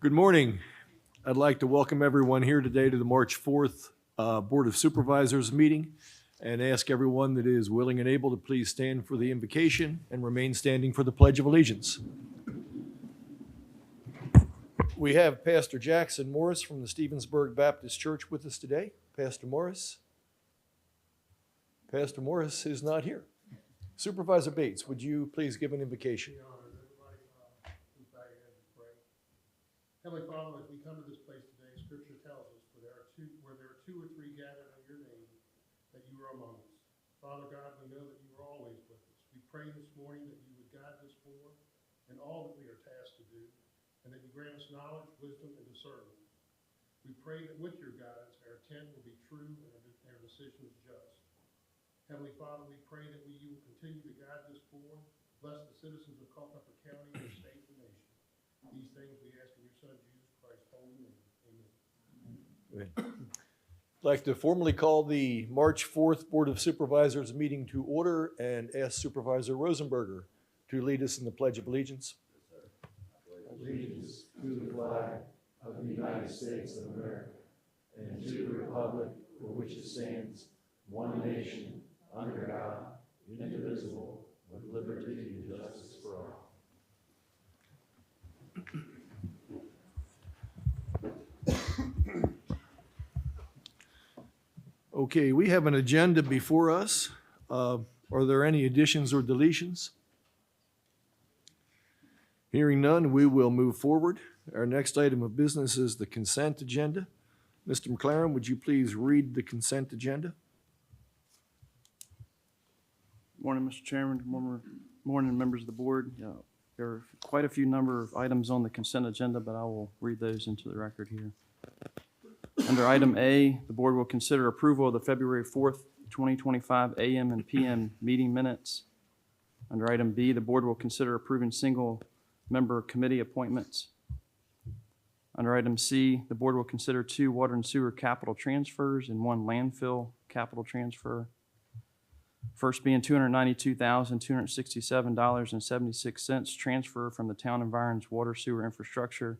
Good morning. I'd like to welcome everyone here today to the March 4th Board of Supervisors meeting and ask everyone that is willing and able to please stand for the invocation and remain standing for the Pledge of Allegiance. We have Pastor Jackson Morris from the Stevensburg Baptist Church with us today. Pastor Morris is not here. Supervisor Bates, would you please give an invocation? Heavenly Father, as we come to this place today, Scripture tells us where there are two or three gathered in your name, that you are among us. Father God, we know that you are always with us. We pray this morning that you would guide this board in all that we are tasked to do, and that you grant us knowledge, wisdom, and discernment. We pray that with your guidance, our intent will be true and our decisions just. Heavenly Father, we pray that you will continue to guide this board, bless the citizens of Culpeper County, the state, and nation. These things we ask in your Son, Jesus Christ's holy name. Amen. I'd like to formally call the March 4th Board of Supervisors meeting to order and ask Supervisor Rosenberger to lead us in the Pledge of Allegiance. Allegiance to the flag of the United States of America and to the republic for which it stands, one nation, under God, indivisible, with liberty and justice for all. Okay, we have an agenda before us. Are there any additions or deletions? Hearing none, we will move forward. Our next item of business is the consent agenda. Mr. McLaren, would you please read the consent agenda? Morning, Mr. Chairman. Morning, members of the board. There are quite a few number of items on the consent agenda, but I will read those into the record here. Under item A, the board will consider approval of the February 4th, 2025 AM and PM meeting minutes. Under item B, the board will consider approving single-member committee appointments. Under item C, the board will consider 2 water and sewer capital transfers and 1 landfill capital transfer. First being $292,267.76 transfer from the town environs water sewer infrastructure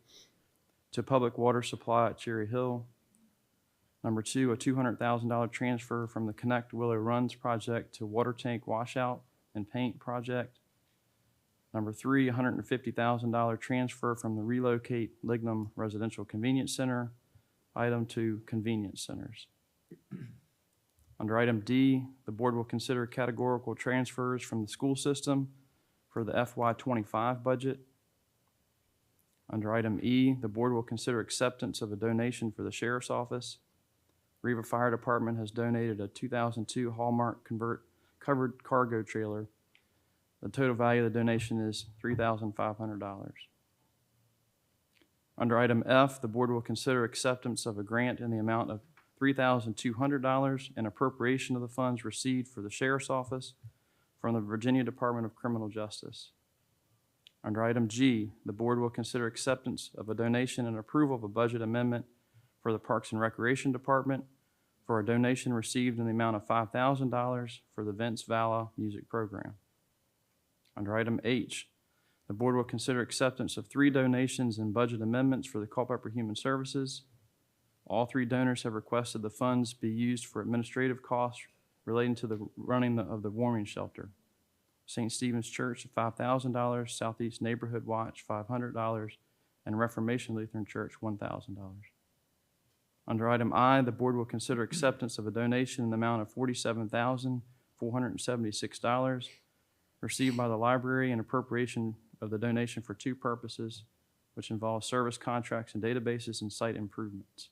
to public water supply at Cherry Hill. Number 2, a $200,000 transfer from the Connect Willow Runs project to water tank washout and paint project. Number 3, a $150,000 transfer from the Relocate Lignum Residential Convenience Center item to convenience centers. Under item D, the board will consider categorical transfers from the school system for the FY25 budget. Under item E, the board will consider acceptance of a donation for the Sheriff's Office. Riva Fire Department has donated a 2002 Hallmark covered cargo trailer. The total value of the donation is $3,500. Under item F, the board will consider acceptance of a grant in the amount of $3,200 and appropriation of the funds received for the Sheriff's Office from the Virginia Department of Criminal Justice. Under item G, the board will consider acceptance of a donation and approval of a budget amendment for the Parks and Recreation Department for a donation received in the amount of $5,000 for the Vince Valla music program. Under item H, the board will consider acceptance of 3 donations and budget amendments for the Culpeper Human Services. All 3 donors have requested the funds be used for administrative costs relating to the running of the warming shelter. St. Stephen's Church, $5,000, Southeast Neighborhood Watch, $500, and Reformation Lutheran Church, $1,000. Under item I, the board will consider acceptance of a donation in the amount of $47,476 received by the library and appropriation of the donation for 2 purposes, which involve service contracts and databases and site improvements.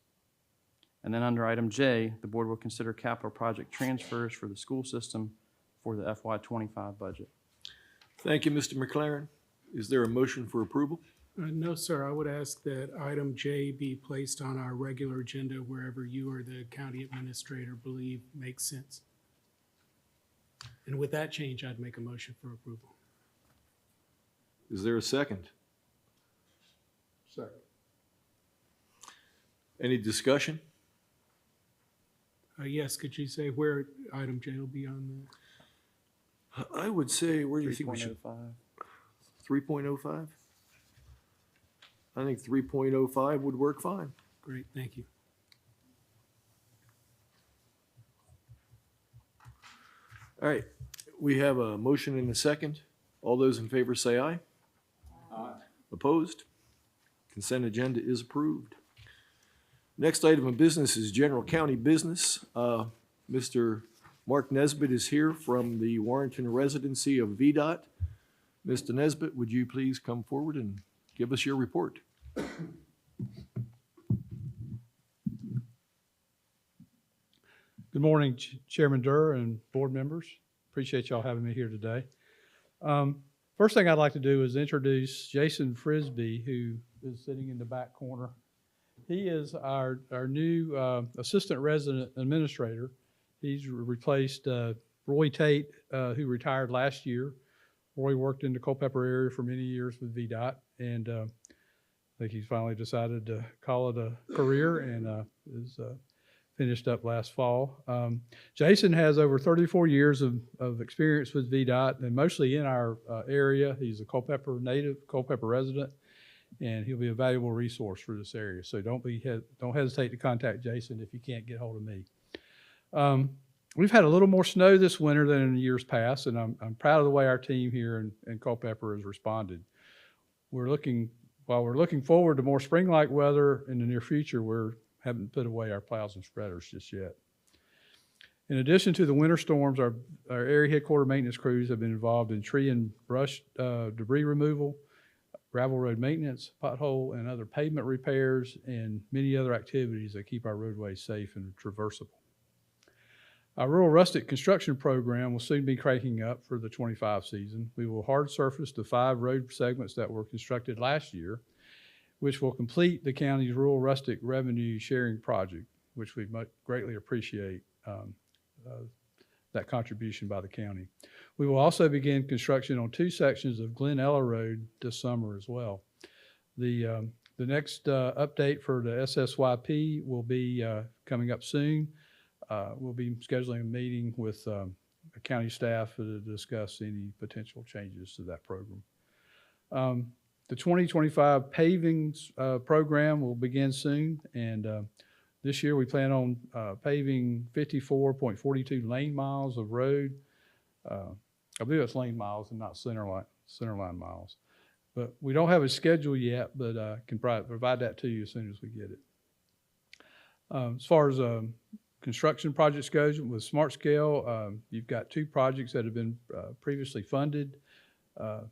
And then under item J, the board will consider capital project transfers for the school system for the FY25 budget. Thank you, Mr. McLaren. Is there a motion for approval? No, sir. I would ask that item J be placed on our regular agenda wherever you or the county administrator believe makes sense. And with that change, I'd make a motion for approval. Is there a second? Second. Any discussion? Yes, could you say where item J will be on I would say, where do you think we should? 3.05. 3.05? I think 3.05 would work fine. Great, thank you. All right, we have a motion and a second. All those in favor say aye. Aye. Opposed? Consent agenda is approved. Next item of business is general county business. Mr. Mark Nesbitt is here from the Warrenton residency of VDOT. Mr. Nesbitt, would you please come forward and give us your report? Good morning, Chairman Durr and board members. Appreciate y'all having me here today. First thing I'd like to do is introduce Jason Frisbee, who is sitting in the back corner. He is our new assistant resident administrator. He's replaced Roy Tate, who retired last year. Roy worked in the Culpeper area for many years with VDOT, and I think he's finally decided to call it a career and is finished up last fall. Jason has over 34 years of experience with VDOT, and mostly in our area. He's a Culpeper native, Culpeper resident, and he'll be a valuable resource for this area. So don't hesitate to contact Jason if you can't get hold of me. We've had a little more snow this winter than in years past, and I'm proud of the way our team here in Culpeper has responded. While we're looking forward to more spring-like weather in the near future, we haven't put away our plows and spreaders just yet. In addition to the winter storms, our area headquarter maintenance crews have been involved in tree and brush debris removal, gravel road maintenance, pothole and other pavement repairs, and many other activities that keep our roadways safe and traversable. Our rural rustic construction program will soon be cranking up for the 25 season. We will hard surface the 5 road segments that were constructed last year, which will complete the county's rural rustic revenue sharing project, which we greatly appreciate that contribution by the county. We will also begin construction on 2 sections of Glen Ella Road this summer as well. The next update for the SSYP will be coming up soon. We'll be scheduling a meeting with the county staff to discuss any potential changes to that program. The 2025 paving program will begin soon, and this year we plan on paving 54.42 lane miles of road. I believe it's lane miles and not centerline miles. But we don't have a schedule yet, but can provide that to you as soon as we get it. As far as construction projects goes, with Smart Scale, you've got 2 projects that have been previously funded. The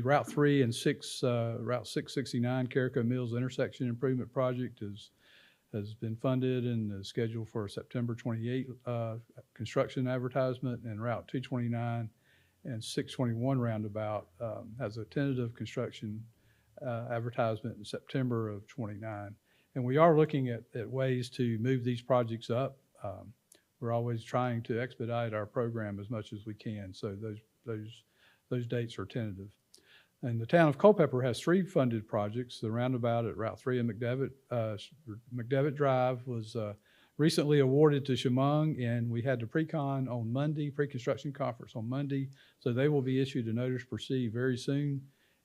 Route 3 and 6, Route 669 Carrico Mills intersection improvement project has been funded and is scheduled for a September 28 construction advertisement, and Route 229 and 621 roundabout has a tentative construction advertisement in September of 29. And we are looking at ways to move these projects up. We're always trying to expedite our program as much as we can, so those dates are tentative. And the town of Culpeper has 3 funded projects. The roundabout at Route 3 and McDevitt Drive was recently awarded to Chemung, and we had the pre-con on Monday, pre-construction conference on Monday, so they will be issued a notice to proceed very soon,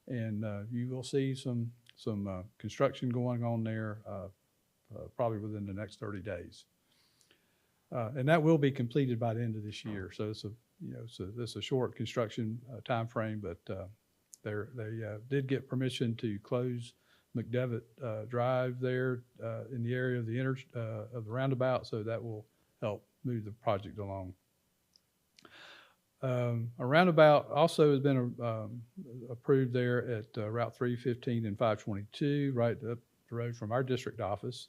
and you will see some construction going on there probably within the next 30 days. And that will be completed by the end of this year. So it's a short construction time frame, but they did get permission to close McDevitt Drive there in the area of the roundabout, so that will help move the project along. A roundabout also has been approved there at Route 315 and 522, right up the road from our district office,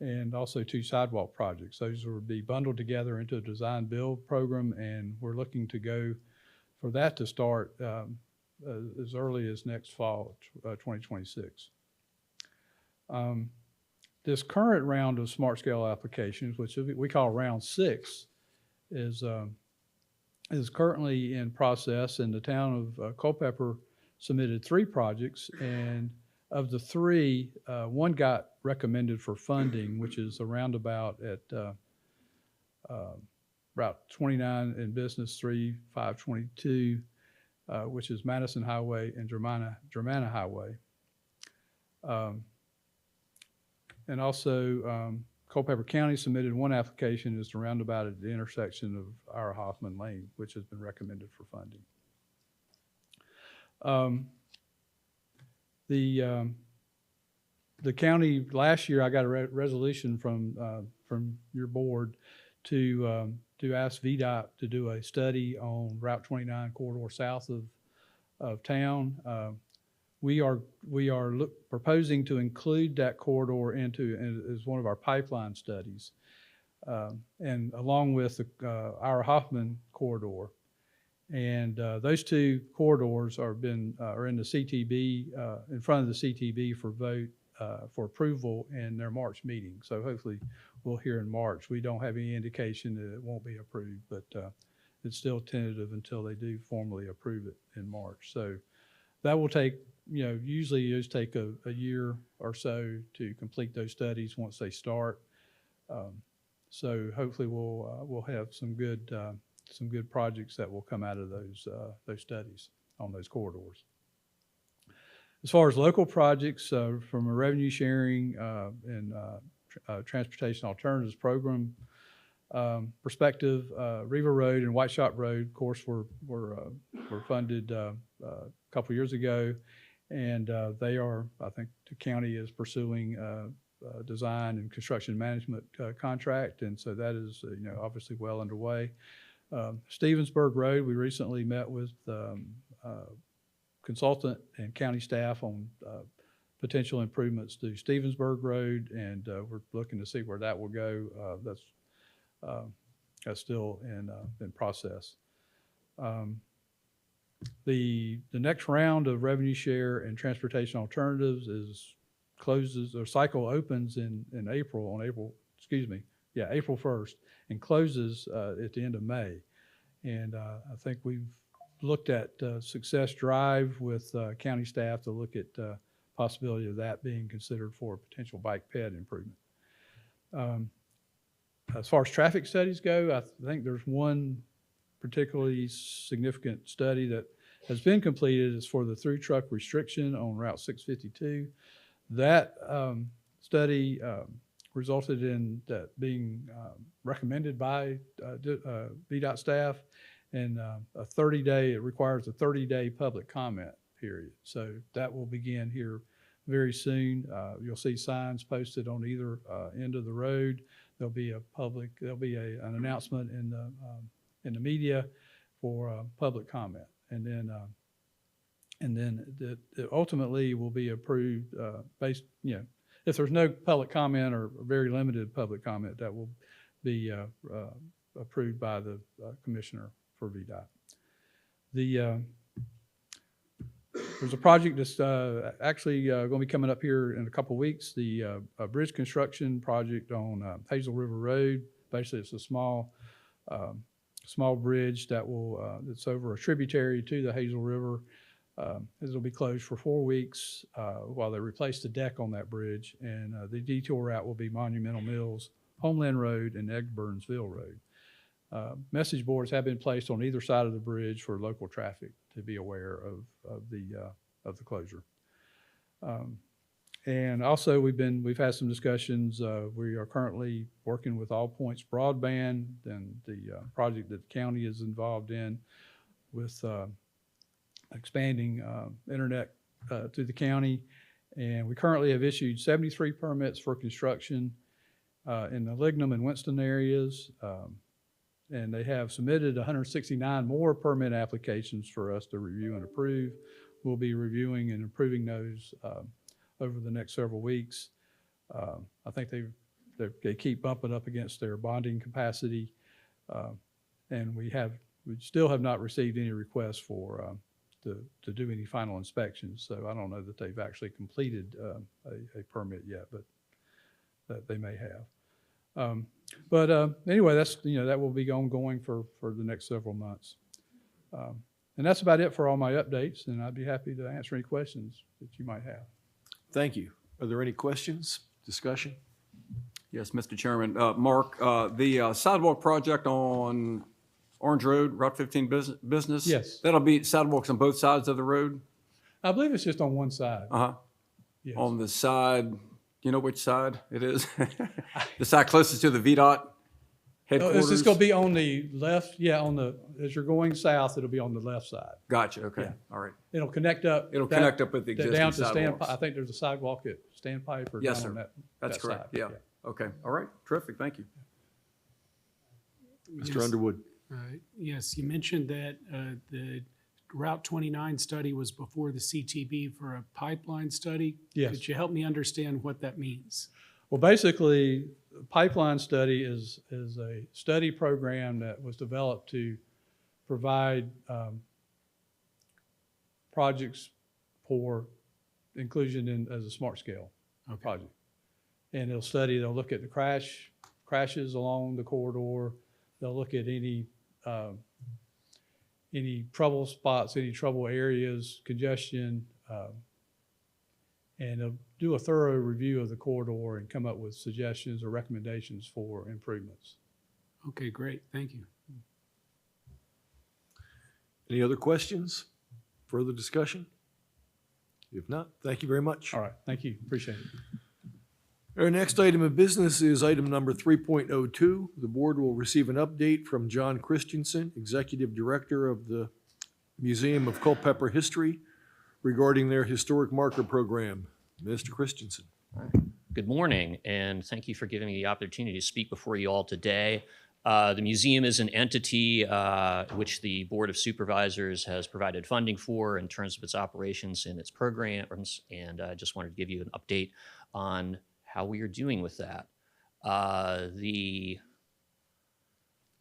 and also 2 sidewalk projects. Those will be bundled together into a design build program, and we're looking to go for that to start as early as next fall, 2026. This current round of smart scale applications, which we call round 6, is currently in process, and the town of Culpeper submitted 3 projects, and of the 3, 1 got recommended for funding, which is a roundabout at Route 29 in Business 3, 522, which is Madison Highway and Germanna Highway. And also, Culpeper County submitted one application as to roundabout at the intersection of our Hoffman Lane, which has been recommended for funding. The county, last year, I got a resolution from your board to ask VDOT to do a study on Route 29 corridor south of town. We are proposing to include that corridor as one of our pipeline studies, and along with our Hoffman corridor. And those two corridors are in the CTB, in front of the CTB for vote for approval in their March meeting. So hopefully we'll hear in March. We don't have any indication that it won't be approved, but it's still tentative until they do formally approve it in March. So that will take, usually those take a year or so to complete those studies once they start. So hopefully we'll have some good projects that will come out of those studies on those corridors. As far as local projects, from a revenue sharing and transportation alternatives program perspective, Riva Road and White Shop Road, of course, were funded a couple years ago, and they are, I think, the county is pursuing design and construction management contract, and so that is obviously well underway. Stevensburg Road, we recently met with consultant and county staff on potential improvements to Stevensburg Road, and we're looking to see where that will go. That's still in process. The next round of revenue share and transportation alternatives cycle opens in April, April 1st, and closes at the end of May. And I think we've looked at Success Drive with county staff to look at possibility of that being considered for a potential bike ped improvement. As far as traffic studies go, I think there's one particularly significant study that has been completed. Is for the through truck restriction on Route 652. That study resulted in that being recommended by VDOT staff, and it requires a 30-day public comment period. So that will begin here very soon. You'll see signs posted on either end of the road. There'll be an announcement in the media for public comment, and then it ultimately will be approved based, if there's no public comment or very limited public comment, that will be approved by the commissioner for VDOT. There's a project that's actually going to be coming up here in a couple of weeks, the bridge construction project on Hazel River Road. Basically, it's a small bridge that's over a tributary to the Hazel River. It'll be closed for 4 weeks while they replace the deck on that bridge, and the detour route will be Monumental Mills, Homeland Road, and Egburnsville Road. Message boards have been placed on either side of the bridge for local traffic to be aware of the closure. And also we've had some discussions. We are currently working with All Points Broadband and the project that the county is involved in with expanding internet to the county. And we currently have issued 73 permits for construction in the Lignum and Winston areas. And they have submitted 169 more permit applications for us to review and approve. We'll be reviewing and approving those over the next several weeks. I think they keep bumping up against their bonding capacity, and we still have not received any requests for to do any final inspections. So I don't know that they've actually completed a permit yet, but that they may have. Anyway, that will be ongoing for the next several months. And that's about it for all my updates, and I'd be happy to answer any questions that you might have. Thank you. Are there any questions, discussion? Yes, Mr. Chairman. Mark, the sidewalk project on Orange Road, Route 15 business? Yes. That'll be sidewalks on both sides of the road? I believe it's just on one side. Uh-huh. Yes. On the side, you know which side it is? The side closest to the VDOT Oh, headquarters? is this going to be on the left? Yeah, as you're going south, it'll be on the left side. Gotcha, okay, Yeah. all right. It'll connect up. It'll connect up with the existing down to sidewalks. I think there's a sidewalk at Standpipe or Yes, down on sir. that. That's that correct, side. yeah. Okay, all right, terrific, thank you. Mr. Yes. Underwood. Yes, you mentioned that the Route 29 study was before the CTB for a pipeline study. Yes. Could you help me understand what that means? Well, basically, pipeline study is a study program that was developed to provide projects for inclusion as a smart scale project. And they'll look at the crashes along the corridor. They'll look at any trouble spots, any trouble areas, congestion, and they'll do a thorough review of the corridor and come up with suggestions or recommendations for improvements. Okay, great, thank you. Any other questions? Further discussion? If not, thank you very much. All right, thank you, appreciate it. Our next item of business is item number 3.02. The board will receive an update from John Christensen, Executive Director of the Museum of Culpeper History, regarding their historic marker program. Mr. Christensen. Good morning, and thank you for giving me the opportunity to speak before you all today. The museum is an entity which the Board of Supervisors has provided funding for in terms of its operations and its programs, and I just wanted to give you an update on how we are doing with that.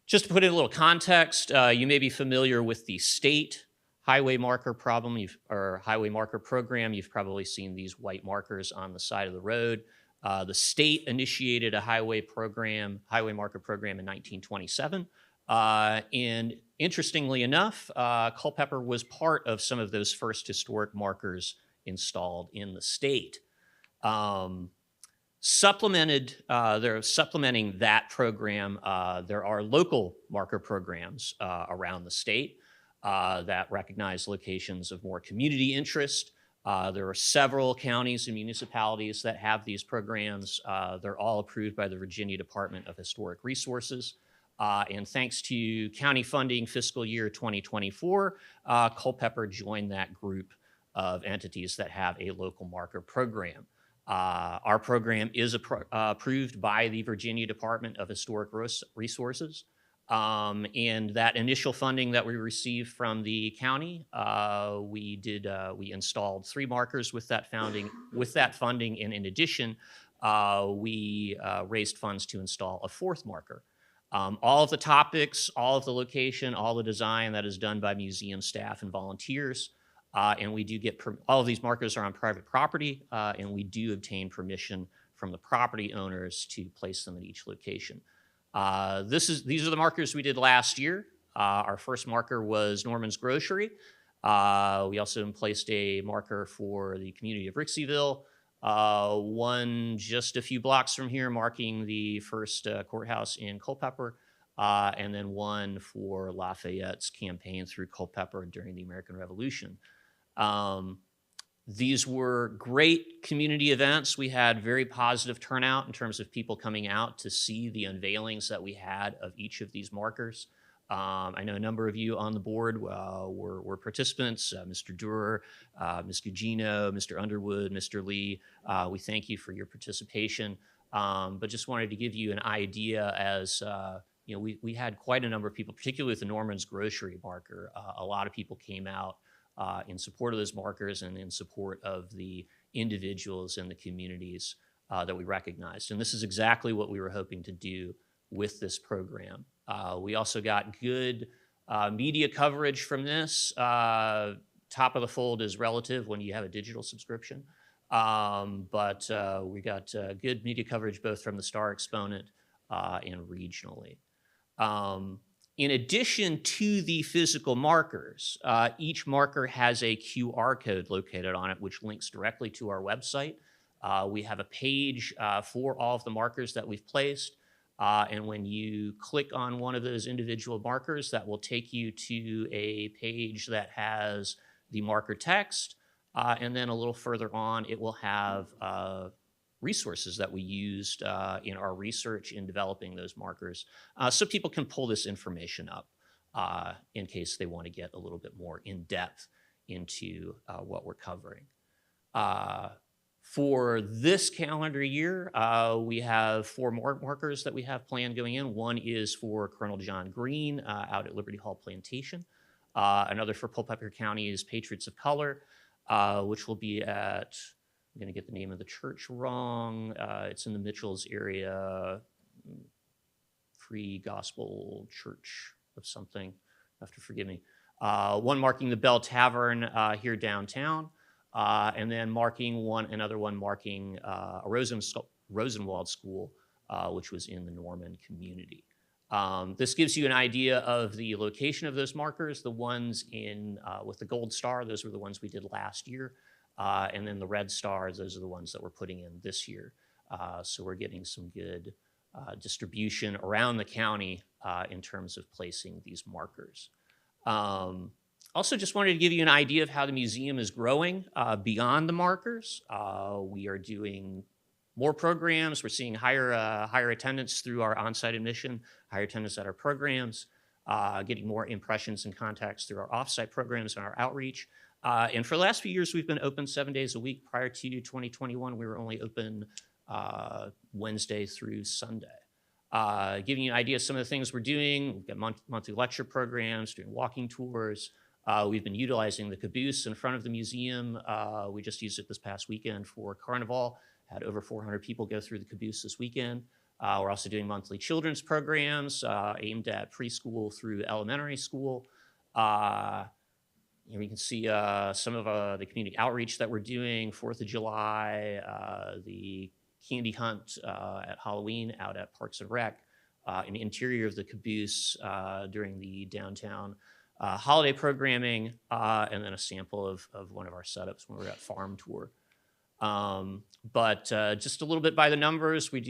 Just to put it in a little context, you may be familiar with the state highway marker problem or highway marker program. You've probably seen these white markers on the side of the road. The state initiated a highway marker program in 1927. And interestingly enough, Culpeper was part of some of those first historic markers installed in the state. They're supplementing that program. There are local marker programs around the state that recognize locations of more community interest. There are several counties and municipalities that have these programs. They're all approved by the Virginia Department of Historic Resources. And thanks to county funding fiscal year 2024, Culpeper joined that group of entities that have a local marker program. Our program is approved by the Virginia Department of Historic Resources. And that initial funding that we received from the county, we installed 3 markers with that funding, and in addition, we raised funds to install a 4th marker. All of the topics, all of the location, all the design that is done by museum staff and volunteers. And we do get, all of these markers are on private property, and we do obtain permission from the property owners to place them at each location. These are the markers we did last year. Our first marker was Norman's Grocery. We also placed a marker for the community of Rixieville, one just a few blocks from here marking the first courthouse in Culpeper, and then one for Lafayette's campaign through Culpeper during the American Revolution. These were great community events. We had very positive turnout in terms of people coming out to see the unveilings that we had of each of these markers. I know a number of you on the board were participants, Mr. Durer, Ms. Gugino, Mr. Underwood, Mr. Lee. We thank you for your participation, but just wanted to give you an idea as we had quite a number of people, particularly with the Norman's Grocery marker. A lot of people came out in support of those markers and in support of the individuals and the communities that we recognized. And this is exactly what we were hoping to do with this program. We also got good media coverage from this. Top of the fold is relative when you have a digital subscription. But we got good media coverage both from the Star Exponent and regionally. In addition to the physical markers, each marker has a QR code located on it, which links directly to our website. We have a page for all of the markers that we've placed. And when you click on one of those individual markers, that will take you to a page that has the marker text. And then a little further on, it will have resources that we used in our research in developing those markers. So people can pull this information up in case they want to get a little bit more in depth into what we're covering. For this calendar year, we have 4 more markers that we have planned going in. One is for Colonel John Green out at Liberty Hall Plantation. Another for Culpeper County is Patriots of Color, which will be at, I'm going to get the name of the church wrong. It's in the Mitchells area, Free Gospel Church of something. You have to forgive me. One marking the Bell Tavern here downtown. And then another one marking a Rosenwald School, which was in the Norman community. This gives you an idea of the location of those markers. The ones in with the gold star, those were the ones we did last year. And then the red stars, those are the ones that we're putting in this year. So we're getting some good distribution around the county in terms of placing these markers. Also just wanted to give you an idea of how the museum is growing beyond the markers. We are doing more programs. We're seeing higher attendance through our on-site admission, higher attendance at our programs, getting more impressions and contacts through our off-site programs and our outreach. And for the last few years, we've been open 7 days a week. Prior to 2021, we were only open Wednesday through Sunday. Giving you an idea of some of the things we're doing. We've got monthly lecture programs, doing walking tours. We've been utilizing the caboose in front of the museum. We just used it this past weekend for Carnival. Had over 400 people go through the caboose this weekend. We're also doing monthly children's programs aimed at preschool through elementary school. We can see some of the community outreach that we're doing, 4th of July, the candy hunt at Halloween out at Parks and Rec, in the interior of the caboose during the downtown holiday programming, and then a sample of one of our setups when we were at Farm Tour. But just a little bit by the numbers, we're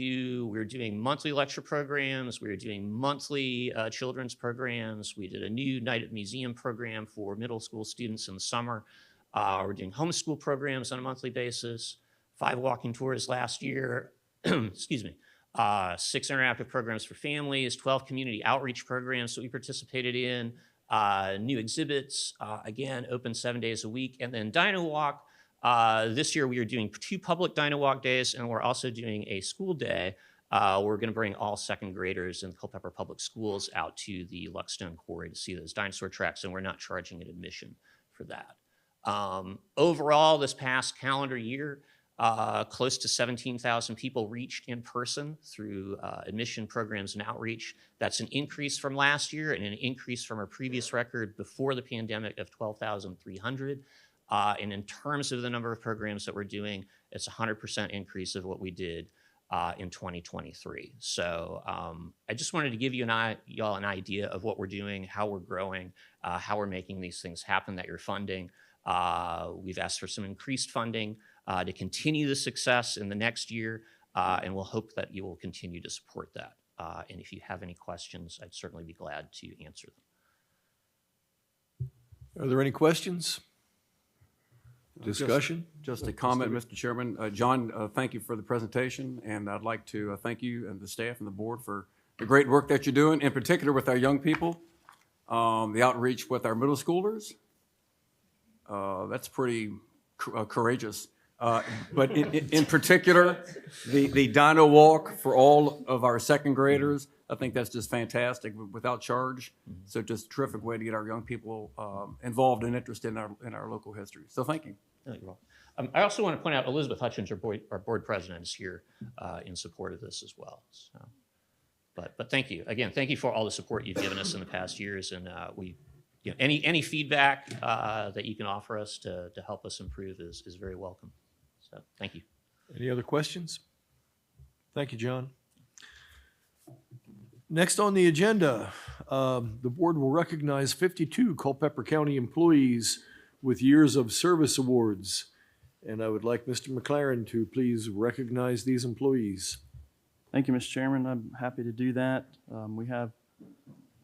doing monthly lecture programs, we're doing monthly children's programs, we did a new Night at the Museum program for middle school students in the summer. We're doing homeschool programs on a monthly basis, 5 walking tours last year, excuse me, 6 interactive programs for families, 12 community outreach programs that we participated in, new exhibits, again, open 7 days a week, and then Dino Walk. This year we are doing 2 public Dino Walk days, and we're also doing a school day. We're going to bring all 2nd graders in Culpeper Public Schools out to the Luckstone Quarry to see those dinosaur tracks, and we're not charging an admission for that. Overall, this past calendar year, close to 17,000 people reached in person through admission programs and outreach. That's an increase from last year and an increase from our previous record before the pandemic of 12,300. And in terms of the number of programs that we're doing, it's a 100% increase of what we did in 2023. So I just wanted to give you y'all an idea of what we're doing, how we're growing, how we're making these things happen that you're funding. We've asked for some increased funding to continue the success in the next year, and we'll hope that you will continue to support that. And if you have any questions, I'd certainly be glad to answer them. Are there any questions? Discussion? Just a comment, Mr. Chairman. John, thank you for the presentation, and I'd like to thank you and the staff and the board for the great work that you're doing, in particular with our young people, the outreach with our middle schoolers. That's pretty courageous. But in particular, the Dino Walk for all of our 2nd graders, I think that's just fantastic without charge. So just a terrific way to get our young people involved and interested in our local history. So thank you. I also want to point out Elizabeth Hutchins, our board president, is here in support of this as well. So, but thank you. Again, thank you for all the support you've given us in the past years. And any feedback that you can offer us to help us improve is very welcome. So thank you. Any other questions? Thank you, John. Next on the agenda, the board will recognize 52 Culpeper County employees with Years of Service Awards. And I would like Mr. McLaren to please recognize these employees. Thank you, Mr. Chairman. I'm happy to do that. We have,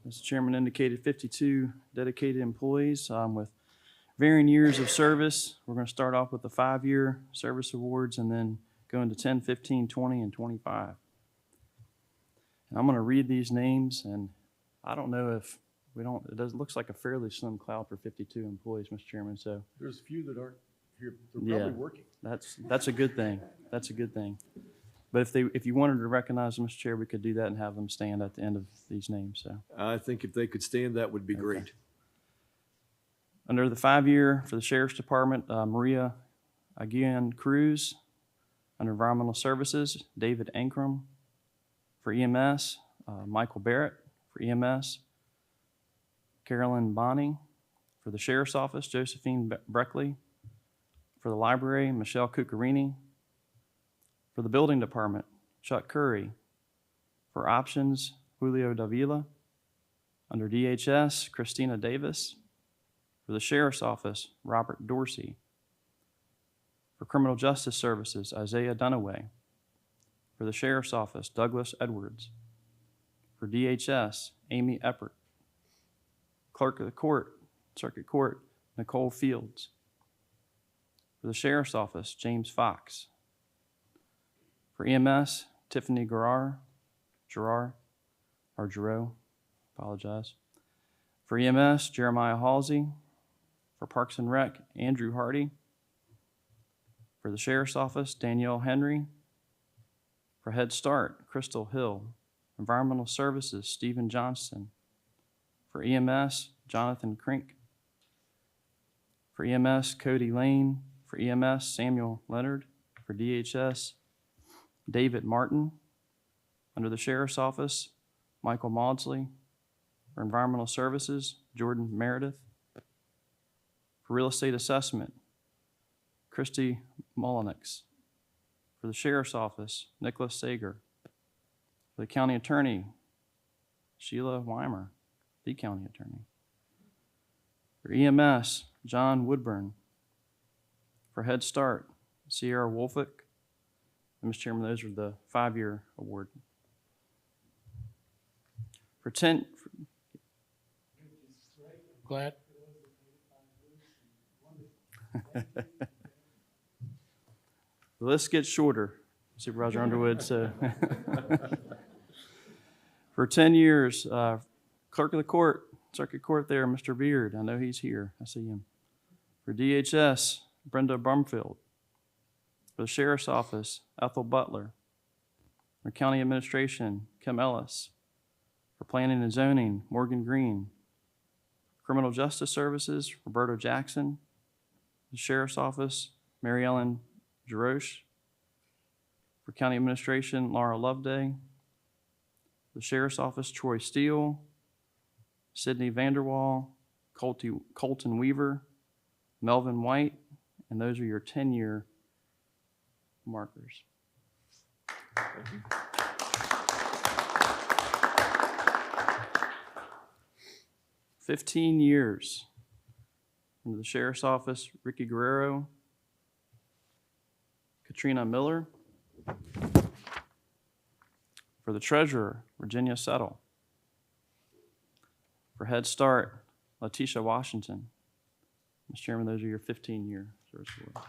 as the chairman indicated, 52 dedicated employees with varying years of service. We're going to start off with the 5-year service awards and then go into 10, 15, 20, and 25. And I'm going to read these names, and I don't know if we don't, it looks like a fairly slim cloud for 52 employees, Mr. Chairman, so There's a few that aren't here. They're Yeah. probably working. that's a good thing. That's a good thing. But if you wanted to recognize them, Mr. Chair, we could do that and have them stand at the end of these names, so. I think if they could stand, that would be great. Under the 5-year for the Sheriff's Department, Maria Aguian Cruz. Under Environmental Services, David Ankrum. For EMS, Michael Barrett. For EMS, Carolyn Bonnie. For the Sheriff's Office, Josephine Breckley. For the Library, Michelle Cuccarini. For the Building Department, Chuck Curry. For Options, Julio Davila. Under DHS, Christina Davis. For the Sheriff's Office, Robert Dorsey. For Criminal Justice Services, Isaiah Dunaway. For the Sheriff's Office, Douglas Edwards. For DHS, Amy Eppert. Clerk of the Court, Circuit Court, Nicole Fields. For the Sheriff's Office, James Fox. For EMS, Tiffany Giroux, apologize. For EMS, Jeremiah Halsey. For Parks and Rec, Andrew Hardy. For the Sheriff's Office, Danielle Henry. For Head Start, Crystal Hill. Environmental Services, Stephen Johnston. For EMS, Jonathan Krink. For EMS, Cody Lane. For EMS, Samuel Leonard. For DHS, David Martin. Under the Sheriff's Office, Michael Maudsley. For Environmental Services, Jordan Meredith. For Real Estate Assessment, Christy Mullenix. For the Sheriff's Office, Nicholas Sager. For the County Attorney, Sheila Weimer, the County Attorney. For EMS, John Woodburn. For Head Start, Sierra Wolfick. And Mr. Chairman, those are the 5-year award. For 10, Glad. the list gets shorter, Supervisor Underwood, so. For 10 years, Clerk of the Court, Circuit Court there, Mr. Beard, I know he's here, I see him. For DHS, Brenda Brumfield. For the Sheriff's Office, Ethel Butler. For County Administration, Kim Ellis. For Planning and Zoning, Morgan Green. Criminal Justice Services, Roberto Jackson. The Sheriff's Office, Mary Ellen Jaroche. For County Administration, Laura Loveday. The Sheriff's Office, Troy Steele. Sidney Vanderwall, Colton Weaver, Melvin White, and those are your 10-year markers. 15 years. Into the Sheriff's Office, Ricky Guerrero, Katrina Miller. For the Treasurer, Virginia Settle. For Head Start, Letitia Washington. Mr. Chairman, those are your 15-year service awards.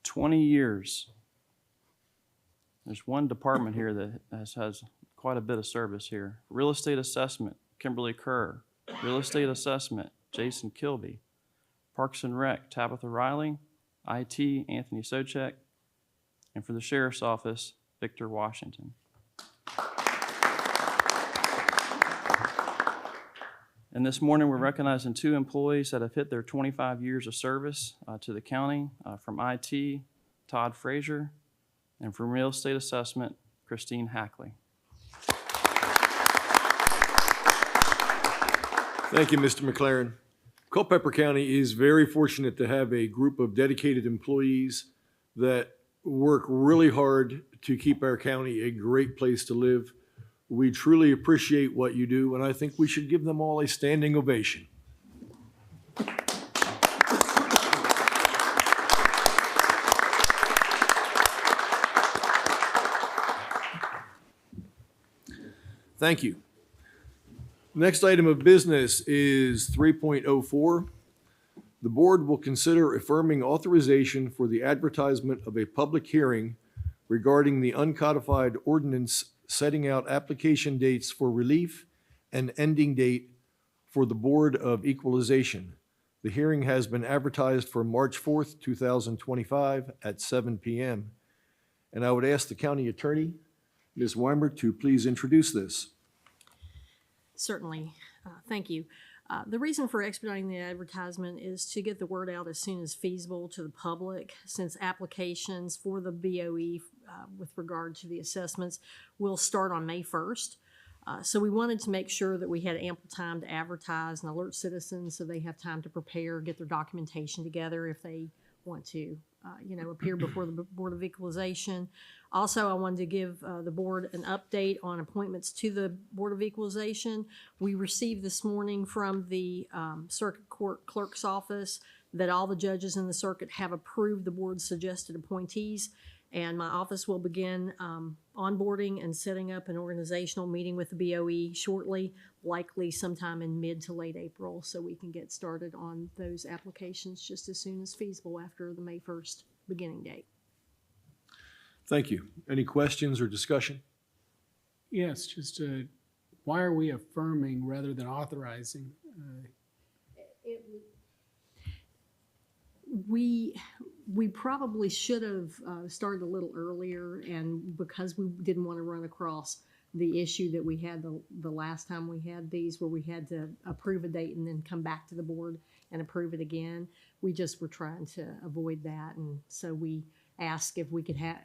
20 years. There's one department here that has quite a bit of service here. Real Estate Assessment, Kimberly Kerr. Real Estate Assessment, Jason Kilby. Parks and Rec, Tabitha Riley. IT, Anthony Sochek. And for the Sheriff's Office, Victor Washington. And this morning, we're recognizing 2 employees that have hit their 25 years of service to the county. From IT, Todd Frazier, and from Real Estate Assessment, Christine Hackley. Thank you, Mr. McLaren. Culpeper County is very fortunate to have a group of dedicated employees that work really hard to keep our county a great place to live. We truly appreciate what you do, and I think we should give them all a standing ovation. Thank you. Next item of business is 3.04. The board will consider affirming authorization for the advertisement of a public hearing regarding the uncodified ordinance setting out application dates for relief and ending date for the Board of Equalization. The hearing has been advertised for March 4th, 2025 at 7 p.m. And I would ask the county attorney, Ms. Weimer, to please introduce this. Certainly. Thank you. The reason for expediting the advertisement is to get the word out as soon as feasible to the public, since applications for the BOE with regard to the assessments will start on May 1st. So we wanted to make sure that we had ample time to advertise and alert citizens so they have time to prepare, get their documentation together if they want to, appear before the Board of Equalization. Also, I wanted to give the board an update on appointments to the Board of Equalization. We received this morning from the Circuit Court Clerk's Office that all the judges in the circuit have approved the board's suggested appointees, and my office will begin onboarding and setting up an organizational meeting with the BOE shortly, likely sometime in mid to late April, so we can get started on those applications just as soon as feasible after the May 1st beginning date. Thank you. Any questions or discussion? Yes, just why are we affirming rather than authorizing? We probably should have started a little earlier, and because we didn't want to run across the issue that we had the last time we had these, where we had to approve a date and then come back to the board and approve it again, we just were trying to avoid that, and so we asked if we could have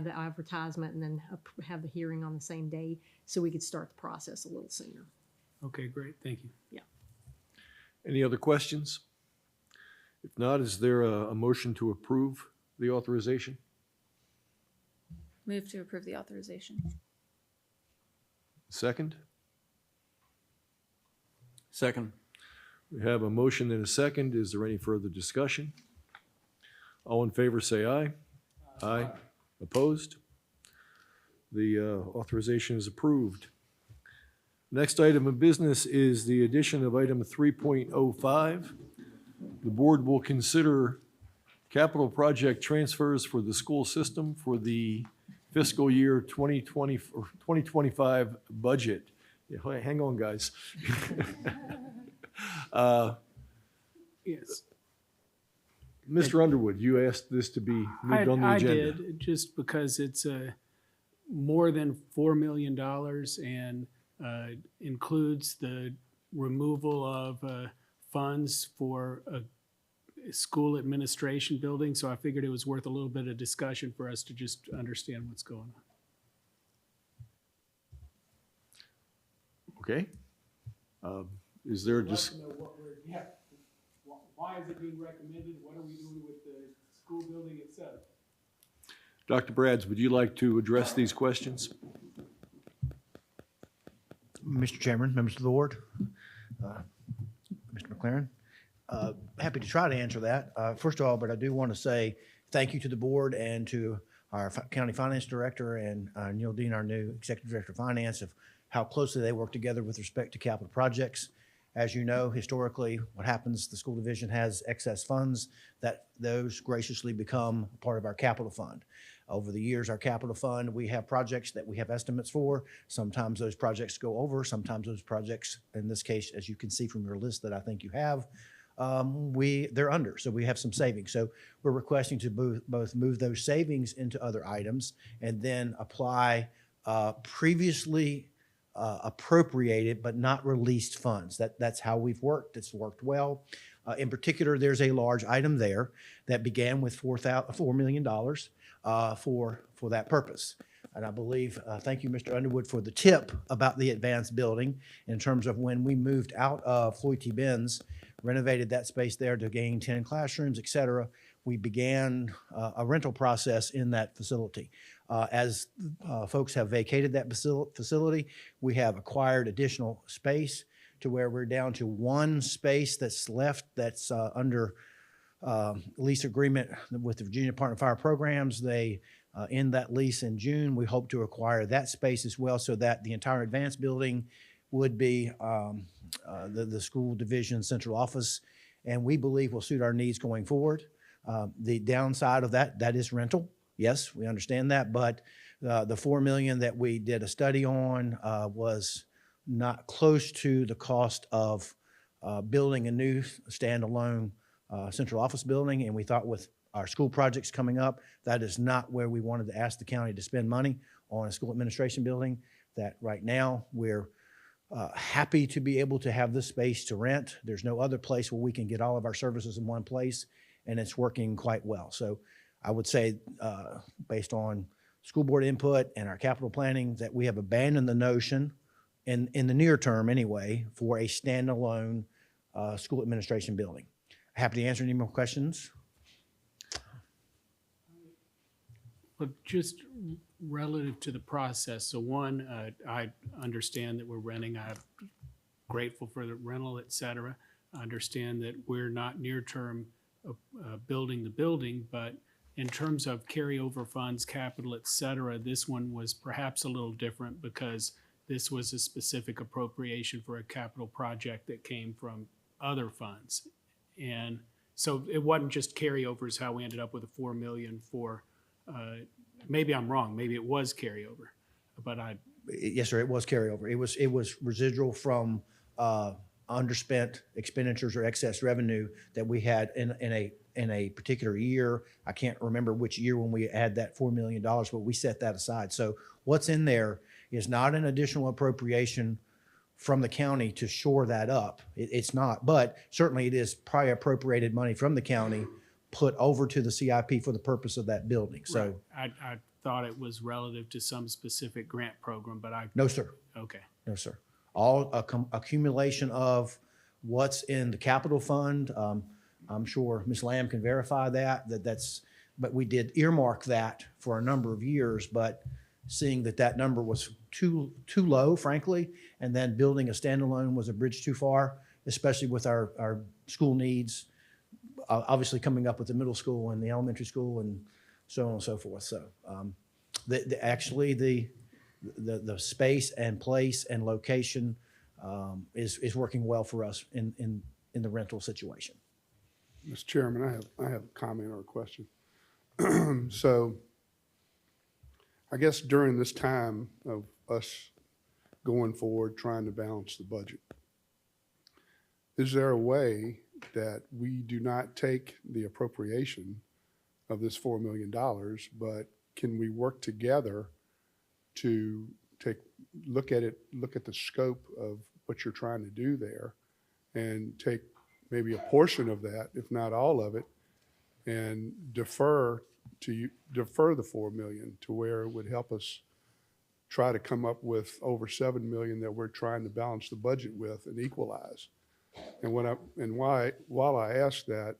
the advertisement and then have the hearing on the same day, so we could start the process a little sooner. Okay, great, thank you. Yeah. Any other questions? If not, is there a motion to approve the authorization? Move to approve the authorization. Second? Second. We have a motion and a second. Is there any further discussion? All in favor, say aye. Aye. Opposed? The authorization is approved. Next item of business is the addition of item 3.05. The board will consider capital project transfers for the school system for the fiscal year 2020 or 2025 budget. Yeah, hang on, guys. Yes. Mr. Underwood, you asked this to be moved on the agenda. I did, just because it's more than $4 million and includes the removal of funds for a school administration building, so I figured it was worth a little bit of discussion for us to just understand what's going on. Okay. Is there just, Why is it being recommended? What are we doing with the school building itself? Dr. Brads, would you like to address these questions? Mr. Chairman, members of the board, Mr. McLaren, happy to try to answer that. First of all, but I do want to say thank you to the board and to our county finance director and Neil Dean, our new executive director of finance, of how closely they work together with respect to capital projects. As you know, historically, what happens, the school division has excess funds that those graciously become part of our capital fund. Over the years, our capital fund, we have projects that we have estimates for. Sometimes those projects go over, sometimes those projects, in this case, as you can see from your list that I think you have, they're under, so we have some savings. So we're requesting to both move those savings into other items and then apply previously appropriated but not released funds. That's how we've worked. It's worked well. In particular, there's a large item there that began with $4 million for that purpose. And I believe, thank you, Mr. Underwood, for the tip about the advanced building in terms of when we moved out of Floyd T. Benz, renovated that space there to gain 10 classrooms, et cetera. We began a rental process in that facility. As folks have vacated that facility, we have acquired additional space to where we're down to one space that's left that's under lease agreement with the Virginia Department of Fire Programs. They in that lease in June. We hope to acquire that space as well so that the entire advanced building would be the school division central office, and we believe will suit our needs going forward. The downside of that is rental. Yes, we understand that, but the $4 million that we did a study on was not close to the cost of building a new standalone central office building, and we thought with our school projects coming up, that is not where we wanted to ask the county to spend money on a school administration building. That right now we're happy to be able to have this space to rent. There's no other place where we can get all of our services in one place, and it's working quite well. So I would say, based on school board input and our capital planning, that we have abandoned the notion, in the near term anyway, for a standalone school administration building. Happy to answer any more questions. But just relative to the process, so one, I understand that we're renting, I'm grateful for the rental, et cetera. I understand that we're not near-term building the building, but in terms of carryover funds, capital, et cetera, this one was perhaps a little different because this was a specific appropriation for a capital project that came from other funds. And so it wasn't just carryovers, how we ended up with a $4 million for, maybe I'm wrong, maybe it was carryover, but Yes, sir, it was carryover. It was residual from underspent expenditures or excess revenue that we had in a particular year. I can't remember which year when we had that $4 million, but we set that aside. So what's in there is not an additional appropriation from the county to shore that up. It's not, but certainly it is probably appropriated money from the county put over to the CIP for the purpose of that building. So, I thought it was relative to some specific grant program, but no, sir. okay. No, sir. All accumulation of what's in the capital fund. I'm sure Ms. Lamb can verify that's, but we did earmark that for a number of years, but seeing that number was too low, frankly, and then building a standalone was a bridge too far, especially with our school needs, obviously coming up with the middle school and the elementary school and so on and so forth. So actually the space and place and location is working well for us in the rental situation. Mr. Chairman, I have a comment or a question. So I guess during this time of us going forward, trying to balance the budget, is there a way that we do not take the appropriation of this $4 million, but can we work together to look at the scope of what you're trying to do there and take maybe a portion of that, if not all of it, and defer the $4 million to where it would help us try to come up with over $7 million that we're trying to balance the budget with and equalize. And while I ask that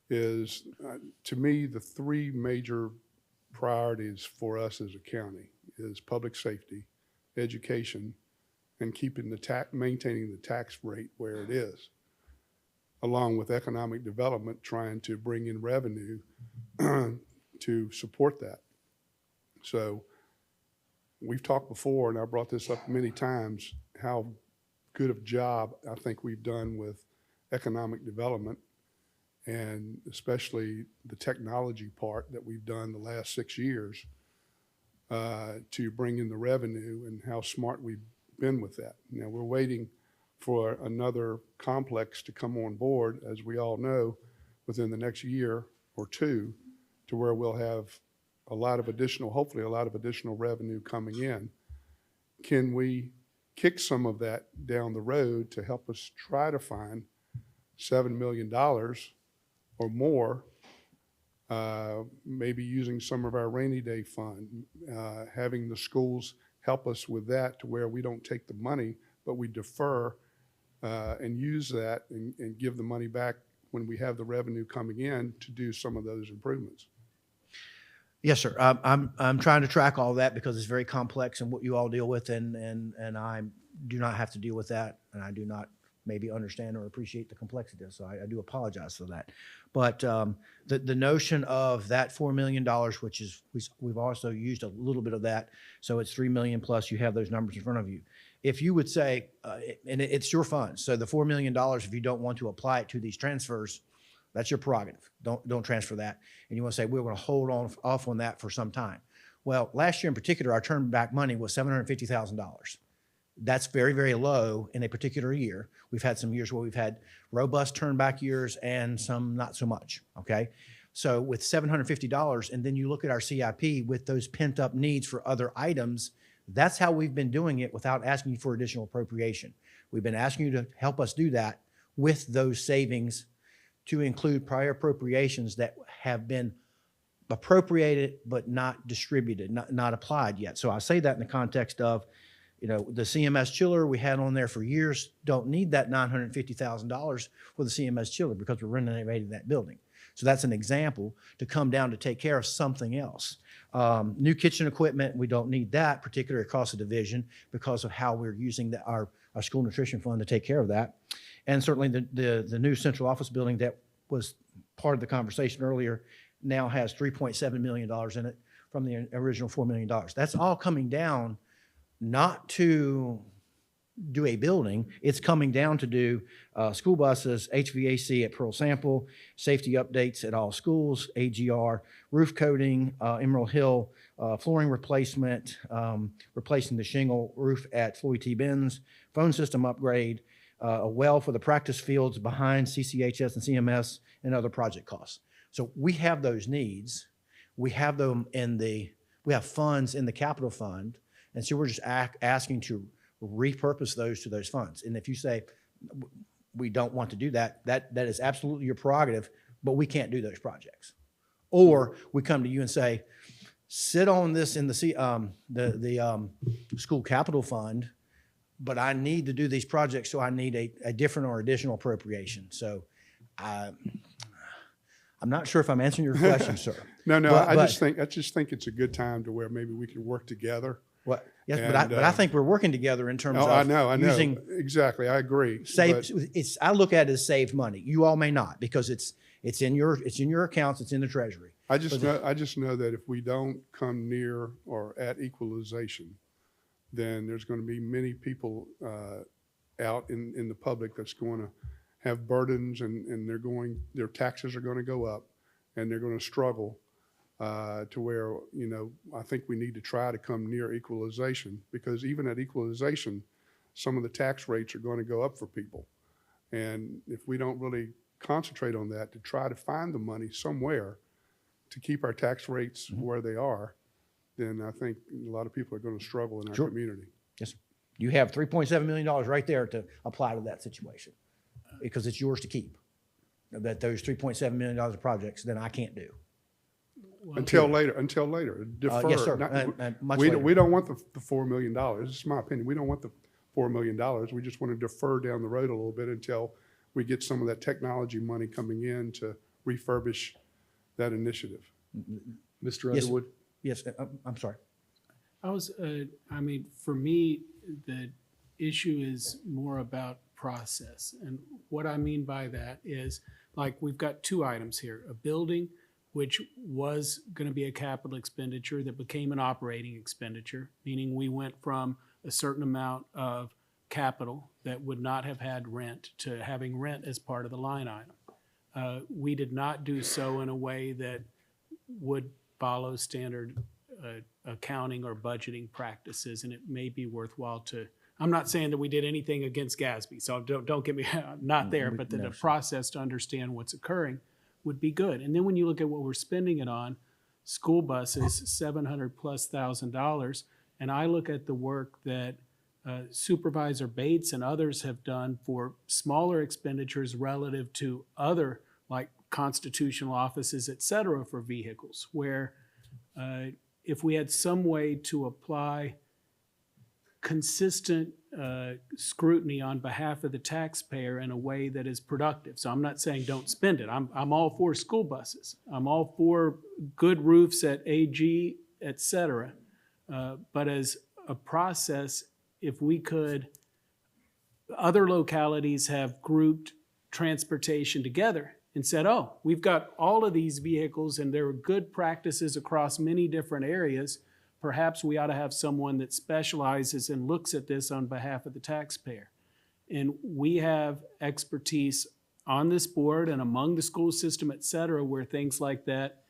is, to me, the three major priorities for us as a county is public safety, education, and maintaining the tax rate where it is, along with economic development, trying to bring in revenue to support that. So we've talked before, and I brought this up many times, how good of a job I think we've done with economic development, and especially the technology part that we've done the last 6 years to bring in the revenue, and how smart we've been with that. Now we're waiting for another complex to come on board, as we all know, within the next year or two, to where we'll have hopefully a lot of additional revenue coming in. Can we kick some of that down the road to help us try to find $7 million or more, maybe using some of our rainy day fund, having the schools help us with that, to where we don't take the money, but we defer and use that and give the money back when we have the revenue coming in to do some of those improvements. Yes, sir. I'm trying to track all that because it's very complex and what you all deal with, and I do not have to deal with that, and I do not maybe understand or appreciate the complexity of it. So I do apologize for that. But the notion of that $4 million, which is, we've also used a little bit of that, so it's 3 million plus, you have those numbers in front of you. If you would say, and it's your funds, so the $4 million, if you don't want to apply it to these transfers, that's your prerogative. Don't transfer that. And you want to say, we're going to hold off on that for some time. Well, last year in particular, our turn back money was $750,000. That's very, very low in a particular year. We've had some years where we've had robust turn back years and some not so much, okay? So with $750, and then you look at our CIP with those pent up needs for other items, that's how we've been doing it without asking you for additional appropriation. We've been asking you to help us do that with those savings to include prior appropriations that have been appropriated but not distributed, not applied yet. So I say that in the context of, you know, the CMS chiller we had on there for years, don't need that $950,000 for the CMS chiller because we're renovating that building. So that's an example to come down to take care of something else. New kitchen equipment, we don't need that, particularly across the division because of how we're using our school nutrition fund to take care of that. And certainly the new central office building that was part of the conversation earlier now has $3.7 million in it from the original $4 million. That's all coming down not to do a building, it's coming down to do school buses, HVAC at Pearl Sample, safety updates at all schools, AGR, roof coating, Emerald Hill, flooring replacement, replacing the shingle roof at Floyd T. Benz, phone system upgrade, a well for the practice fields behind CCHS and CMS, and other project costs. So we have those needs. We have them we have funds in the capital fund. And so we're just asking to repurpose those to those funds. And if you say, we don't want to do that, that is absolutely your prerogative, but we can't do those projects. Or we come to you and say, sit on this in the school capital fund, but I need to do these projects, so I need a different or additional appropriation. So I'm not sure if I'm answering your question, sir. No, But- I just think it's a good time to where maybe we can work together. Well, yes, And, but I think we're working together in terms Oh, of I know, using exactly. I agree. save. But I look at it as saved money. You all may not because it's in your accounts. It's in the treasury. I just know that if we don't come near or at equalization, then there's going to be many people out in the public that's going to have burdens and their taxes are going to go up and they're going to struggle to where, you know, I think we need to try to come near equalization, because even at equalization, some of the tax rates are going to go up for people. And if we don't really concentrate on that to try to find the money somewhere to keep our tax rates where they are, then I think a lot of people are going to struggle in our Sure. community. Yes, sir. You have $3.7 million right there to apply to that situation because it's yours to keep. That those $3.7 million of projects, then I can't do. Until later, defer. Yes, sir. Much later. We don't want the $4 million. This is my opinion. We don't want the $4 million. We just want to defer down the road a little bit until we get some of that technology money coming in to refurbish that initiative. Mr. Yes, Underwood? Yes, I'm sorry. I mean, for me, the issue is more about process. And what I mean by that is, like, we've got two items here: a building, which was going to be a capital expenditure that became an operating expenditure, meaning we went from a certain amount of capital that would not have had rent to having rent as part of the line item. We did not do so in a way that would follow standard accounting or budgeting practices, and it may be worthwhile to, I'm not saying that we did anything against GASB, so don't get me, not there, but the process to understand what's occurring would be good. And then when you look at what we're spending it on, school buses, $700,000+, and I look at the work that Supervisor Bates and others have done for smaller expenditures relative to other, like constitutional offices, et cetera, for vehicles, where if we had some way to apply consistent scrutiny on behalf of the taxpayer in a way that is productive. So I'm not saying don't spend it. I'm all for school buses. I'm all for good roofs at AG, et cetera. But as a process, if we could other localities have grouped transportation together and said, oh, we've got all of these vehicles and there are good practices across many different areas. Perhaps we ought to have someone that specializes and looks at this on behalf of the taxpayer. And we have expertise on this board and among the school system, et cetera, where things like that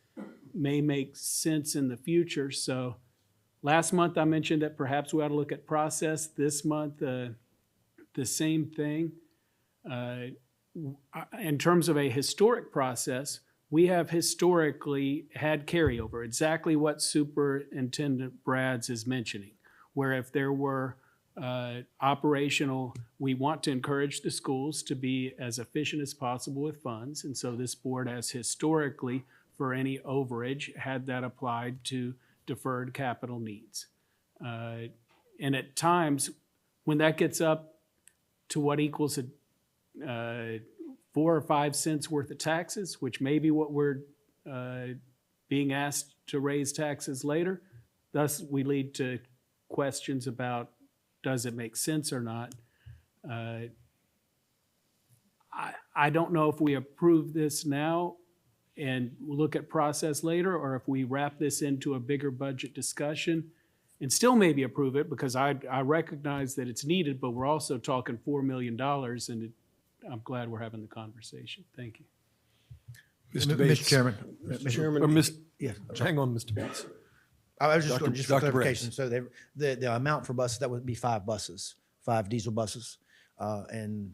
may make sense in the future. So last month I mentioned that perhaps we ought to look at process. This month, the same thing. In terms of a historic process, we have historically had carryover, exactly what Superintendent Brads is mentioning, where if there were operational, we want to encourage the schools to be as efficient as possible with funds. And so this board has historically, for any overage, had that applied to deferred capital needs. And at times, when that gets up to what equals 4 or 5 cents worth of taxes, which may be what we're being asked to raise taxes later, thus we lead to questions about does it make sense or not. I don't know if we approve this now and look at process later, or if we wrap this into a bigger budget discussion and still maybe approve it, because I recognize that it's needed, but we're also talking $4 million, and I'm glad we're having the conversation. Thank you. Mr. Bates. Mr. Chairman. Mr. Chairman. Or Yeah. hang on, Mr. Bates. I was just Dr. going, just for Dr. clarification, so the amount for buses, that would be 5 buses, 5 diesel buses. And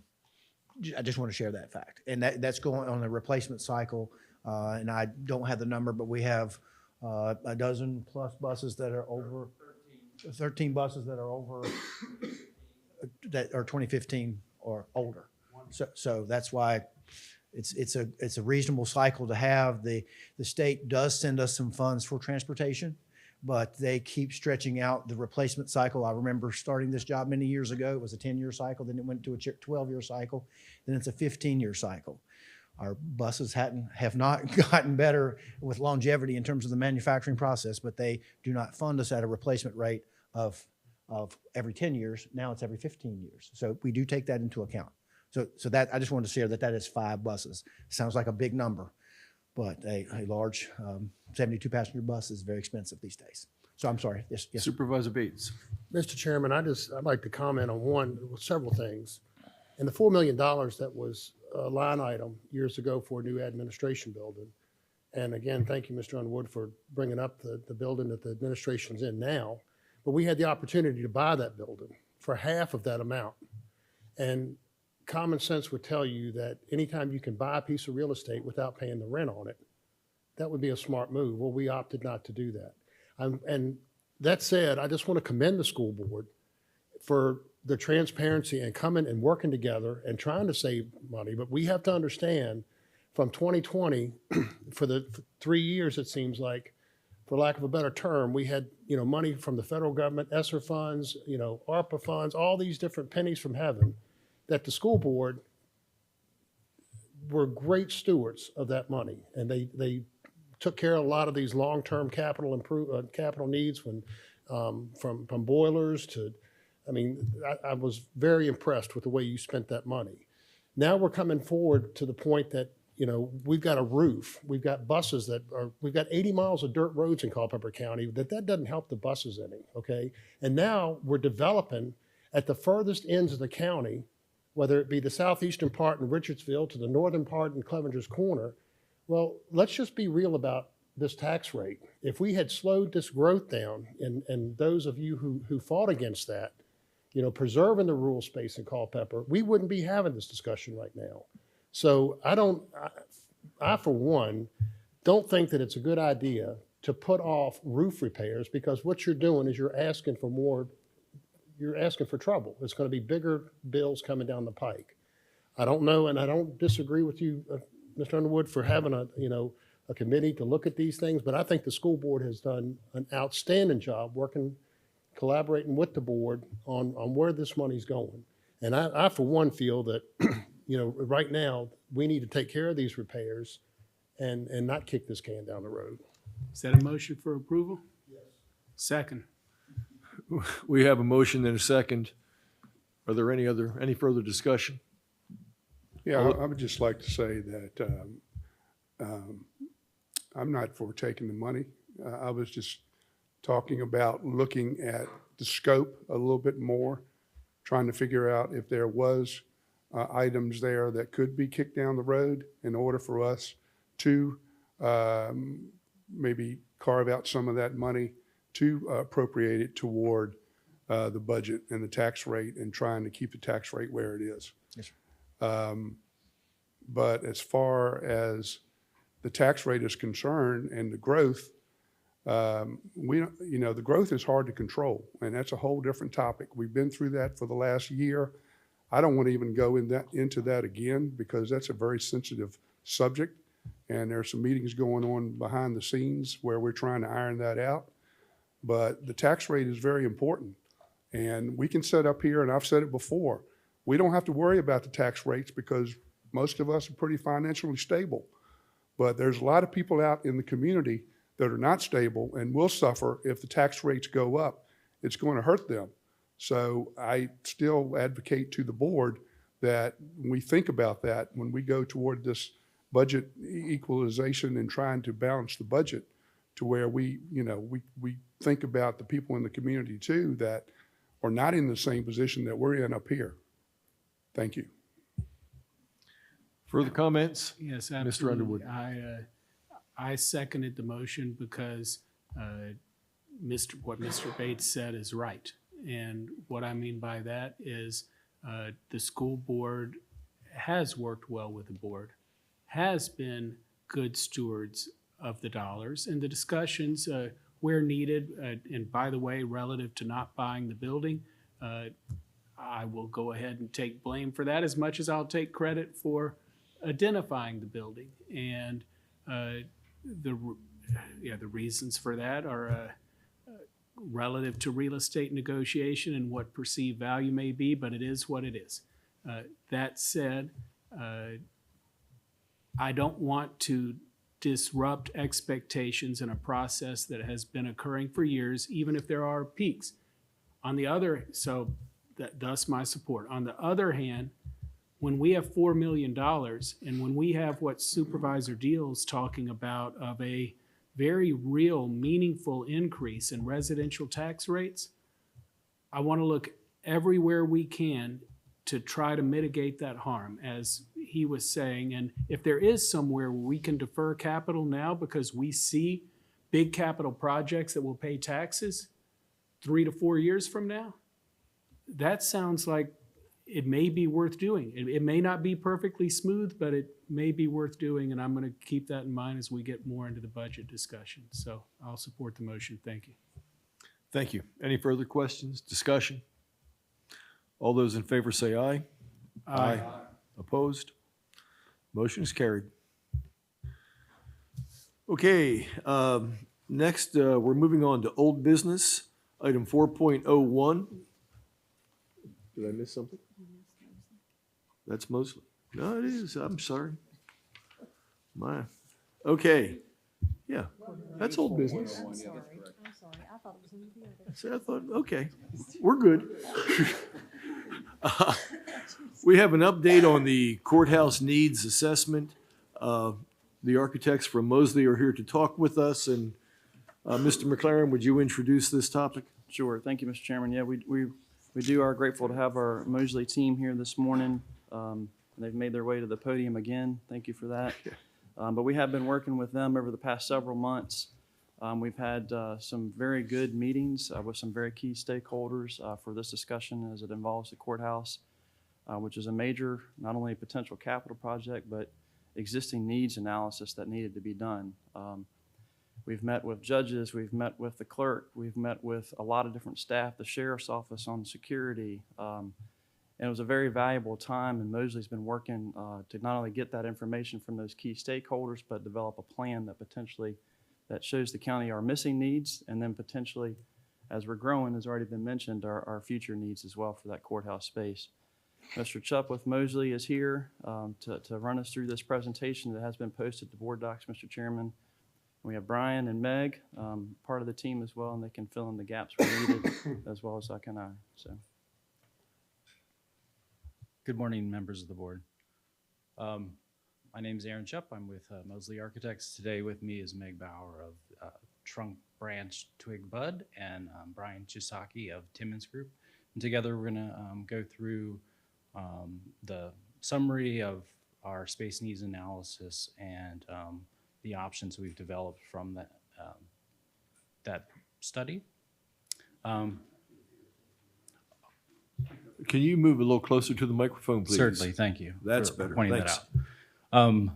I just want to share that fact. And that's going on a replacement cycle. And I don't have the number, but we have a dozen plus buses that are over, 13 buses that are over, that are 2015 or older. So that's why it's a reasonable cycle to have. The state does send us some funds for transportation, but they keep stretching out the replacement cycle. I remember starting this job many years ago. It was a 10-year cycle, then it went to a 12-year cycle, then it's a 15-year cycle. Our buses have not gotten better with longevity in terms of the manufacturing process, but they do not fund us at a replacement rate of every 10 years. Now it's every 15 years. So we do take that into account. So that, I just wanted to share that is 5 buses. Sounds like a big number, but a large 72-passenger bus is very expensive these days. So I'm sorry. Yes. Supervisor Bates. Mr. Chairman, I'd like to comment on several things. And the $4 million that was a line item years ago for a new administration building. And again, thank you, Mr. Underwood, for bringing up the building that the administration's in now. But we had the opportunity to buy that building for half of that amount. And common sense would tell you that anytime you can buy a piece of real estate without paying the rent on it, that would be a smart move. Well, we opted not to do that. And that said, I just want to commend the school board for the transparency and coming and working together and trying to save money. But we have to understand from 2020, for 3 years, it seems like, for lack of a better term, we had, money from the federal government, ESSER funds, ARPA funds, all these different pennies from heaven, that the school board were great stewards of that money. And they took care of a lot of these long-term capital needs when, from boilers to, I was very impressed with the way you spent that money. Now we're coming forward to the point that, we've got a roof, we've got buses we've got 80 miles of dirt roads in Culpeper County, that doesn't help the buses any, okay? And now we're developing at the furthest ends of the county, whether it be the southeastern part in Richardsville to the northern part in Clevenger's Corner. Well, let's just be real about this tax rate. If we had slowed this growth down, and those of you who fought against that, preserving the rural space in Culpeper, we wouldn't be having this discussion right now. So I for one, don't think that it's a good idea to put off roof repairs, because what you're doing is you're asking for trouble. It's going to be bigger bills coming down the pike. I don't know, and I don't disagree with you, Mr. Underwood, for having a committee to look at these things, but I think the school board has done an outstanding job collaborating with the board on where this money's going. And I for one feel that, right now, we need to take care of these repairs and not kick this can down the road. Is that a motion for approval? Yes. Second. We have a motion and a second Are there any further discussion? Yeah, I would just like to say that I'm not for taking the money. I was just talking about looking at the scope a little bit more, trying to figure out if there was items there that could be kicked down the road in order for us to maybe carve out some of that money to appropriate it toward the budget and the tax rate and trying to keep the tax rate where it is. Yes, sir. But as far as the tax rate is concerned and the growth, the growth is hard to control, and that's a whole different topic. We've been through that for the last year. I don't want to even go into that again because that's a very sensitive subject, and there are some meetings going on behind the scenes where we're trying to iron that out. But the tax rate is very important, and we can sit up here, and I've said it before, we don't have to worry about the tax rates because most of us are pretty financially stable. But there's a lot of people out in the community that are not stable and will suffer if the tax rates go up. It's going to hurt them. So I still advocate to the board that we think about that when we go toward this budget equalization and trying to balance the budget to where we think about the people in the community too that are not in the same position that we're in up here. Thank you. Further comments? Yes, Mr. absolutely. Underwood. I seconded the motion because what Mr. Bates said is right. And what I mean by that is the school board has worked well with the board, has been good stewards of the dollars, and the discussions where needed, and by the way, relative to not buying the building, I will go ahead and take blame for that as much as I'll take credit for identifying the building. And the reasons for that are relative to real estate negotiation and what perceived value may be, but it is what it is. That said, I don't want to disrupt expectations in a process that has been occurring for years, even if there are peaks. Thus my support. On the other hand, when we have $4 million and when we have what Supervisor Deal's talking about of a very real, meaningful increase in residential tax rates, I want to look everywhere we can to try to mitigate that harm, as he was saying. And if there is somewhere where we can defer capital now because we see big capital projects that will pay taxes 3 to 4 years from now, that sounds like it may be worth doing. It may not be perfectly smooth, but it may be worth doing, and I'm going to keep that in mind as we get more into the budget discussion. So I'll support the motion. Thank you. Thank you. Any further questions, discussion? All those in favor say aye. Aye. Opposed? Motion is carried. Okay, next, we're moving on to old business, item 4.01. Did I miss something? That's Mosley. No, it is. I'm sorry. Okay. Yeah, that's old business. I'm sorry. I thought it was in the other. So I thought, okay, we're good. We have an update on the courthouse needs assessment. The architects from Mosley are here to talk with us, and Mr. McLaren, would you introduce this topic? Sure. Thank you, Mr. Chairman. Yeah, we are grateful to have our Mosley team here this morning. They've made their way to the podium again. Thank you for that. But we have been working with them over the past several months. We've had some very good meetings with some very key stakeholders for this discussion as it involves the courthouse, which is a major, not only potential capital project, but existing needs analysis that needed to be done. We've met with judges, we've met with the clerk, we've met with a lot of different staff, the sheriff's office on security. And it was a very valuable time, and Mosley's been working to not only get that information from those key stakeholders, but develop a plan that shows the county our missing needs, and then potentially, as we're growing, as already been mentioned, our future needs as well for that courthouse space. Mr. Chupp with Mosley is here to run us through this presentation that has been posted to Board Docs, Mr. Chairman. We have Brian and Meg, part of the team as well, and they can fill in the gaps where needed, as well as I can. So, Good morning, members of the board. My name is Aaron Shupp. I'm with Mosley Architects. Today with me is Meg Bauer of Trunk Branch Twig Bud and Brian Chisaki of Timmons Group. And together we're going to go through the summary of our space needs analysis and the options we've developed from that study. Can you move a little closer to the microphone, please? Certainly, thank you. That's for better. Pointing Thanks. that out.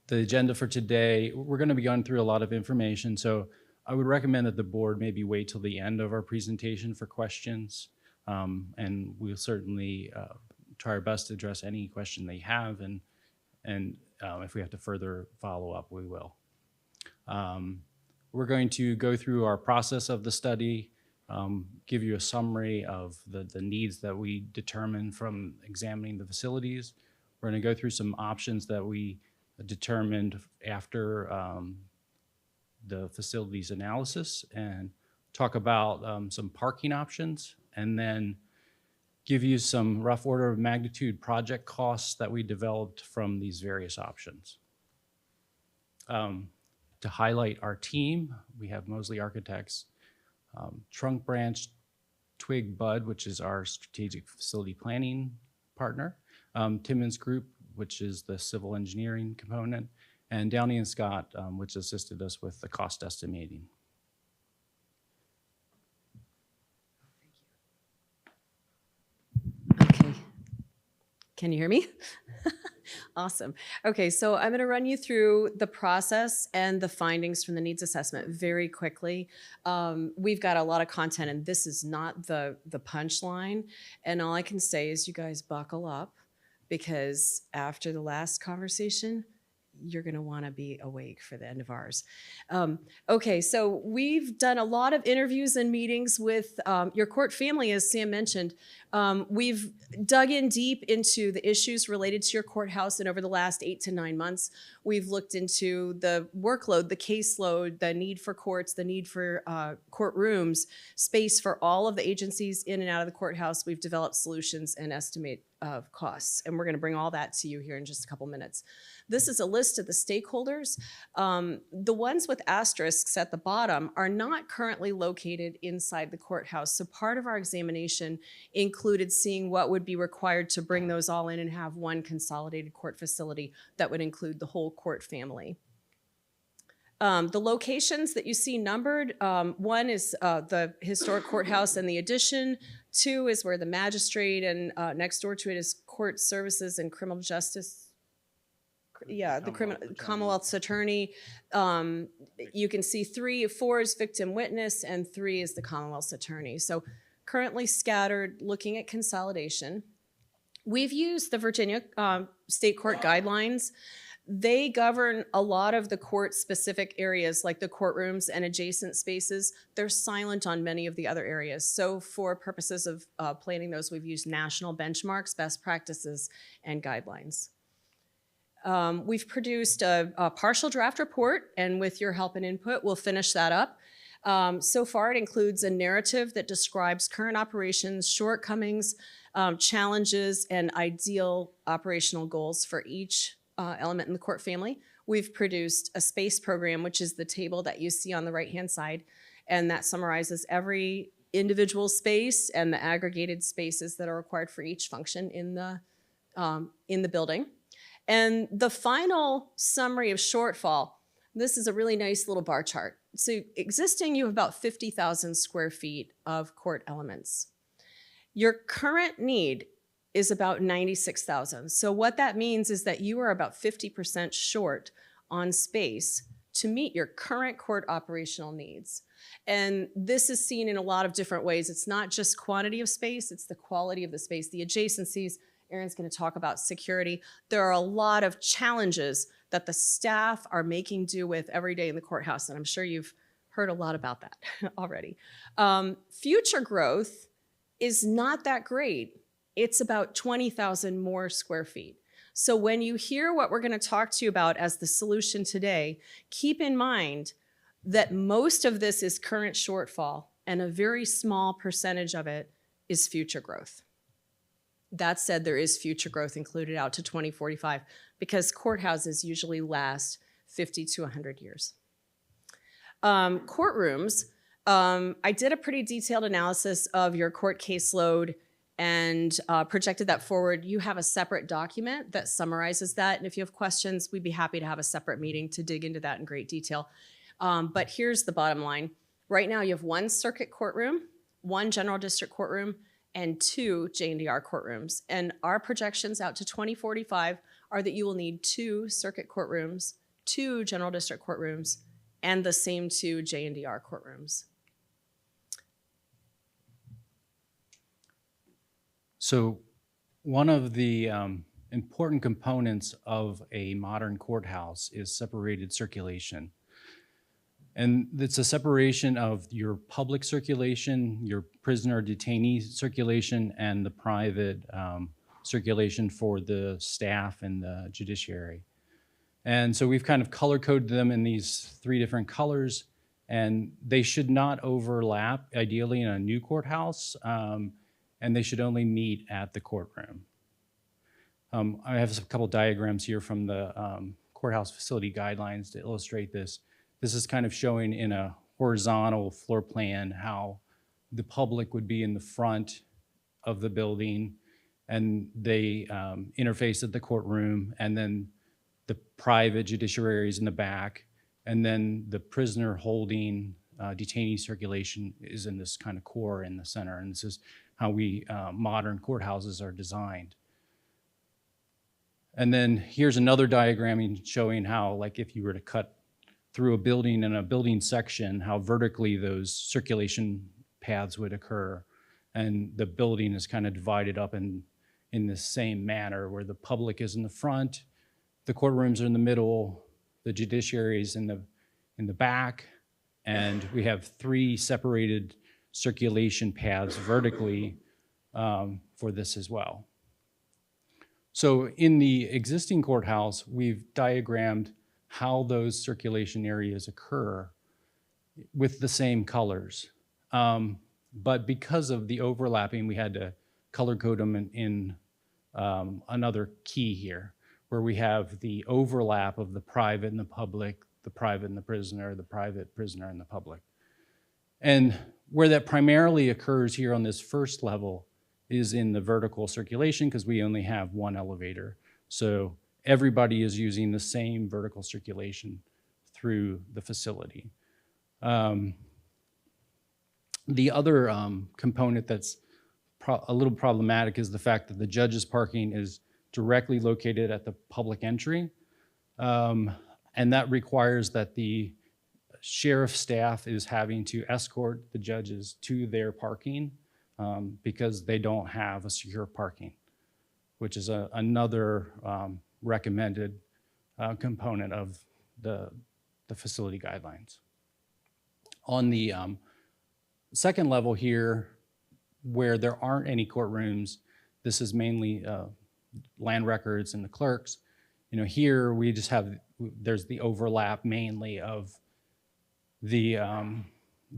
The agenda for today, we're going to be going through a lot of information, so I would recommend that the board maybe wait till the end of our presentation for questions, and we'll certainly try our best to address any question they have, and if we have to further follow up, we will. We're going to go through our process of the study, give you a summary of the needs that we determined from examining the facilities. We're going to go through some options that we determined after the facilities analysis and talk about some parking options, and then give you some rough order of magnitude project costs that we developed from these various options. To highlight our team, we have Mosley Architects, Trunk Branch Twig Bud, which is our strategic facility planning partner, Timmons Group, which is the civil engineering component, and Downey and Scott, which assisted us with the cost estimating. Okay. Can you hear me? Awesome. Okay, so I'm going to run you through the process and the findings from the needs assessment very quickly. We've got a lot of content, and this is not the punchline. And all I can say is you guys buckle up, because after the last conversation, you're going to want to be awake for the end of ours. Okay, so we've done a lot of interviews and meetings with your court family, as Sam mentioned. We've dug in deep into the issues related to your courthouse, and over the last 8 to 9 months, we've looked into the workload, the caseload, the need for courts, the need for courtrooms, space for all of the agencies in and out of the courthouse. We've developed solutions and estimate of costs, and we're going to bring all that to you here in just a couple minutes. This is a list of the stakeholders. The ones with asterisks at the bottom are not currently located inside the courthouse. So part of our examination included seeing what would be required to bring those all in and have one consolidated court facility that would include the whole court family. The locations that you see numbered, one is the historic courthouse and the addition. 2 is where the magistrate, and next door to it is court services and criminal justice. Yeah, the Commonwealth's attorney. You can see 4 is victim witness, and 3 is the Commonwealth's attorney. So currently scattered, looking at consolidation. We've used the Virginia State Court guidelines. They govern a lot of the court-specific areas, like the courtrooms and adjacent spaces. They're silent on many of the other areas. So for purposes of planning those, we've used national benchmarks, best practices, and guidelines. We've produced a partial draft report, and with your help and input, we'll finish that up. So far, it includes a narrative that describes current operations, shortcomings, challenges, and ideal operational goals for each element in the court family. We've produced a space program, which is the table that you see on the right-hand side, and that summarizes every individual space and the aggregated spaces that are required for each function in the building. And the final summary of shortfall, this is a really nice little bar chart. So existing, you have about 50,000 square feet of court elements. Your current need is about 96,000. So what that means is that you are about 50% short on space to meet your current court operational needs. And this is seen in a lot of different ways. It's not just quantity of space, it's the quality of the space, the adjacencies. Aaron's going to talk about security. There are a lot of challenges that the staff are making do with every day in the courthouse, and I'm sure you've heard a lot about that already. Future growth is not that great. It's about 20,000 more square feet. So when you hear what we're going to talk to you about as the solution today, keep in mind that most of this is current shortfall, and a very small percentage of it is future growth. That said, there is future growth included out to 2045 because courthouses usually last 50 to 100 years. Courtrooms, I did a pretty detailed analysis of your court caseload and projected that forward. You have a separate document that summarizes that. And if you have questions, we'd be happy to have a separate meeting to dig into that in great detail. But here's the bottom line. Right now, you have one circuit courtroom, one general district courtroom, and 2 J&DR courtrooms. And our projections out to 2045 are that you will need 2 circuit courtrooms, 2 general district courtrooms, and the same 2 J&DR courtrooms. So one of the important components of a modern courthouse is separated circulation. And it's a separation of your public circulation, your prisoner detainee circulation, and the private circulation for the staff and the judiciary. And so we've kind of color-coded them in these 3 different colors, and they should not overlap, ideally, in a new courthouse, and they should only meet at the courtroom. I have a couple diagrams here from the courthouse facility guidelines to illustrate this. This is kind of showing in a horizontal floor plan how the public would be in the front of the building, and they interface at the courtroom, and then the private judiciary is in the back, and then the prisoner holding detainee circulation is in this kind of core in the center, and this is how we modern courthouses are designed. And then here's another diagram showing how, like, if you were to cut through a building in a building section, how vertically those circulation paths would occur. And the building is kind of divided up in the same manner, where the public is in the front, the courtrooms are in the middle, the judiciary is in the back, and we have 3 separated circulation paths vertically for this as well. So in the existing courthouse, we've diagrammed how those circulation areas occur with the same colors. But because of the overlapping, we had to color code them in another key here, where we have the overlap of the private and the public, the private and the prisoner, the private prisoner and the public. And where that primarily occurs here on this first level is in the vertical circulation, because we only have 1 elevator. So everybody is using the same vertical circulation through the facility. The other component that's a little problematic is the fact that the judge's parking is directly located at the public entry. And that requires that the sheriff staff is having to escort the judges to their parking because they don't have a secure parking, which is another recommended component of the facility guidelines. On the second level here, where there aren't any courtrooms, this is mainly land records and the clerks. You know, here we just have, there's the overlap mainly of the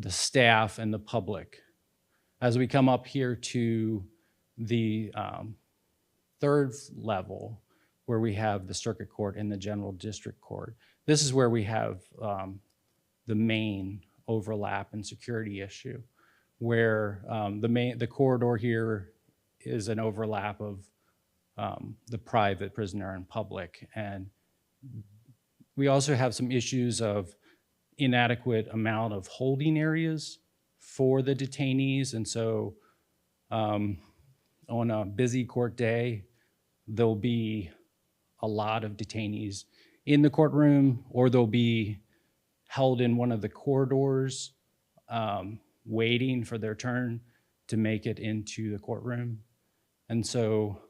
staff and the public. As we come up here to the 3rd level, where we have the circuit court and the general district court, this is where we have the main overlap and security issue, where the corridor here is an overlap of the private prisoner and public. And we also have some issues of inadequate amount of holding areas for the detainees. And so on a busy court day, there'll be a lot of detainees in the courtroom, or they'll be held in one of the corridors waiting for their turn to make it into the courtroom. And so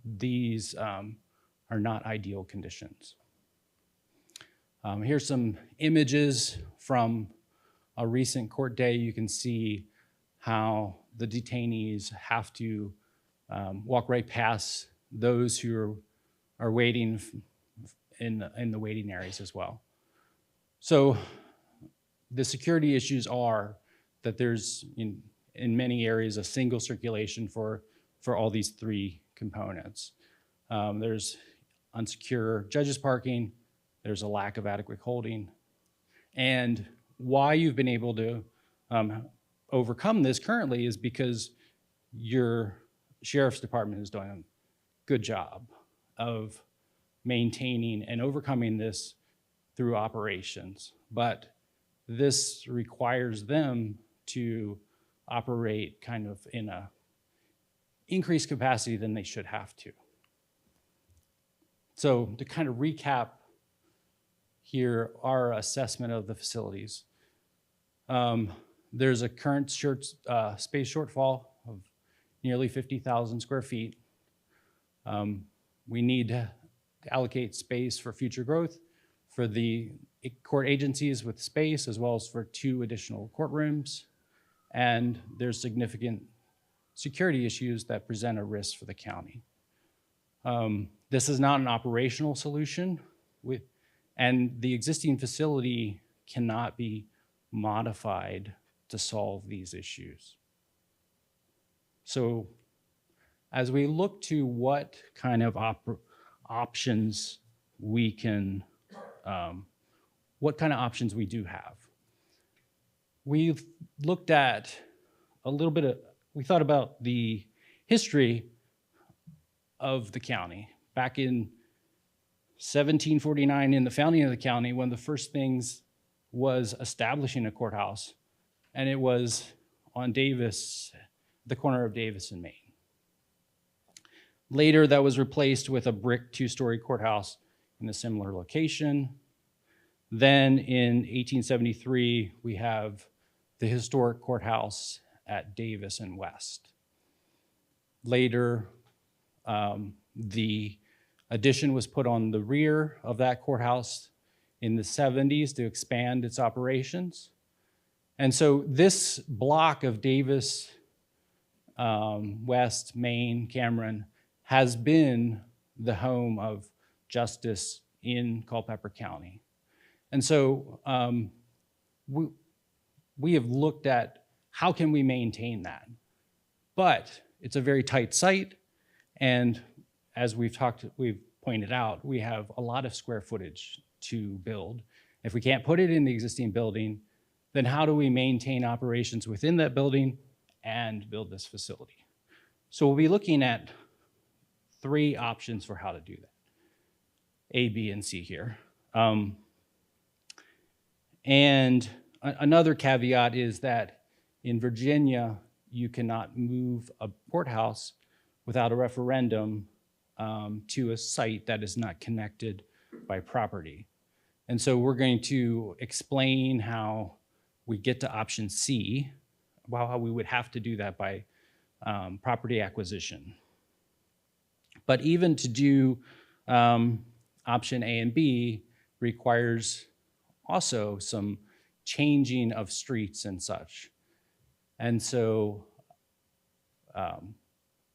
these are not ideal conditions. Here's some images from a recent court day. You can see how the detainees have to walk right past those who are waiting in the waiting areas as well. So the security issues are that there's in many areas a single circulation for for all these three components. There's unsecure judges parking, there's a lack of adequate holding. And why you've been able to overcome this currently is because your sheriff's department is doing a good job of maintaining and overcoming this through operations. But this requires them to operate kind of in a increased capacity than they should have to. So to kind of recap here, our assessment of the facilities. There's a current space shortfall of nearly 50,000 square feet. We need to allocate space for future growth for the court agencies with space, as well as for 2 additional courtrooms. And there's significant security issues that present a risk for the county. This is not an operational solution, and the existing facility cannot be modified to solve these issues. So as we look to what kind of options we can, what kind of options we do have, we've looked at a little bit of, we thought about the history of the county. Back in 1749, in the founding of the county, one of the first things was establishing a courthouse, and it was on Davis, the corner of Davis and Main. Later, that was replaced with a brick 2-story courthouse in a similar location. Then in 1873, we have the historic courthouse at Davis and West. Later, the addition was put on the rear of that courthouse in the 70s to expand its operations. And so this block of Davis, West, Main, Cameron has been the home of justice in Culpeper County. And so we have looked at how can we maintain that? But it's a very tight site, and as we've pointed out, we have a lot of square footage to build. If we can't put it in the existing building, then how do we maintain operations within that building and build this facility? So we'll be looking at 3 options for how to do that. A, B, and C here. And another caveat is that in Virginia, you cannot move a courthouse without a referendum to a site that is not connected by property. And so we're going to explain how we get to option C, how we would have to do that by property acquisition. But even to do option A and B requires also some changing of streets and such. And so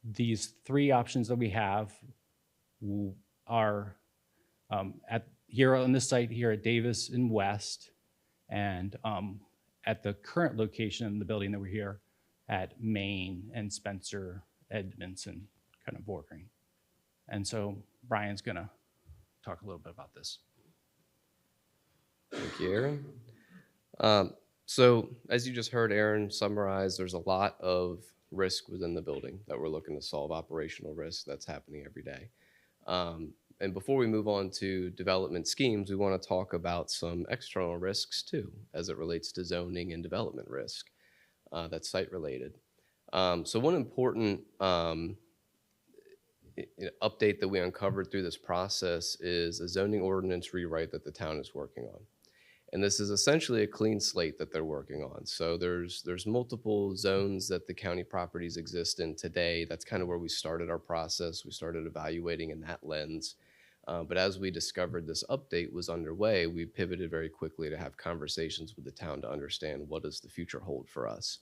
these 3 options that we have are here on this site here at Davis and West, and at the current location in the building that we're here at Main and Spencer, Edmondson, kind of bordering. And so Brian's gonna talk a little bit about this. Thank you, Aaron. So as you just heard Aaron summarize, there's a lot of risk within the building that we're looking to solve, operational risk that's happening every day. And before we move on to development schemes, we want to talk about some external risks too, as it relates to zoning and development risk that's site related. So one important update that we uncovered through this process is a zoning ordinance rewrite that the town is working on. And this is essentially a clean slate that they're working on. So there's multiple zones that the county properties exist in today. That's kind of where we started our process. We started evaluating in that lens. But as we discovered this update was underway, we pivoted very quickly to have conversations with the town to understand what does the future hold for us.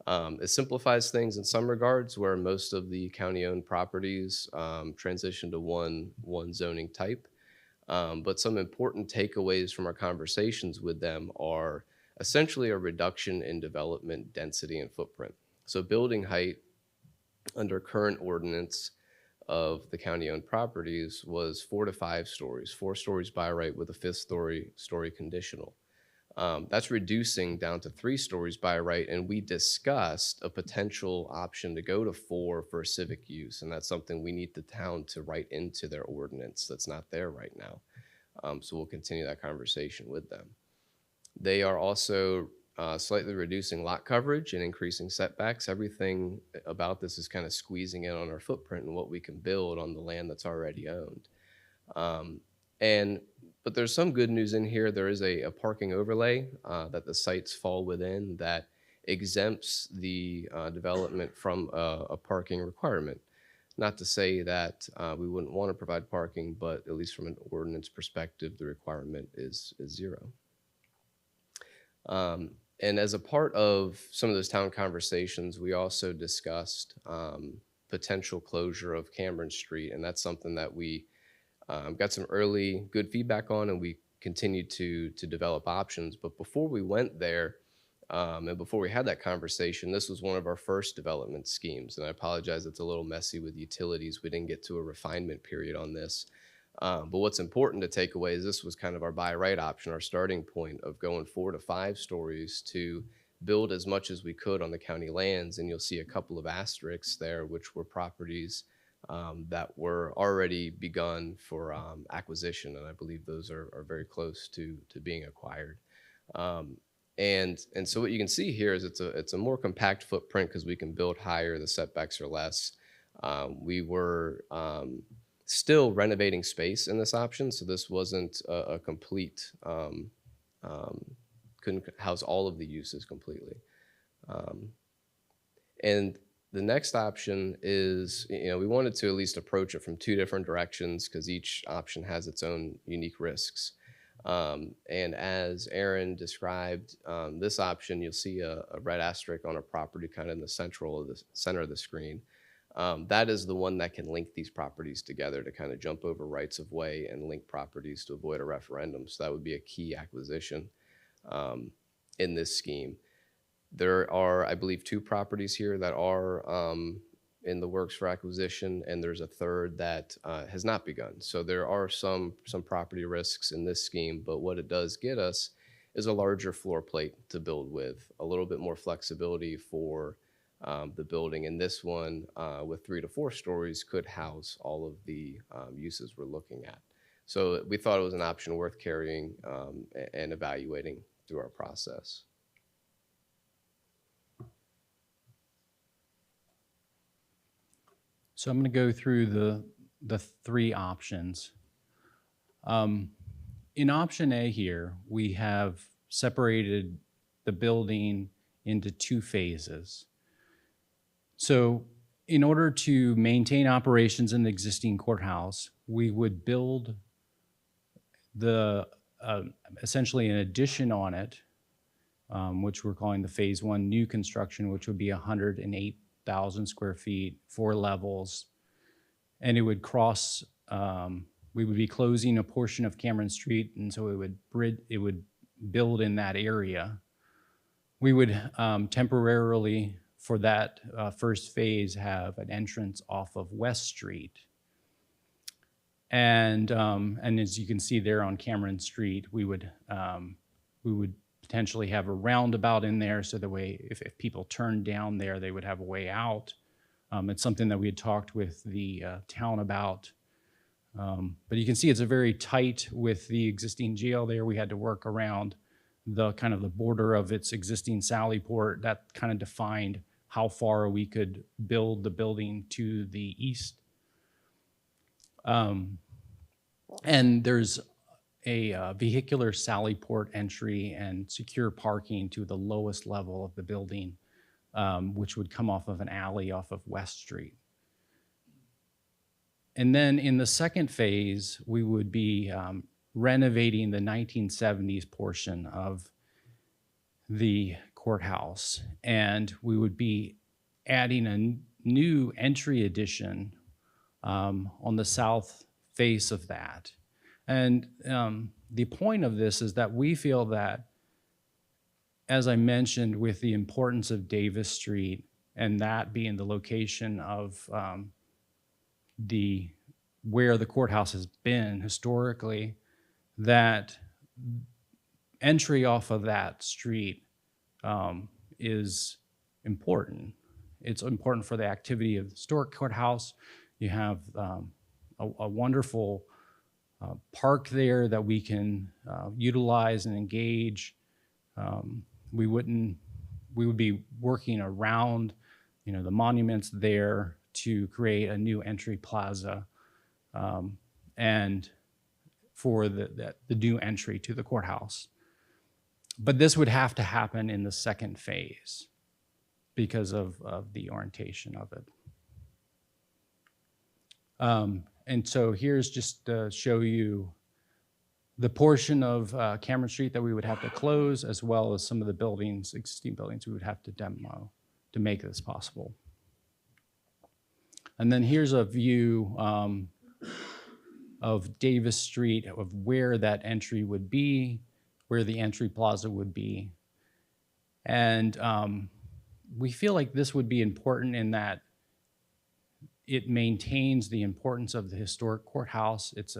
It simplifies things in some regards where most of the county-owned properties transition to one zoning type. But some important takeaways from our conversations with them are essentially a reduction in development density and footprint. So building height under current ordinance of the county-owned properties was 4 to 5 stories, 4 stories by right with a 5th story conditional. That's reducing down to 3 stories by right, and we discussed a potential option to go to 4 for civic use, and that's something we need the town to write into their ordinance that's not there right now. So we'll continue that conversation with them. They are also slightly reducing lot coverage and increasing setbacks. Everything about this is kind of squeezing in on our footprint and what we can build on the land that's already owned. But there's some good news in here. There is a parking overlay that the sites fall within that exempts the development from a parking requirement. Not to say that we wouldn't want to provide parking, but at least from an ordinance perspective, the requirement is 0. And as a part of some of those town conversations, we also discussed potential closure of Cameron Street, and that's something that we got some early good feedback on, and we continued to develop options. But before we went there, and before we had that conversation, this was one of our first development schemes. And I apologize, it's a little messy with utilities. We didn't get to a refinement period on this. But what's important to take away is this was kind of our by right option, our starting point of going 4 to 5 stories to build as much as we could on the county lands. And you'll see a couple of asterisks there, which were properties that were already begun for acquisition. And I believe those are very close to being acquired. And so what you can see here is it's a more compact footprint because we can build higher, the setbacks are less. We were still renovating space in this option, so this wasn't a complete, couldn't house all of the uses completely. And the next option is, we wanted to at least approach it from 2 different directions because each option has its own unique risks. And as Aaron described, this option, you'll see a red asterisk on a property kind of in the center of the screen. That is the one that can link these properties together to kind of jump over rights of way and link properties to avoid a referendum. So that would be a key acquisition in this scheme. There are, I believe, 2 properties here that are in the works for acquisition, and there's a third that has not begun. So there are some property risks in this scheme, but what it does get us is a larger floor plate to build with, a little bit more flexibility for the building. And this one, with 3 to 4 stories, could house all of the uses we're looking at. So we thought it was an option worth carrying and evaluating through our process. So I'm going to go through the 3 options. In option A here, we have separated the building into 2 phases. So in order to maintain operations in the existing courthouse, we would build essentially an addition on it, which we're calling the phase 1 new construction, which would be 108,000 square feet, 4 levels, and it would cross. We would be closing a portion of Cameron Street, and so it would build in that area. We would temporarily, for that first phase, have an entrance off of West Street. And as you can see there on Cameron Street, we would potentially have a roundabout in there, so the way if people turned down there, they would have a way out. It's something that we had talked with the town about. But you can see it's a very tight with the existing jail there. We had to work around the kind of the border of its existing Sally Port. That kind of defined how far we could build the building to the east. And there's a vehicular Sally Port entry and secure parking to the lowest level of the building, which would come off of an alley off of West Street. And then in the second phase, we would be renovating the 1970s portion of the courthouse. And we would be adding a new entry addition on the south face of that. And the point of this is that we feel that, as I mentioned, with the importance of Davis Street and that being the location of where the courthouse has been historically, that entry off of that street is important. It's important for the activity of the historic courthouse. You have a wonderful park there that we can utilize and engage. We would be working around, the monuments there to create a new entry plaza, and for the new entry to the courthouse. But this would have to happen in the second phase because of the orientation of it. And so here's just to show you the portion of Cameron Street that we would have to close, as well as some of the buildings, existing buildings we would have to demo to make this possible. And then here's a view of Davis Street, of where that entry would be, where the entry plaza would be. And we feel like this would be important in that it maintains the importance of the historic courthouse. It's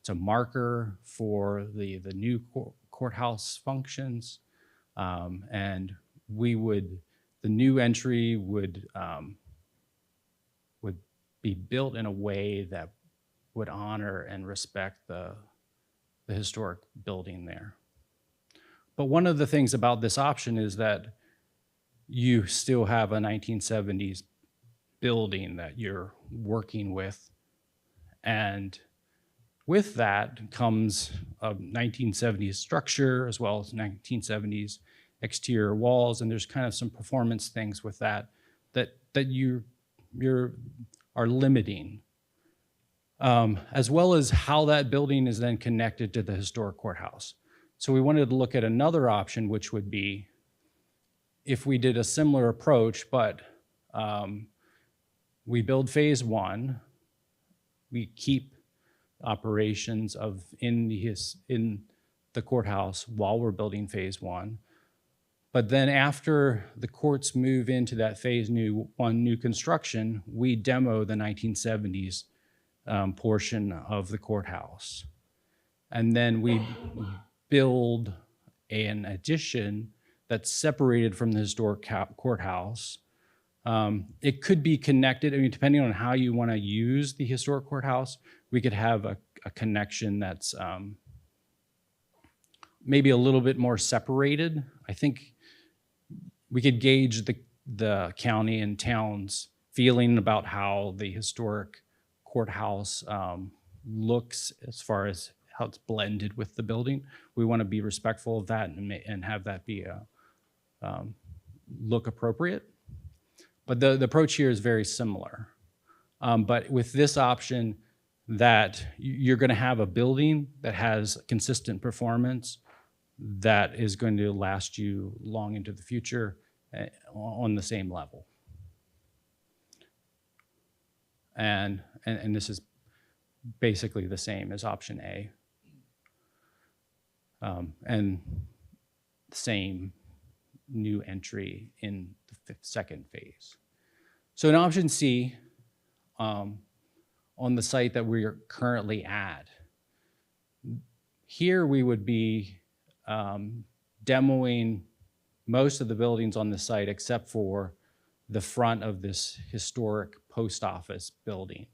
a marker for the new courthouse functions, and the new entry would be built in a way that would honor and respect the historic building there. But one of the things about this option is that you still have a 1970s building that you're working with. And with that comes a 1970s structure as well as 1970s exterior walls. And there's kind of some performance things with that you are limiting, as well as how that building is then connected to the historic courthouse. So we wanted to look at another option, which would be if we did a similar approach, but we build phase one, we keep operations in the courthouse while we're building phase one. But then after the courts move into that phase one new construction, we demo the 1970s portion of the courthouse. And then we build an addition that's separated from the historic courthouse. It could be connected, depending on how you want to use the historic courthouse, we could have a connection that's maybe a little bit more separated. I think we could gauge the county and town's feeling about how the historic courthouse looks as far as how it's blended with the building. We want to be respectful of that and have that be look appropriate. But the approach here is very similar. But with this option, that you're going to have a building that has consistent performance that is going to last you long into the future on the same level. And this is basically the same as option A. And same new entry in the second phase. So in option C, on the site that we're currently at, here we would be demoing most of the buildings on the site except for the front of this historic post office building.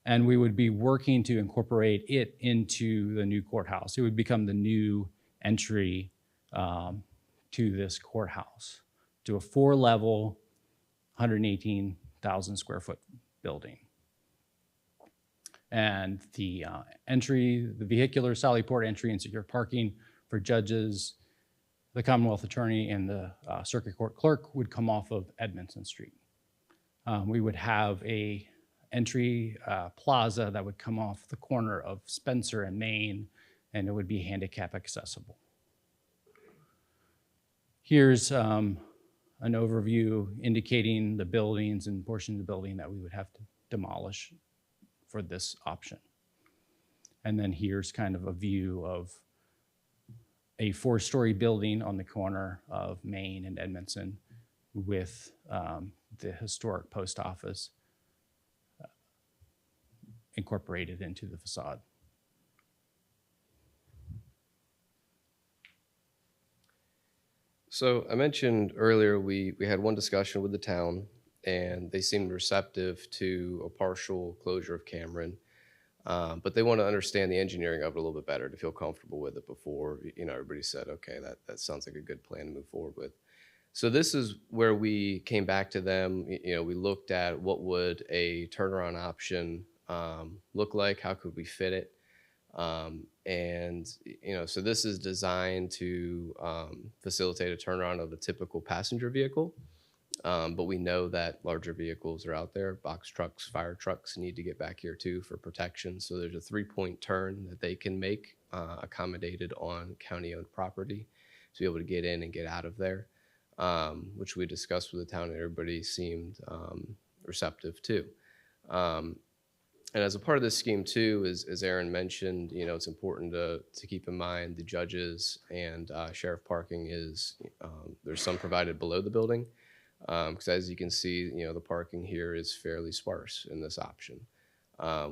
And we would be working to incorporate it into the new courthouse. It would become the new entry to this courthouse, to a 4-level, 118,000 square foot building. And the entry, the vehicular Sally Port entry and secure parking for judges, the Commonwealth Attorney, and the Circuit Court Clerk would come off of Edmondson Street. We would have a entry plaza that would come off the corner of Spencer and Main, and it would be handicap accessible. Here's an overview indicating the buildings and portions of the building that we would have to demolish for this option. And then here's kind of a view of a 4-story building on the corner of Main and Edmondson with the historic post office incorporated into the facade. So I mentioned earlier, we had one discussion with the town, and they seemed receptive to a partial closure of Cameron. But they want to understand the engineering of it a little bit better to feel comfortable with it before, everybody said, okay, that sounds like a good plan to move forward with. So this is where we came back to them. We looked at what would a turnaround option look like, how could we fit it? So this is designed to facilitate a turnaround of a typical passenger vehicle. But we know that larger vehicles are out there. Box trucks, fire trucks need to get back here too for protection. So there's a 3-point turn that they can make accommodated on county-owned property to be able to get in and get out of there, which we discussed with the town and everybody seemed receptive to. And as a part of this scheme too, as Aaron mentioned, it's important to keep in mind the judges and sheriff parking is, there's some provided below the building. Because as you can see, the parking here is fairly sparse in this option.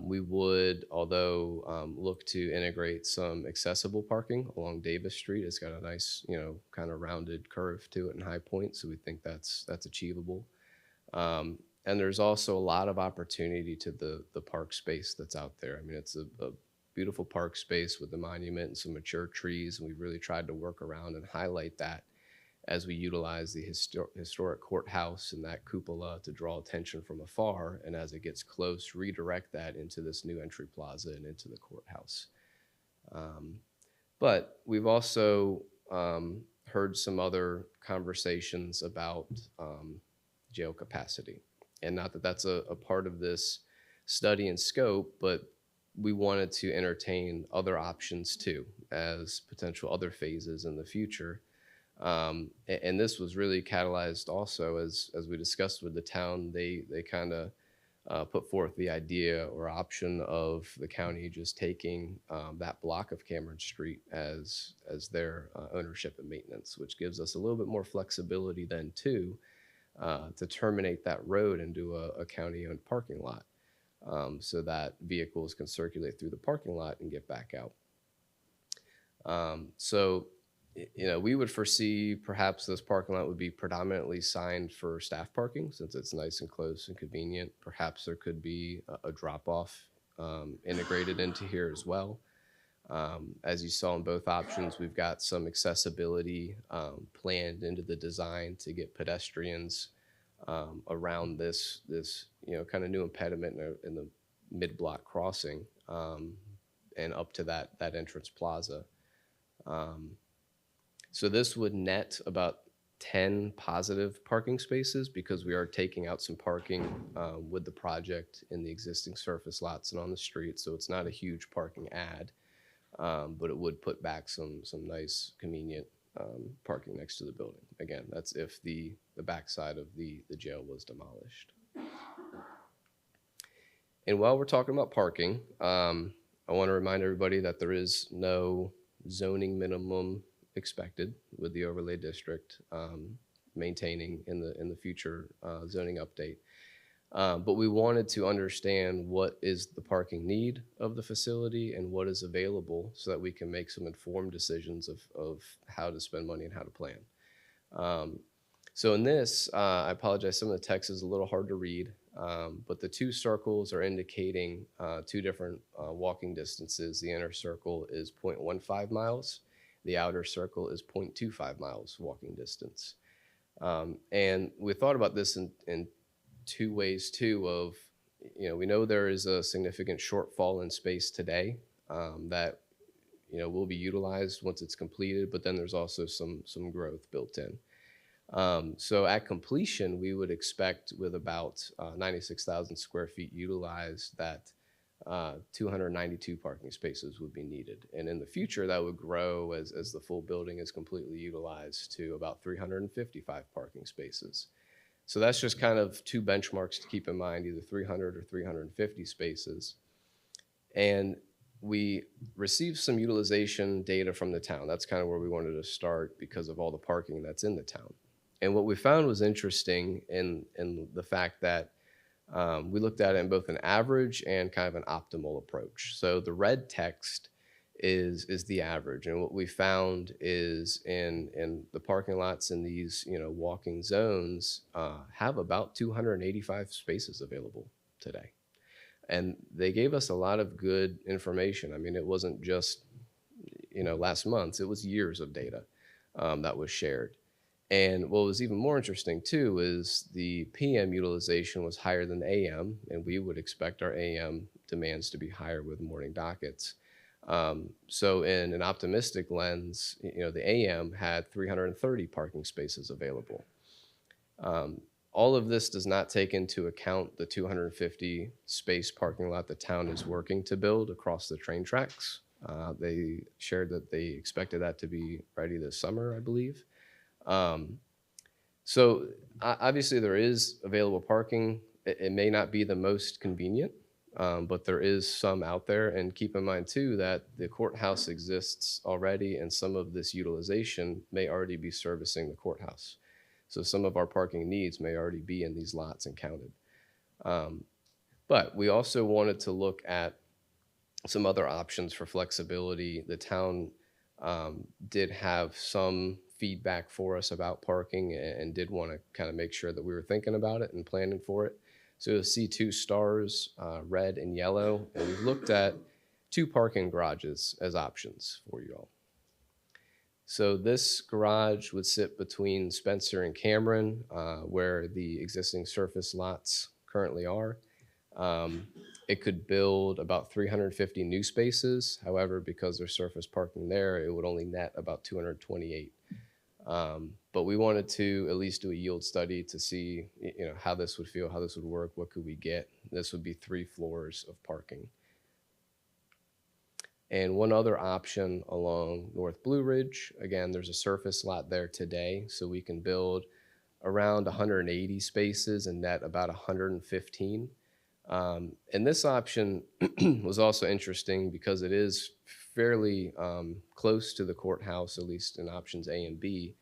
We would, although, look to integrate some accessible parking along Davis Street. It's got a nice, kind of rounded curve to it and high point, so we think that's achievable. And there's also a lot of opportunity to the park space that's out there. I mean, it's a beautiful park space with the monument and some mature trees, and we've really tried to work around and highlight that as we utilize the historic courthouse and that cupola to draw attention from afar, and as it gets close, redirect that into this new entry plaza and into the courthouse. But we've also heard some other conversations about jail capacity. And not that that's a part of this study and scope, but we wanted to entertain other options too as potential other phases in the future. And this was really catalyzed also as we discussed with the town. They kind of put forth the idea or option of the county just taking that block of Cameron Street as their ownership and maintenance, which gives us a little bit more flexibility then too to terminate that road into a county-owned parking lot, so that vehicles can circulate through the parking lot and get back out. So we would foresee perhaps this parking lot would be predominantly signed for staff parking since it's nice and close and convenient. Perhaps there could be a drop-off integrated into here as well. As you saw in both options, we've got some accessibility planned into the design to get pedestrians around this kind of new impediment in the mid-block crossing and up to that entrance plaza. So this would net about 10 positive parking spaces because we are taking out some parking with the project in the existing surface lots and on the street. So it's not a huge parking add, but it would put back some nice, convenient parking next to the building. Again, that's if the backside of the jail was demolished. And while we're talking about parking, I want to remind everybody that there is no zoning minimum expected with the overlay district maintaining in the future zoning update. But we wanted to understand what is the parking need of the facility and what is available so that we can make some informed decisions of how to spend money and how to plan. So in this, I apologize, some of the text is a little hard to read, but the two circles are indicating two different walking distances. The inner circle is 0.15 miles. The outer circle is 0.25 miles walking distance. And we thought about this in two ways too of, we know there is a significant shortfall in space today that, will be utilized once it's completed, but then there's also some growth built in. So at completion, we would expect with about 96,000 square feet utilized that 292 parking spaces would be needed. And in the future, that would grow as the full building is completely utilized to about 355 parking spaces. So that's just kind of two benchmarks to keep in mind, either 300 or 350 spaces. And we received some utilization data from the town. That's kind of where we wanted to start because of all the parking that's in the town. And what we found was interesting in the fact that we looked at it in both an average and kind of an optimal approach. So the red text is the average, and what we found is in the parking lots in these walking zones have about 285 spaces available today, and they gave us a lot of good information. I mean, it wasn't just last month; it was years of data that was shared. And what was even more interesting too is the PM utilization was higher than AM, and we would expect our AM demands to be higher with morning dockets. So in an optimistic lens, the AM had 330 parking spaces available. All of this does not take into account the 250 space parking lot the town is working to build across the train tracks. They shared that they expected that to be ready this summer, I believe. So obviously there is available parking. It may not be the most convenient, but there is some out there. And keep in mind too that the courthouse exists already, and some of this utilization may already be servicing the courthouse. So some of our parking needs may already be in these lots and counted. But we also wanted to look at some other options for flexibility. The town did have some feedback for us about parking and did want to kind of make sure that we were thinking about it and planning for it. So you'll see two stars, red and yellow, and we've looked at 2 parking garages as options for you all. So this garage would sit between Spencer and Cameron, where the existing surface lots currently are. It could build about 350 new spaces. However, because there's surface parking there, it would only net about 228. But we wanted to at least do a yield study to see, how this would feel, how this would work, what could we get. This would be 3 floors of parking. And one other option along North Blue Ridge, again, there's a surface lot there today, so we can build around 180 spaces and net about 115. And this option was also interesting because it is fairly close to the courthouse, at least in options A and B.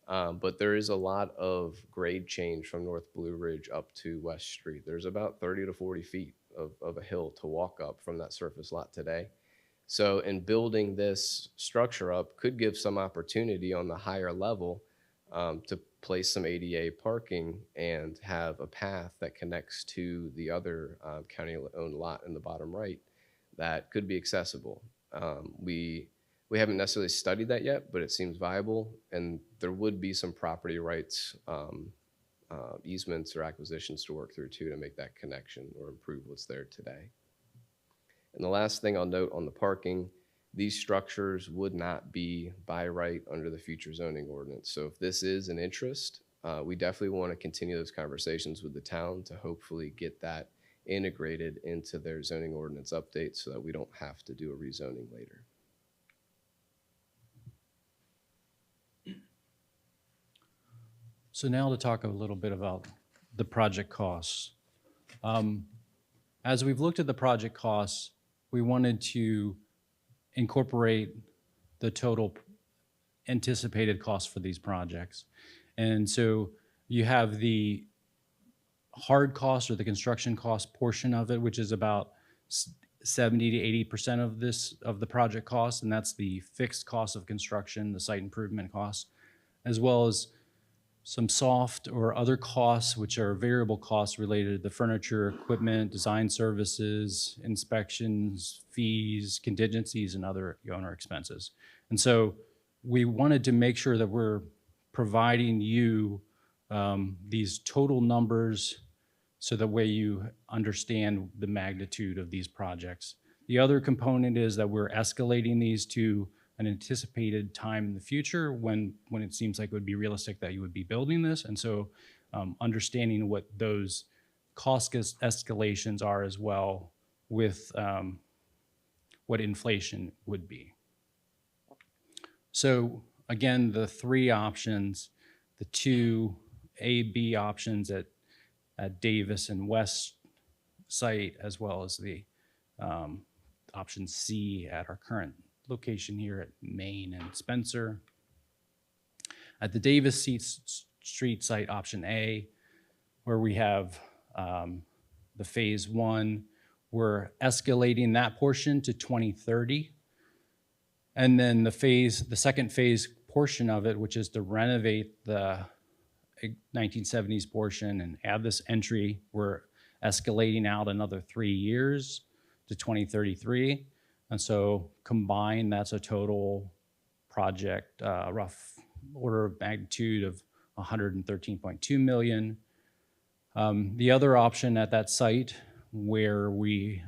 But there is a lot of grade change from North Blue Ridge up to West Street. There's about 30 to 40 feet of a hill to walk up from that surface lot today. So in building this structure up could give some opportunity on the higher level to place some ADA parking and have a path that connects to the other county-owned lot in the bottom right that could be accessible. We haven't necessarily studied that yet, but it seems viable, and there would be some property rights easements or acquisitions to work through too to make that connection or improve what's there today. And the last thing I'll note on the parking, these structures would not be by right under the future zoning ordinance. So if this is an interest, we definitely want to continue those conversations with the town to hopefully get that integrated into their zoning ordinance update so that we don't have to do a rezoning later. So now to talk a little bit about the project costs. As we've looked at the project costs, we wanted to incorporate the total anticipated cost for these projects. And so you have the hard cost or the construction cost portion of it, which is about 70 to 80% of the project cost, and that's the fixed cost of construction, the site improvement costs, as well as some soft or other costs, which are variable costs related to the furniture, equipment, design services, inspections, fees, contingencies, and other owner expenses. And so we wanted to make sure that we're providing you these total numbers so that way you understand the magnitude of these projects. The other component is that we're escalating these to an anticipated time in the future when it seems like it would be realistic that you would be building this. And so understanding what those cost escalations are as well with what inflation would be. So again, the 3 options, the 2 A, B options at Davis and West site, as well as the option C at our current location here at Main and Spencer. At the Davis Street site, option A, where we have the phase one. We're escalating that portion to 2030. And then the second phase portion of it, which is to renovate the 1970s portion and add this entry, we're escalating out another 3 years to 2033. And so combined, that's a total project, rough order of magnitude of 113.2 million. The other option at that site where we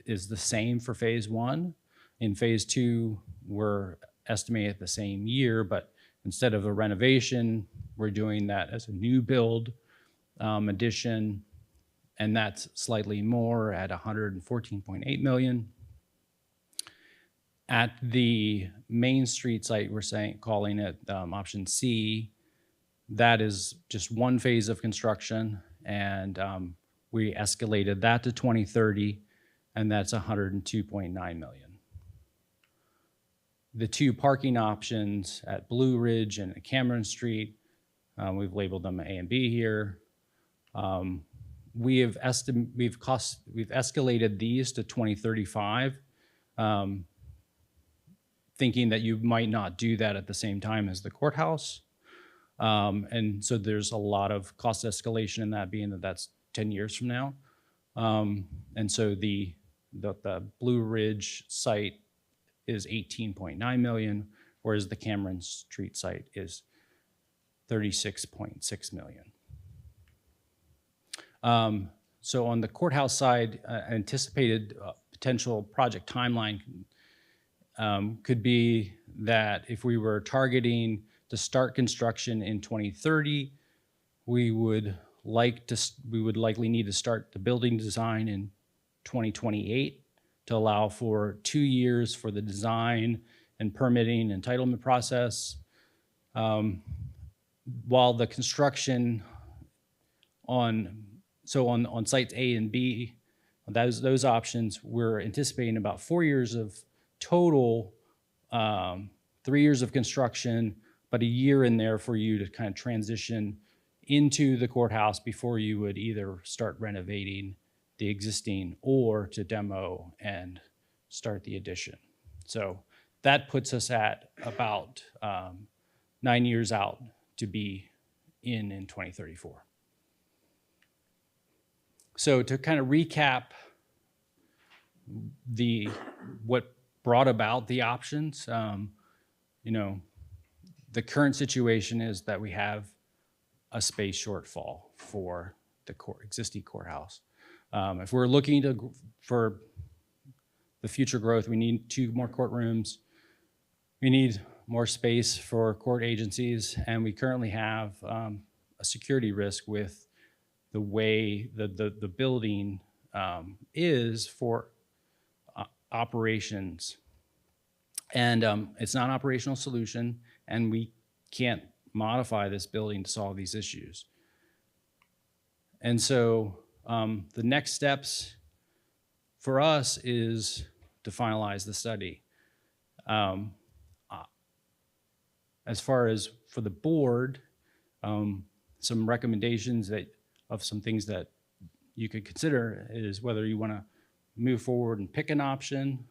is the same for phase one. In phase two, we're estimated the same year, but instead of a renovation, we're doing that as a new build addition, and that's slightly more at 114.8 million. At the Main Street site, we're calling it option C. That is just one phase of construction, and we escalated that to 2030, and that's 102.9 million. The two parking options at Blue Ridge and Cameron Street, we've labeled them A and B here. We've escalated these to 2035, thinking that you might not do that at the same time as the courthouse. And so there's a lot of cost escalation in that, being that that's 10 years from now. And so the Blue Ridge site is 18.9 million, whereas the Cameron Street site is 36.6 million. So on the courthouse side, anticipated potential project timeline could be that if we were targeting to start construction in 2030, we would likely need to start the building design in 2028 to allow for 2 years for the design and permitting entitlement process. While the construction on sites A and B, those options, we're anticipating about 4 years of total, 3 years of construction, but a year in there for you to kind of transition into the courthouse before you would either start renovating the existing or to demo and start the addition. So that puts us at about 9 years out to be in 2034. So to kind of recap what brought about the options, the current situation is that we have a space shortfall for the existing courthouse. If we're looking for the future growth, we need 2 more courtrooms. We need more space for court agencies, and we currently have a security risk with the way the building is for operations. And it's not an operational solution, and we can't modify this building to solve these issues. And so the next steps for us is to finalize the study. As far as for the board, some recommendations of some things that you could consider is whether you want to move forward and pick an option.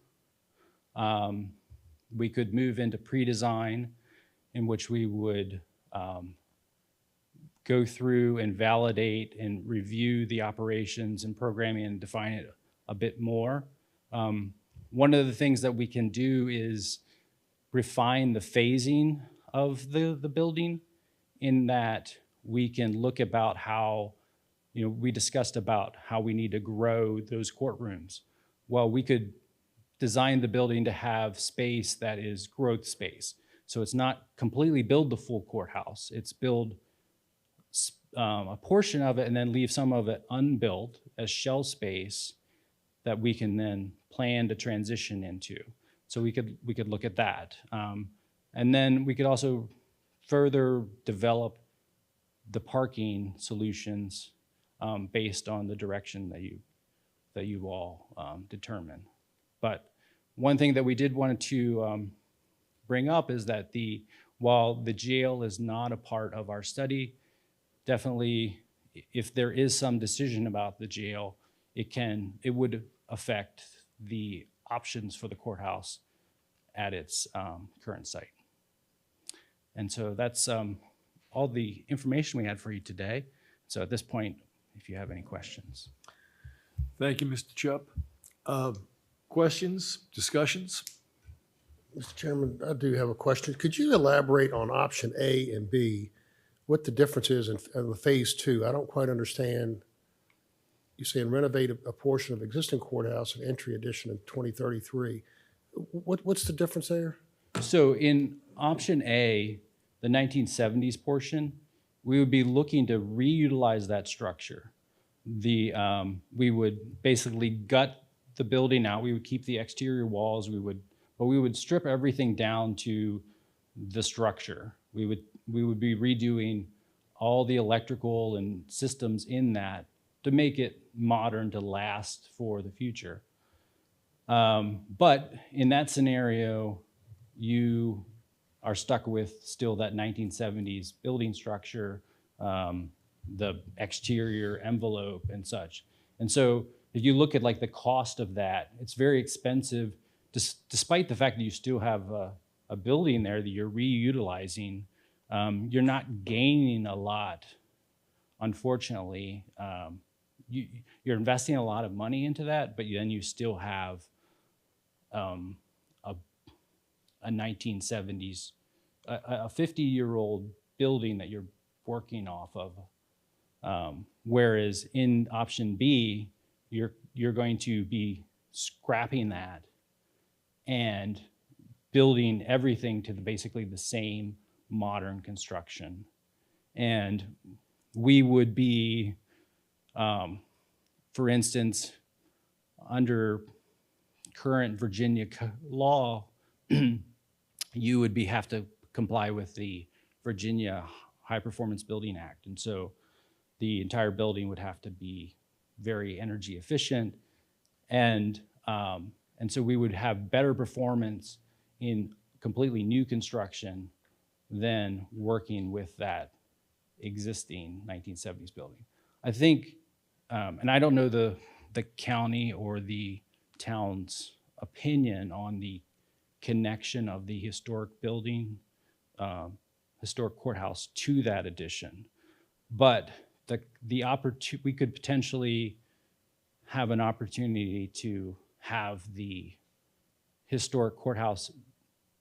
We could move into pre-design, in which we would go through and validate and review the operations and programming and define it a bit more. One of the things that we can do is refine the phasing of the building, in that we can look about how, we discussed about how we need to grow those courtrooms. Well, we could design the building to have space that is growth space. So it's not completely build the full courthouse. It's build a portion of it and then leave some of it unbuilt as shell space that we can then plan to transition into. So we could look at that. And then we could also further develop the parking solutions based on the direction that you all determine. But one thing that we did want to bring up is that While the jail is not a part of our study, definitely if there is some decision about the jail, it would affect the options for the courthouse at its current site. And so that's all the information we had for you today. So at this point, if you have any questions. Thank you, Mr. Chupp. Questions, discussions? Mr. Chairman, I do have a question. Could you elaborate on option A and B, what the difference is in the phase two? I don't quite understand. You're saying renovate a portion of existing courthouse and entry addition in 2033. What's the difference there? So in option A, the 1970s portion, we would be looking to reutilize that structure. We would basically gut the building out. We would keep the exterior walls. But we would strip everything down to the structure. We would be redoing all the electrical and systems in that to make it modern to last for the future. But in that scenario, you are stuck with still that 1970s building structure, the exterior envelope and such. And so if you look at like the cost of that, it's very expensive, despite the fact that you still have a building there that you're reutilizing. You're not gaining a lot, unfortunately. You're investing a lot of money into that, but then you still have a 1970s, a 50-year-old building that you're working off of. Whereas in option B, you're going to be scrapping that and building everything to basically the same modern construction. And we would be, for instance, under current Virginia law, you would have to comply with the Virginia High Performance Building Act. And so the entire building would have to be very energy efficient. And so we would have better performance in completely new construction than working with that existing 1970s building. I think, and I don't know the county or the town's opinion on the connection of the historic building, historic courthouse to that addition, but we could potentially have an opportunity to have the historic courthouse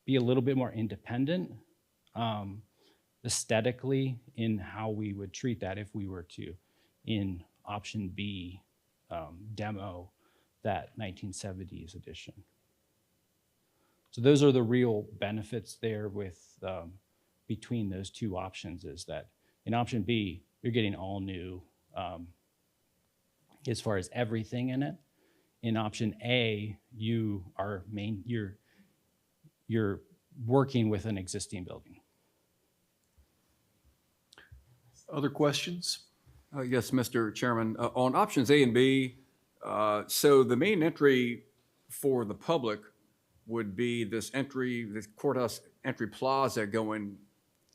be a little bit more independent aesthetically in how we would treat that if we were to, in option B, demo that 1970s edition. So those are the real benefits there with between those two options, is that in option B, you're getting all new as far as everything in it. In option A, you're working with an existing building. Other questions? Yes, Mr. Chairman. On options A and B, so the main entry for the public would be this courthouse entry plaza going,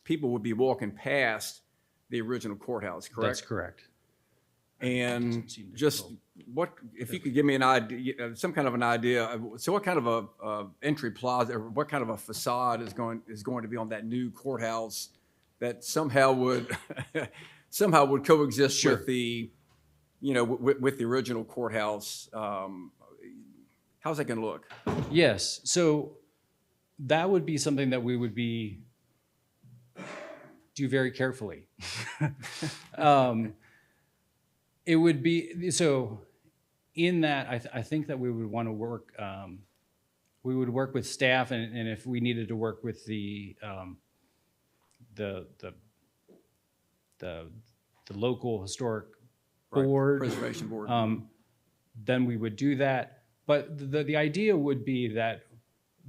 people would be walking past the original courthouse, correct? That's correct. And just if you could give me an idea, some kind of an idea, so what kind of a entry plaza, or what kind of a facade is going to be on that new courthouse that somehow would coexist with the, with the original courthouse? How's that going to look? Yes, so that would be something that we would do very carefully. It would be, so in that, I think that we would want to work, we would work with staff, and if we needed to work with the local historic board. Preservation board. Then we would do that. But the idea would be that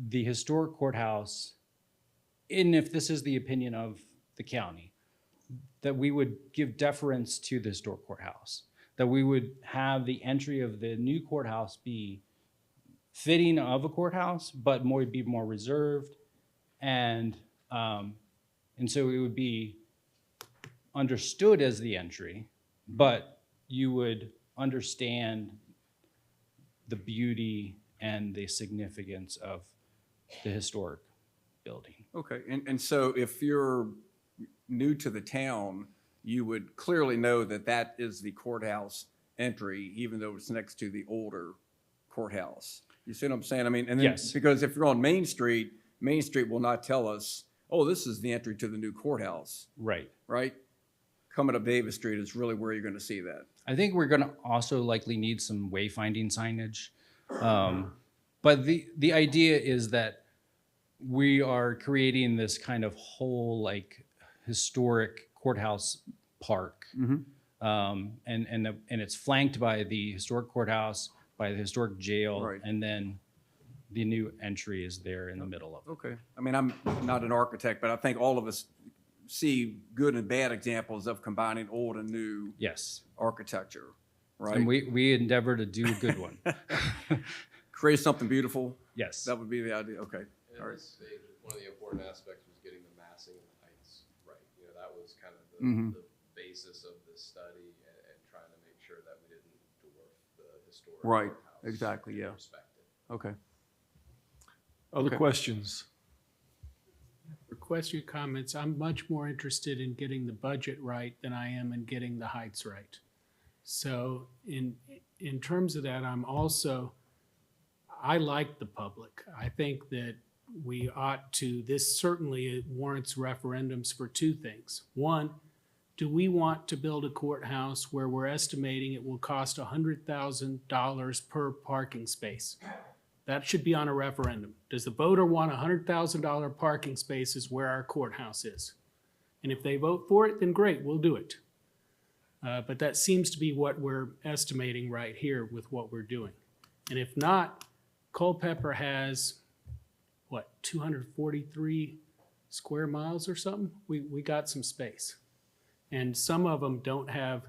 the historic courthouse, and if this is the opinion of the county, that we would give deference to the historic courthouse, that we would have the entry of the new courthouse be fitting of a courthouse, but be more reserved, and And so it would be understood as the entry, but you would understand the beauty and the significance of the historic building. Okay, and so if you're new to the town, you would clearly know that that is the courthouse entry, even though it's next to the older courthouse. You see what I'm saying? I mean, and then, Yes. because if you're on Main Street will not tell us, oh, this is the entry to the new courthouse, Right. right? Coming up Davis Street is really where you're gonna see that. I think we're gonna also likely need some wayfinding signage. But the idea is that we are creating this kind of whole like historic courthouse park. And it's flanked by the historic courthouse, by the historic jail, Right. and then the new entry is there in the middle of it. Okay. I mean, I'm not an architect, but I think all of us see good and bad examples of combining old and new Yes. architecture, right? And we endeavor to do a good one. Create something beautiful. Yes. That would be the idea. Okay. And All at right. this stage, one of the important aspects was getting the massing and the heights right. You know, that was kind of the basis of this study and trying to make sure that we didn't dwarf the historic Right. courthouse Exactly. and Yeah. respect it. Okay. Other Okay. questions? For question comments, I'm much more interested in getting the budget right than I am in getting the heights right. So in terms of that, I like the public. I think that we ought to, this certainly warrants referendums for two things. One, do we want to build a courthouse where we're estimating it will cost $100,000 per parking space? That should be on a referendum. Does the voter want $100,000 parking spaces where our courthouse is? And if they vote for it, then great, we'll do it. But that seems to be what we're estimating right here with what we're doing. And if not, Culpeper has, 243 square miles or something? We got some space. And some of them don't have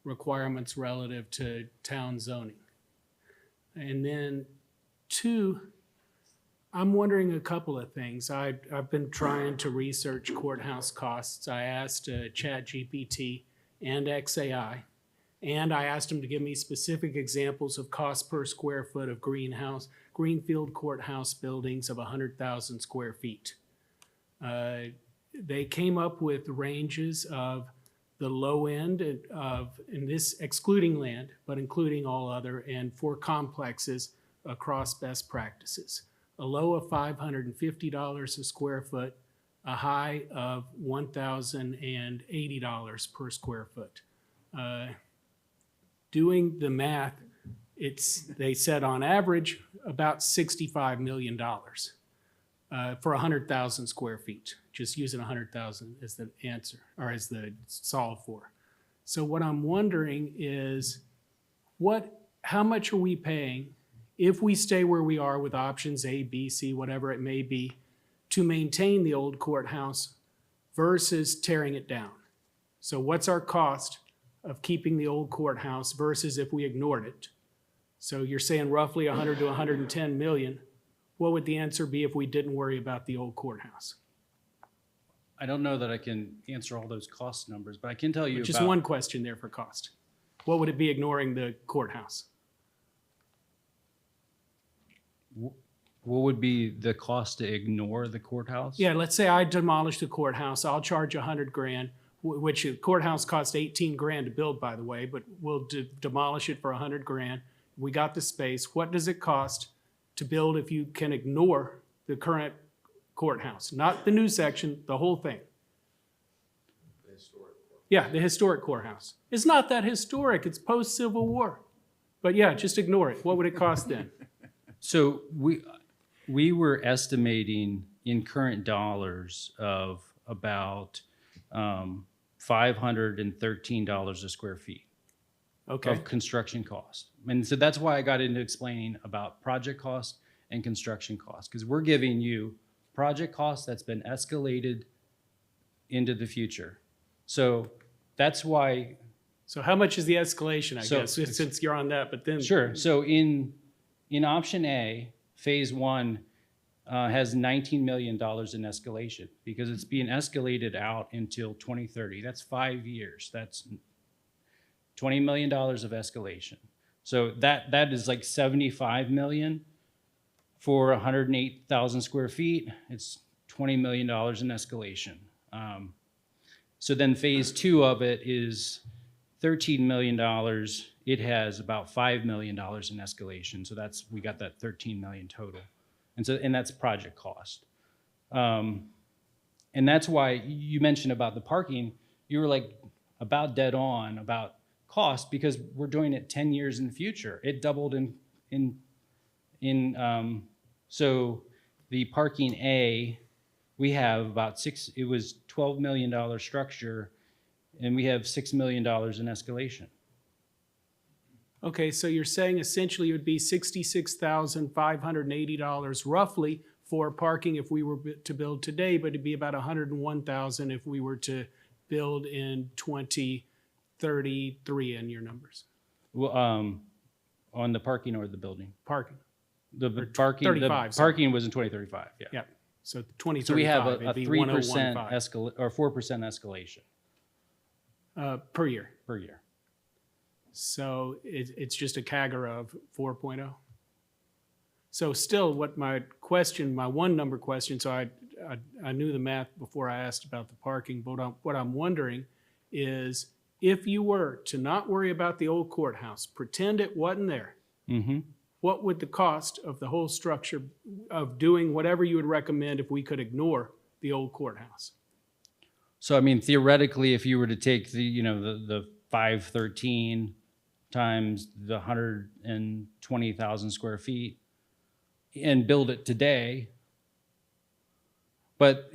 requirements relative to town zoning. And then two, I'm wondering a couple of things. I've been trying to research courthouse costs. I asked ChatGPT and XAI, and I asked them to give me specific examples of cost per square foot of greenfield courthouse buildings of 100,000 square feet. They came up with ranges of the low end of, in this excluding land, but including all other, and for complexes across best practices. A low of $550 a square foot, a high of $1,080 per square foot. Doing the math, they said on average about $65 million for 100,000 square feet, just using 100,000 as the answer, or as the solve for. So what I'm wondering is, how much are we paying if we stay where we are with options A, B, C, whatever it may be, to maintain the old courthouse versus tearing it down? So what's our cost of keeping the old courthouse versus if we ignored it? So you're saying roughly 100 to 110 million. What would the answer be if we didn't worry about the old courthouse? I don't know that I can answer all those cost numbers, but I can tell you Just about. one question there for cost. What would it be ignoring the courthouse? What would be the cost to ignore the courthouse? Yeah, let's say I demolish the courthouse. I'll charge $100,000, which the courthouse cost $18,000 to build, by the way, but we'll demolish it for $100,000. We got the space. What does it cost to build if you can ignore the current courthouse? Not the new section, the whole thing. The historic courthouse. Yeah, the historic courthouse. It's not that historic. It's post-Civil War. But yeah, just ignore it. What would it cost then? So we were estimating in current dollars of about $513 a square feet Okay. of construction cost. And so that's why I got into explaining about project cost and construction cost, because we're giving you project cost that's been escalated into the future. So that's why. So how much is the escalation, I So- guess, since you're on that, but then. Sure. So in option A, phase one, has $19 million in escalation because it's being escalated out until 2030. That's 5 years. That's $20 million of escalation. So that is like 75 million for 108,000 square feet. It's $20 million in escalation. So then phase 2 of it is $13 million. It has about $5 million in escalation. So we got that 13 million total. And that's project cost. And that's why you mentioned about the parking, you were like about dead on about cost because we're doing it 10 years in the future. It doubled so the parking A, we have about it was $12 million structure and we have $6 million in escalation. Okay, so you're saying essentially it would be $66,580 roughly for parking if we were to build today, but it'd be about $101,000 if we were to build in 2033 in your numbers. Well, on the parking or the building? Parking. The parking, 35, the parking was in 2035, yeah. Yep. So 2035, So we have a it'd be 3% 1015 or 4% escalation per year. per year. So it's just a CAGR of 4.0. So still what my one number question, so I knew the math before I asked about the parking, but what I'm wondering is if you were to not worry about the old courthouse, pretend it wasn't there, what would the cost of the whole structure of doing whatever you would recommend if we could ignore the old courthouse? So, I mean, theoretically, if you were to take the 513 times the 120,000 square feet and build it today, but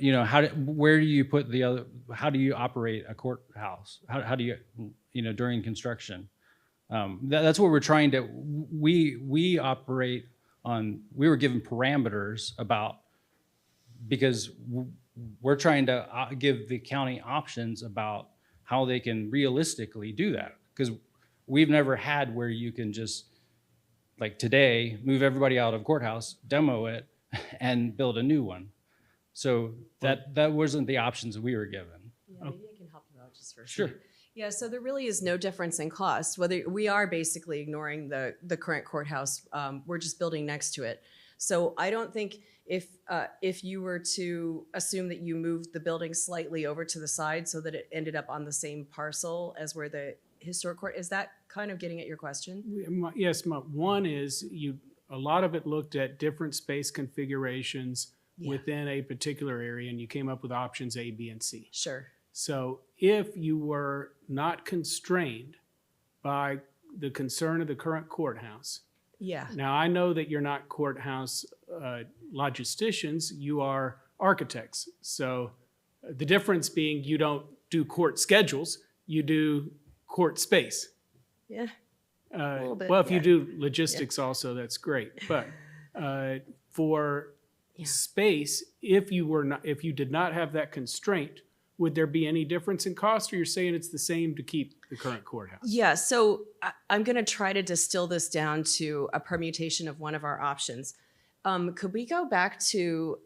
where do you put the other? How do you operate a courthouse? How do you during construction? That's what we're trying to. We operate on. We were given parameters because we're trying to give the county options about how they can realistically do that, because we've never had where you can just, like today, move everybody out of courthouse, demo it, and build a new one. So that wasn't the options we were given. Yeah, maybe I can help you out just for a Sure. second. Yeah, so there really is no difference in cost. Whether we are basically ignoring the current courthouse, we're just building next to it. So I don't think if you were to assume that you moved the building slightly over to the side so that it ended up on the same parcel as where the historic court, is that kind of getting at your question? Yes, one is a lot of it looked at different space configurations within a particular area, and you came up with options A, B, and C. Sure. So if you were not constrained by the concern of the current courthouse. Yeah. Now, I know that you're not courthouse logisticians, you are architects. So the difference being you don't do court schedules, you do court space. Yeah. A little bit, well, if you yeah. do logistics also, that's great. But for space, if you did not have that constraint, would there be any difference in cost, or you're saying it's the same to keep the current courthouse? Yeah, so I'm going to try to distill this down to a permutation of one of our options. Could we go back to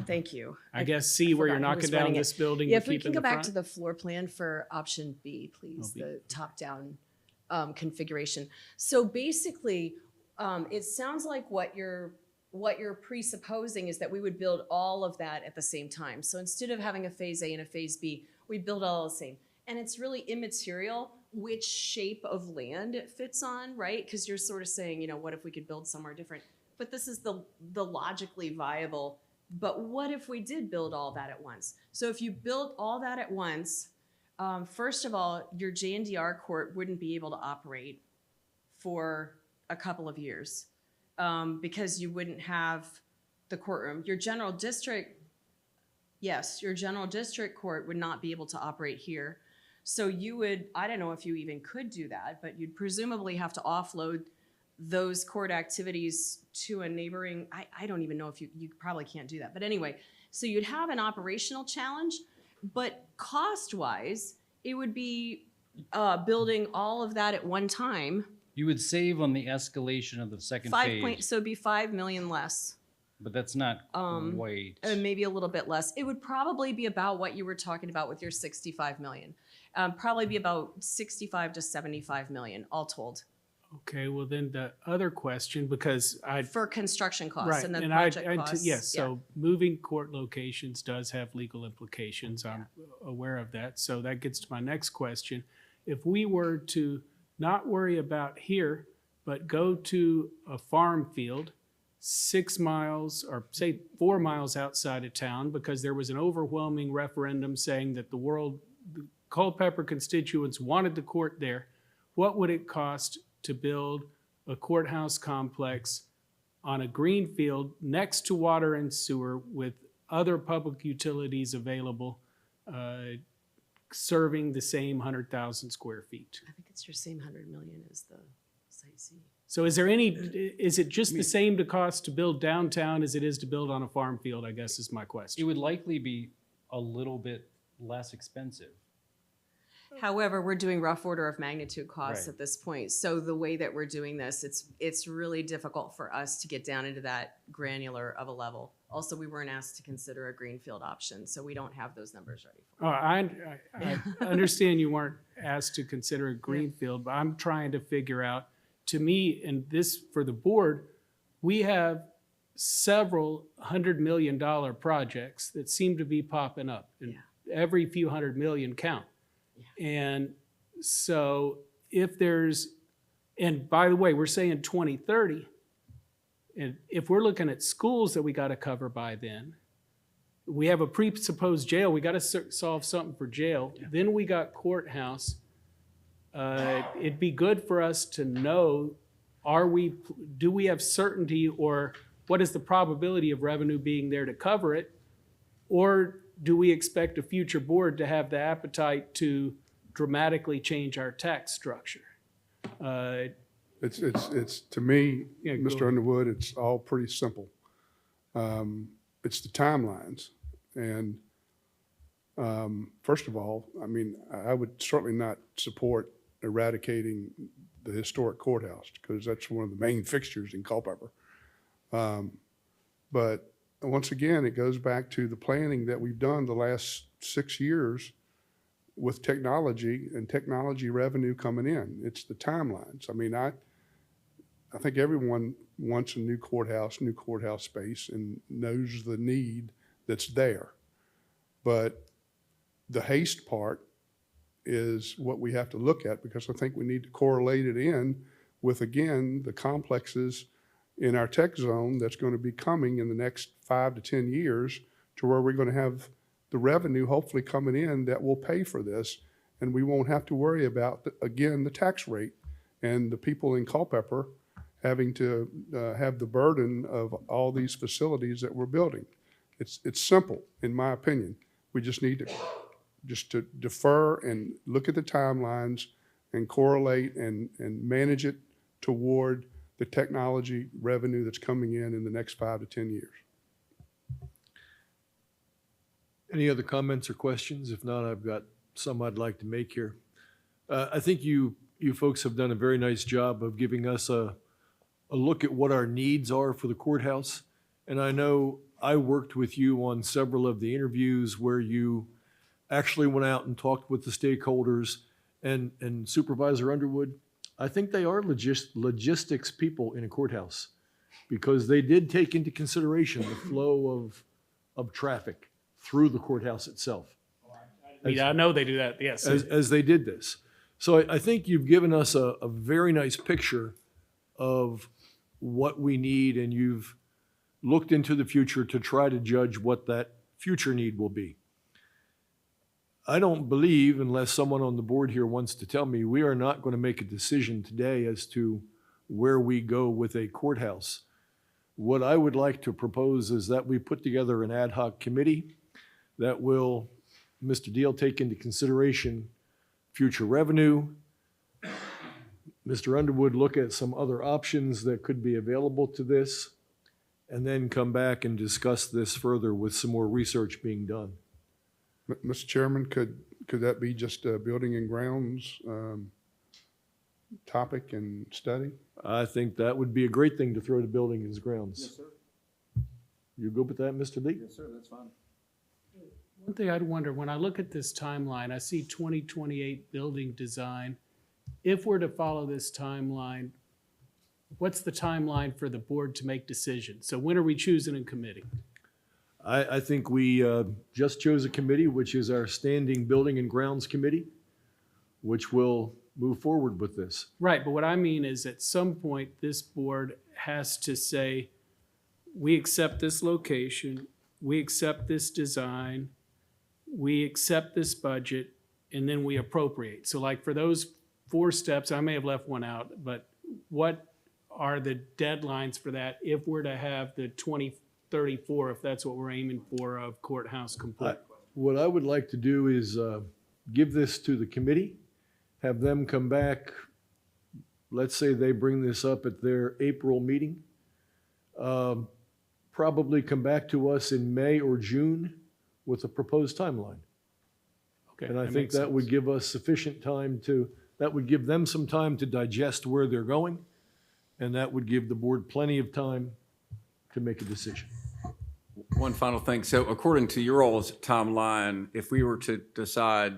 thank you. I guess C, where you're forgot who was knocking down running it. this building Yeah, to if we keep can in go the back front? to the floor plan for option B, please, B. the top-down configuration. So basically, it sounds like what you're presupposing is that we would build all of that at the same time. So instead of having a phase A and a phase B, we build all the same. And it's really immaterial which shape of land it fits on, right? Because you're sort of saying, what if we could build somewhere different? But this is the logically viable. But what if we did build all that at once? So if you built all that at once, first of all, your JNDR court wouldn't be able to operate for a couple of years. Because you wouldn't have the courtroom. Your general district court would not be able to operate here. So you would, I don't know if you even could do that, but you'd presumably have to offload those court activities to a neighboring, I don't even know if you probably can't do that. But anyway, so you'd have an operational challenge, but cost-wise, it would be building all of that at one time. You would save on the escalation of the second phase. So it'd be $5 million less. But that's not quite. Maybe a little bit less. It would probably be about what you were talking about with your 65 million. Probably be about 65 to 75 million, all told, Okay, well then the other question, because I, for construction costs right, and then and project I, costs. yes, yeah. so moving court locations does have legal implications. I'm aware of that. So that gets to my next question. If we were to not worry about here, but go to a farm field 6 miles or say 4 miles outside of town, because there was an overwhelming referendum saying that the Culpeper constituents wanted the court there, what would it cost to build a courthouse complex on a green field next to water and sewer with other public utilities available, serving the same 100,000 square feet? I think it's your same 100 million as the Site C. So is it just the same to cost to build downtown as it is to build on a farm field, I guess is my It question. would likely be a little bit less expensive. However, we're doing rough order of magnitude costs Right. at this point. So the way that we're doing this, it's really difficult for us to get down into that granular of a level. Also, we weren't asked to consider a greenfield option, so we don't have those numbers ready. I understand you weren't asked to consider a greenfield, but I'm trying to figure out, to me, and this for the board, we have several $100 million projects that seem to be popping up, and every few hundred million count. And so if there's, and by the way, we're saying 2030, and if we're looking at schools that we got to cover by then, we have a presupposed jail, we got to solve something for jail. Then we got courthouse. It'd be good for us to know, do we have certainty, or what is the probability of revenue being there to cover it? Or do we expect a future board to have the appetite to dramatically change our tax structure? It's to me, Yeah, go Mr. ahead. Underwood, it's all pretty simple. It's the timelines. And first of all, I mean, I would certainly not support eradicating the historic courthouse, because that's one of the main fixtures in Culpeper. But once again, it goes back to the planning that we've done the last 6 years with technology and technology revenue coming in. It's the timelines. I mean, I think everyone wants a new courthouse space, and knows the need that's there. But the haste part is what we have to look at, because I think we need to correlate it in with, again, the complexes in our tech zone that's going to be coming in the next 5 to 10 years, to where we're going to have the revenue hopefully coming in that will pay for this, and we won't have to worry about, again, the tax rate and the people in Culpeper having to have the burden of all these facilities that we're building. It's simple, in my opinion. We just need to defer and look at the timelines and correlate and manage it toward the technology revenue that's coming in the next 5 to 10 years. Any other comments or questions? If not, I've got some I'd like to make here. I think you folks have done a very nice job of giving us a look at what our needs are for the courthouse. And I know I worked with you on several of the interviews where you actually went out and talked with the stakeholders. And Supervisor Underwood, I think they are logistics people in a courthouse, because they did take into consideration the flow of traffic through the courthouse itself. I mean, I know they do that, yes. As they did this. So I think you've given us a very nice picture of what we need, and you've looked into the future to try to judge what that future need will be. I don't believe, unless someone on the board here wants to tell me, we are not going to make a decision today as to where we go with a courthouse. What I would like to propose is that we put together an ad hoc committee that will, Mr. Deal, take into consideration future revenue. Mr. Underwood look at some other options that could be available to this, and then come back and discuss this further with some more research being done. Mr. Chairman, could that be just a building and grounds topic and study? I think that would be a great thing to throw to building and grounds. Yes, sir. You good with that, Mr. Lee? Yes, sir, that's fine. One thing I'd wonder, when I look at this timeline, I see 2028 building design. If we're to follow this timeline, what's the timeline for the board to make decisions? So when are we choosing in committee? I think we just chose a committee, which is our standing Building and Grounds Committee, which will move forward with this. Right, but what I mean is at some point, this board has to say, we accept this location, we accept this design, we accept this budget, and then we appropriate. So like for those 4 steps, I may have left one out, but what are the deadlines for that if we're to have the 2034, if that's what we're aiming for, of courthouse complete? What I would like to do is give this to the committee, have them come back, let's say they bring this up at their April meeting, probably come back to us in May or June with a proposed timeline. Okay, And I think makes that would sense. give us sufficient time that would give them some time to digest where they're going, and that would give the board plenty of time to make a decision. One final thing. So according to your all's timeline, if we were to decide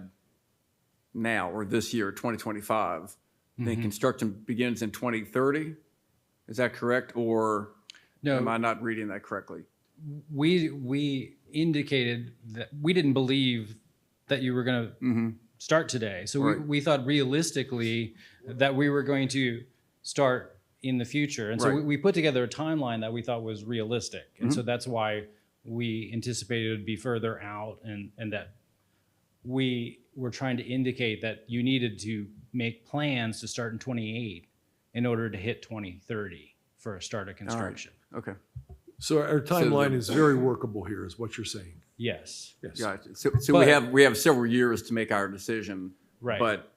now or this year, 2025, then construction begins in 2030? Is that correct? Or am I not reading that correctly? We indicated that we didn't believe that you were going to start today. So Right. we thought realistically that we were going to start in the future. And so Right. we put together a timeline that we thought was realistic. And so that's why we anticipated it would be further out, and that we were trying to indicate that you needed to make plans to start in 28 in order to hit 2030 for a start of construction. Okay. So our timeline is very workable here, is what you're saying. Yes. Yes. Gotcha. So But- we have several years to make our decision. Right. But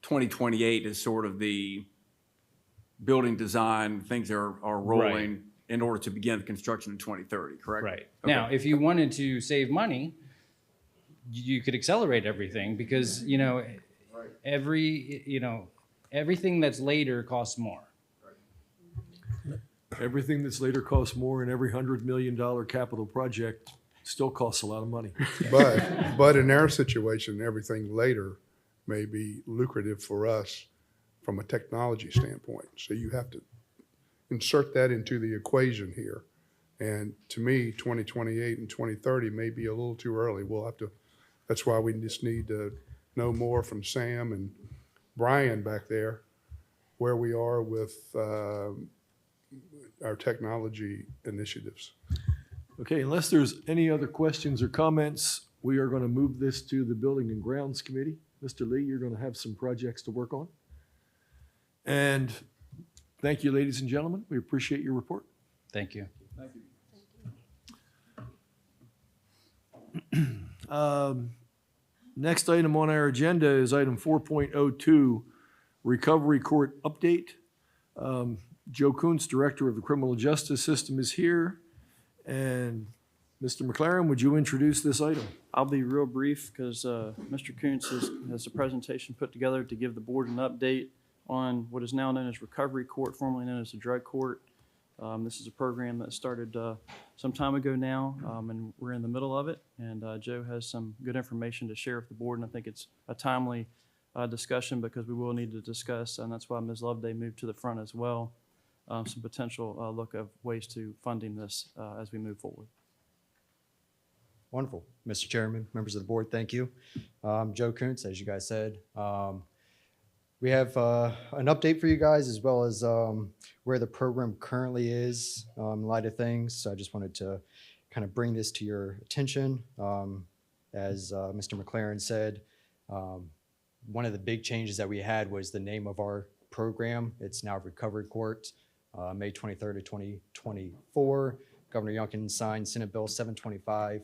2028 is sort of the building design, things are rolling in order to begin the construction in 2030, correct? Right. Okay. Now, if you wanted to save money, you could accelerate everything because, everything that's later costs more. Everything that's later costs more, and every $100 million capital project still costs a lot of money. But in our situation, everything later may be lucrative for us from a technology standpoint. So you have to insert that into the equation here. And to me, 2028 and 2030 may be a little too early. That's why we just need to know more from Sam and Brian back there, where we are with our technology initiatives. Okay, unless there's any other questions or comments, we are going to move this to the Building and Grounds Committee. Mr. Lee, you're going to have some projects to work on. And thank you, ladies and gentlemen. We appreciate your report. Thank you. Next item on our agenda is item 4.02, Recovery Court Update. Joe Kuntz, Director of the Criminal Justice System, is here. And Mr. McLaren, would you introduce this item? I'll be real brief because Mr. Kuntz has a presentation put together to give the board an update on what is now known as Recovery Court, formerly known as the Drug Court. This is a program that started some time ago now, and we're in the middle of it. And Joe has some good information to share with the board, and I think it's a timely discussion because we will need to discuss, and that's why Ms. Loveday moved to the front as well, some potential look of ways to funding this as we move forward. Wonderful. Mr. Chairman, members of the board, thank you. Joe Kuntz, as you guys said. We have an update for you guys as well as where the program currently is in light of things. So I just wanted to kind of bring this to your attention. As Mr. McLaren said, one of the big changes that we had was the name of our program. It's now Recovery Court. May 23rd of 2024, Governor Youngkin signed Senate Bill 725,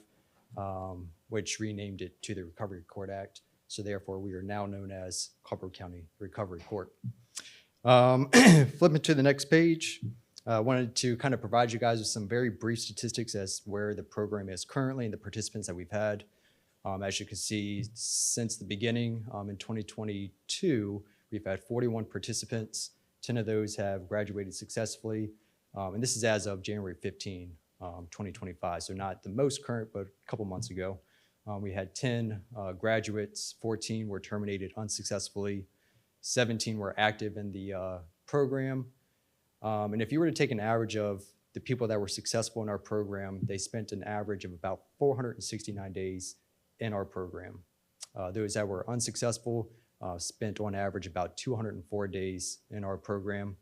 which renamed it to the Recovery Court Act. So therefore, we are now known as Culpeper County Recovery Court. Flipping to the next page, I wanted to kind of provide you guys with some very brief statistics as where the program is currently and the participants that we've had. As you can see, since the beginning in 2022, we've had 41 participants. 10 of those have graduated successfully, and this is as of January 15 2025. So not the most current, but a couple months ago. We had 10 graduates, 14 were terminated unsuccessfully, 17 were active in the program. And if you were to take an average of the people that were successful in our program, they spent an average of about 469 days in our program. Those that were unsuccessful spent on average about 204 days in our program.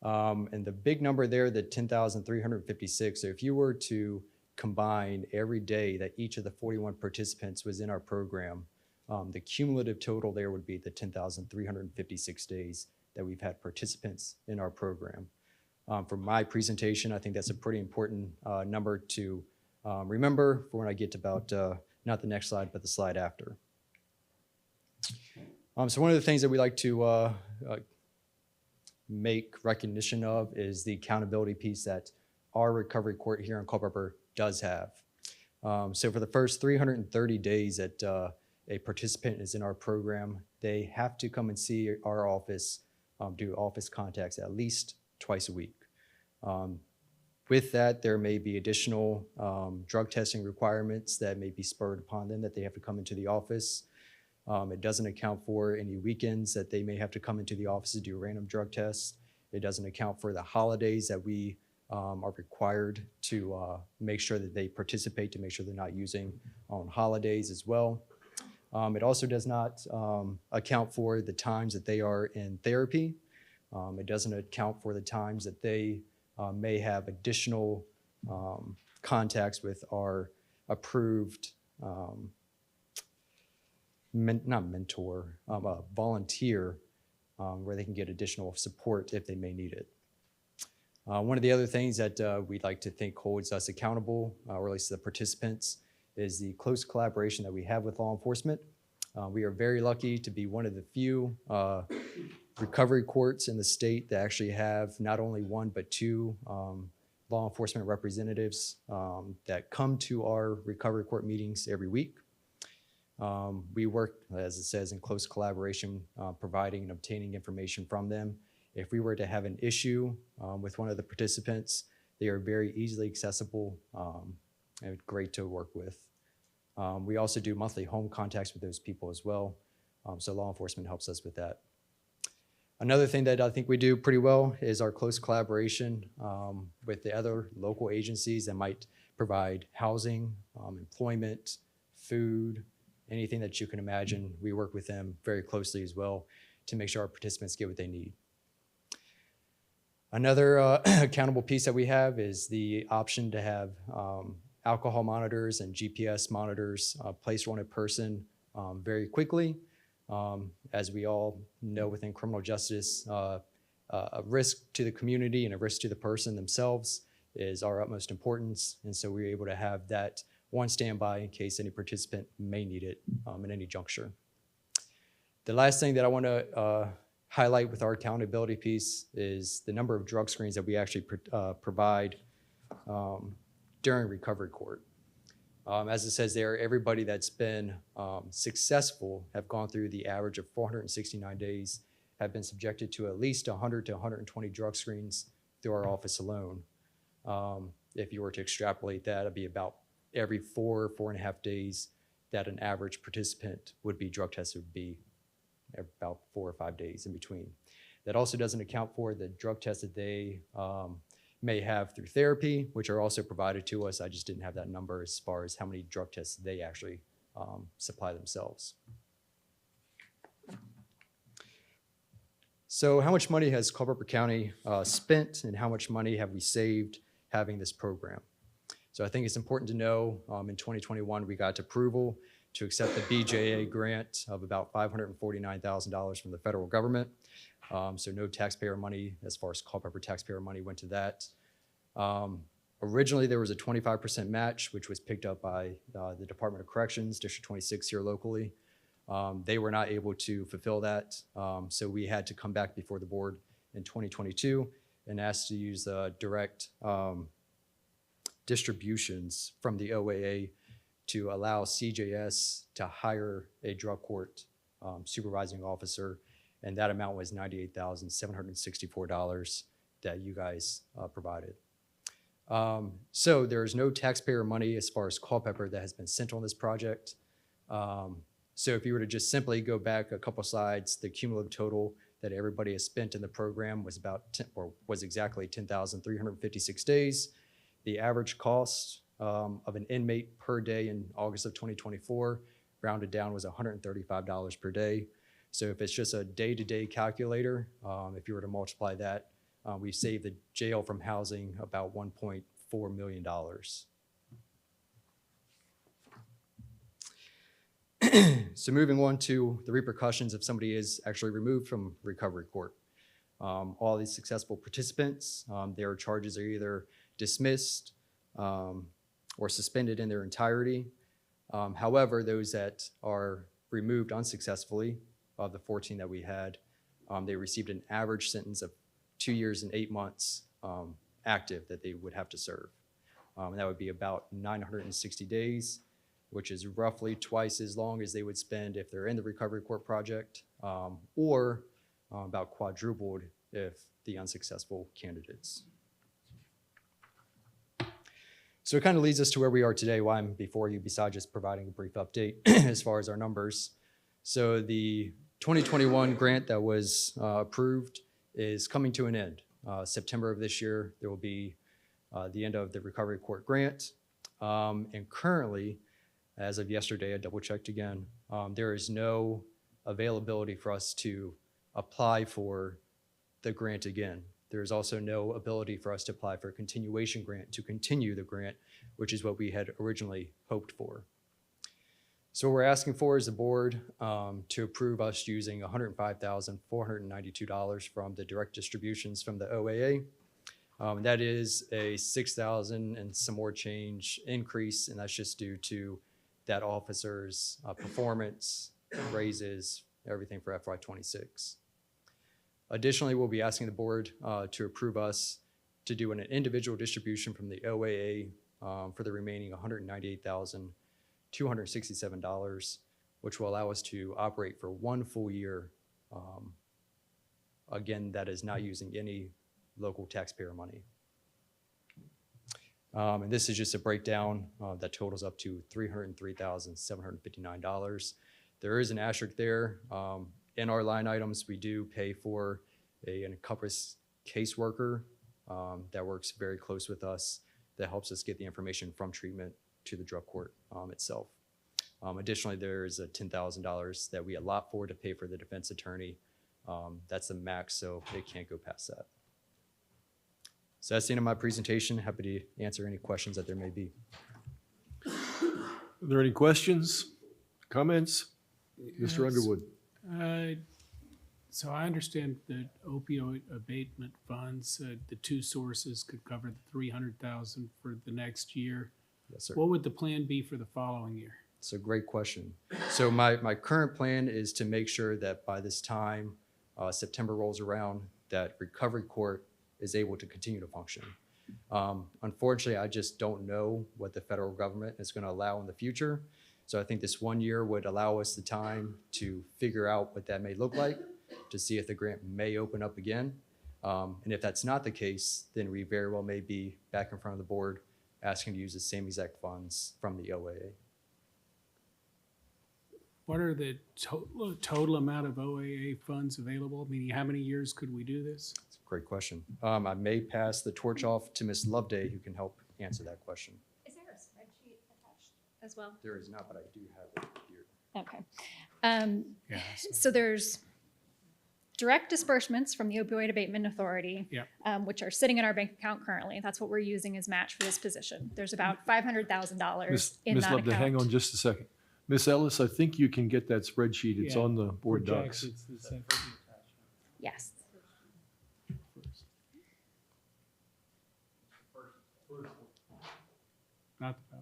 And the big number there, the 10,356, so if you were to combine every day that each of the 41 participants was in our program, the cumulative total there would be the 10,356 days that we've had participants in our program. For my presentation, I think that's a pretty important number to remember for when I get to about, not the next slide, but the slide after. So one of the things that we like to make recognition of is the accountability piece that our recovery court here in Culpeper does have. So for the first 330 days that a participant is in our program, they have to come and see our office, do office contacts at least twice a week. With that, there may be additional drug testing requirements that may be spurred upon them that they have to come into the office. It doesn't account for any weekends that they may have to come into the office to do random drug tests. It doesn't account for the holidays that we are required to make sure that they participate, to make sure they're not using on holidays as well. It also does not account for the times that they are in therapy. It doesn't account for the times that they may have additional contacts with our approved, not mentor, volunteer, where they can get additional support if they may need it. One of the other things that we'd like to think holds us accountable, or at least the participants, is the close collaboration that we have with law enforcement. We are very lucky to be one of the few recovery courts in the state that actually have not only one but two law enforcement representatives that come to our recovery court meetings every week. We work, as it says, in close collaboration, providing and obtaining information from them. If we were to have an issue with one of the participants, they are very easily accessible and great to work with. We also do monthly home contacts with those people as well, so law enforcement helps us with that. Another thing that I think we do pretty well is our close collaboration with the other local agencies that might provide housing, employment, food, anything that you can imagine. We work with them very closely as well to make sure our participants get what they need. Another accountable piece that we have is the option to have alcohol monitors and GPS monitors placed on a person very quickly. As we all know within criminal justice, a risk to the community and a risk to the person themselves is our utmost importance. And so we're able to have that one standby in case any participant may need it at any juncture. The last thing that I want to highlight with our accountability piece is the number of drug screens that we actually provide during recovery court. As it says there, everybody that's been successful have gone through the average of 469 days, have been subjected to at least 100 to 120 drug screens through our office alone. If you were to extrapolate that, it'd be about every 4.5 days that an average participant would be drug tested would be about 4 or 5 days in between. That also doesn't account for the drug tests that they may have through therapy, which are also provided to us. I just didn't have that number as far as how many drug tests they actually supply themselves. So how much money has Culpeper County spent and how much money have we saved having this program? So I think it's important to know in 2021 we got approval to accept the BJA grant of about $549,000 from the federal government. So no taxpayer money, as far as Culpeper taxpayer money, went to that. Originally, there was a 25% match, which was picked up by the Department of Corrections, District 26 here locally. They were not able to fulfill that, so we had to come back before the board in 2022 and ask to use direct distributions from the OAA to allow CJS to hire a drug court supervising officer, and that amount was $98,764 that you guys provided. So there is no taxpayer money as far as Culpeper that has been spent on this project. So if you were to just simply go back a couple slides, the cumulative total that everybody has spent in the program was was exactly 10,356 days. The average cost of an inmate per day in August of 2024, rounded down, was $135 per day. So if it's just a day-to-day calculator, if you were to multiply that, we saved the jail from housing about $1.4 million. So moving on to the repercussions if somebody is actually removed from recovery court. All these successful participants, their charges are either dismissed or suspended in their entirety. However, those that are removed unsuccessfully, of the 14 that we had, they received an average sentence of 2 years and 8 months active that they would have to serve. And that would be about 960 days, which is roughly twice as long as they would spend if they're in the recovery court project, or about quadrupled if the unsuccessful candidates. So it kind of leads us to where we are today, why I'm before you, besides just providing a brief update as far as our numbers. So the 2021 grant that was approved is coming to an end. September of this year, there will be the end of the recovery court grant. And currently, as of yesterday, I double checked again, there is no availability for us to apply for the grant again. There's also no ability for us to apply for a continuation grant to continue the grant, which is what we had originally hoped for. So what we're asking for is the board to approve us using $105,492 from the direct distributions from the OAA. That is a $6,000 and some more change increase, and that's just due to that officer's performance, raises, everything for FY26. Additionally, we'll be asking the board to approve us to do an individual distribution from the OAA for the remaining $198,267, which will allow us to operate for 1 full year. Again, that is not using any local taxpayer money. And this is just a breakdown that totals up to $303,759. There is an asterisk there. In our line items, we do pay for an Encompass caseworker that works very close with us, that helps us get the information from treatment to the drug court itself. Additionally, there is a $10,000 that we allot for to pay for the defense attorney. That's the max, so they can't go past that. So that's the end of my presentation. Happy to answer any questions that there may be. Are there any questions, comments? Mr. Underwood. So I understand that opioid abatement funds, the two sources could cover the $300,000 for the next year. Yes, sir. What would the plan be for the following year? It's a great question. So my current plan is to make sure that by this time September rolls around, that recovery court is able to continue to function. Unfortunately, I just don't know what the federal government is going to allow in the future. So I think this 1 year would allow us the time to figure out what that may look like, to see if the grant may open up again. And if that's not the case, then we very well may be back in front of the board asking to use the same exact funds from the OAA. What are the total amount of OAA funds available? Meaning, how many years could we do this? It's a great question. I may pass the torch off to Ms. Loveday, who can help answer that question. Is there a spreadsheet attached as well? There is not, but I do have it here. Okay. Yeah. So there's direct disbursements from the Opioid Abatement Authority, Yep. which are sitting in our bank account currently. That's what we're using as match for this position. There's about $500,000 in Ms. that Loveday, hang account. on just a second. Ms. Ellis, I think you can get that spreadsheet. It's Yeah, on the board Projects, docs. it's the second. Yes. Not the power.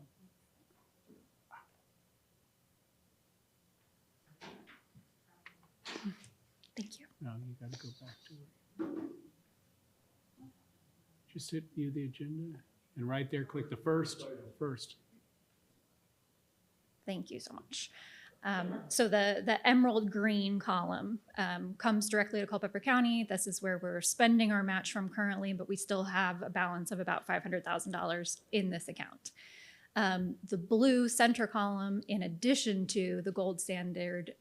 Thank you. No, you gotta go back to it. Just hit view the agenda and right there, click the first. Thank you so much. So the emerald green column comes directly to Culpeper County. This is where we're spending our match from currently, but we still have a balance of about $500,000 in this account. The blue center column, in addition to the gold standard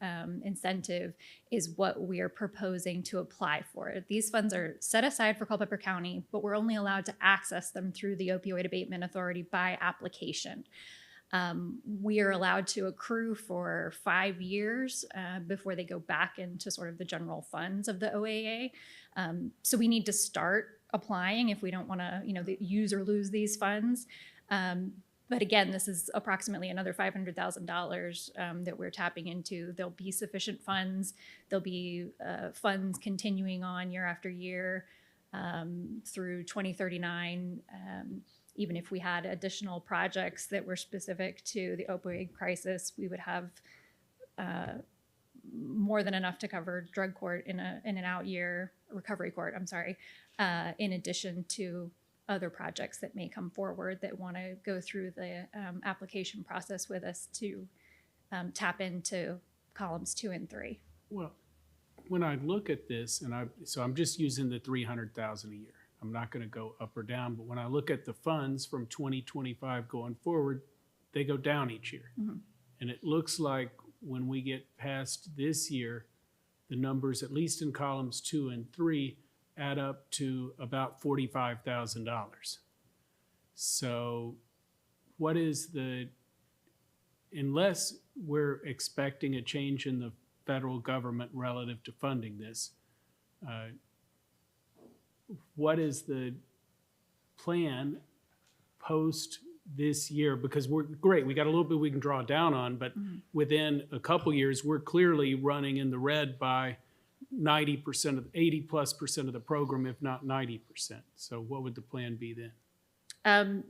incentive, is what we are proposing to apply for. These funds are set aside for Culpeper County, but we're only allowed to access them through the Opioid Abatement Authority by application. We are allowed to accrue for 5 years before they go back into sort of the general funds of the OAA. So we need to start applying if we don't want to, use or lose these funds. But again, this is approximately another $500,000 that we're tapping into. There'll be sufficient funds. There'll be funds continuing on year after year through 2039. Even if we had additional projects that were specific to the opioid crisis, we would have more than enough to cover drug court in an out year, recovery court, I'm sorry, in addition to other projects that may come forward that want to go through the application process with us to tap into columns 2 and 3. Well, when I look at this, so I'm just using the 300,000 a year. I'm not going to go up or down, but when I look at the funds from 2025 going forward, they go down each year. Mm-hmm. And it looks like when we get past this year, the numbers, at least in columns 2 and 3, add up to about $45,000. So what is unless we're expecting a change in the federal government relative to funding this, what is the plan post this year? Because we're great, we got a little bit we can draw down on, but within a couple years, we're clearly running in the red by 90% of 80+% of the program, if not 90%. So what would the plan be then?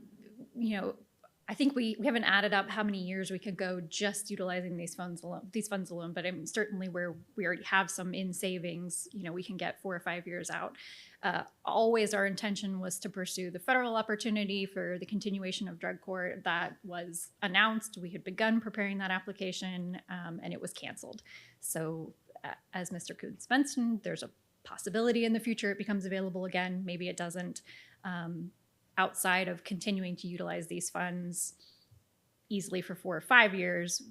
I think we haven't added up how many years we could go just utilizing these funds alone, but certainly where we already have some in savings, we can get 4 or 5 years out. Always our intention was to pursue the federal opportunity for the continuation of drug court. That was announced. We had begun preparing that application and it was canceled. So as Mr. Kuntz mentioned, there's a possibility in the future it becomes available again. Maybe it doesn't. Outside of continuing to utilize these funds easily for 4 or 5 years,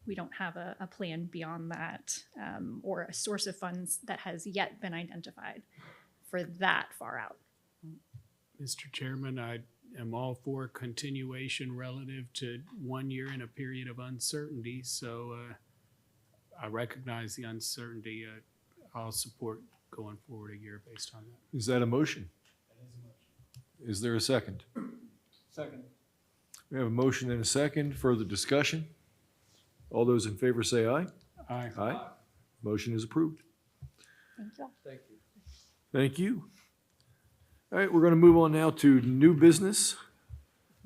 we don't have a plan beyond that or a source of funds that has yet been identified for that far out. Mr. Chairman, I am all for continuation relative to 1 year in a period of uncertainty. So I recognize the uncertainty. I'll support going forward a year based on that. Is that a motion? Is there a second? Second. We have a motion and a second. Further discussion? All those in favor say aye. Aye. Aye. Motion is approved. Thank you. Thank you. Thank you. All right, we're going to move on now to new business.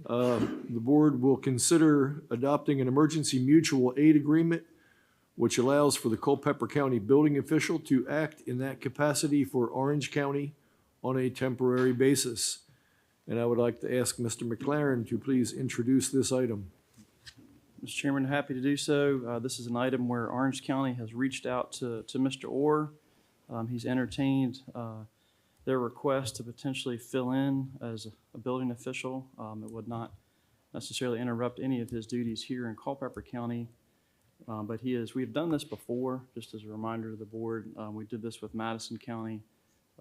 The board will consider adopting an emergency mutual aid agreement which allows for the Culpeper County building official to act in that capacity for Orange County on a temporary basis. And I would like to ask Mr. McLaren to please introduce this item. Mr. Chairman, happy to do so. This is an item where Orange County has reached out to Mr. Orr. He's entertained their request to potentially fill in as a building official. It would not necessarily interrupt any of his duties here in Culpeper County. But we've done this before, just as a reminder to the board. We did this with Madison County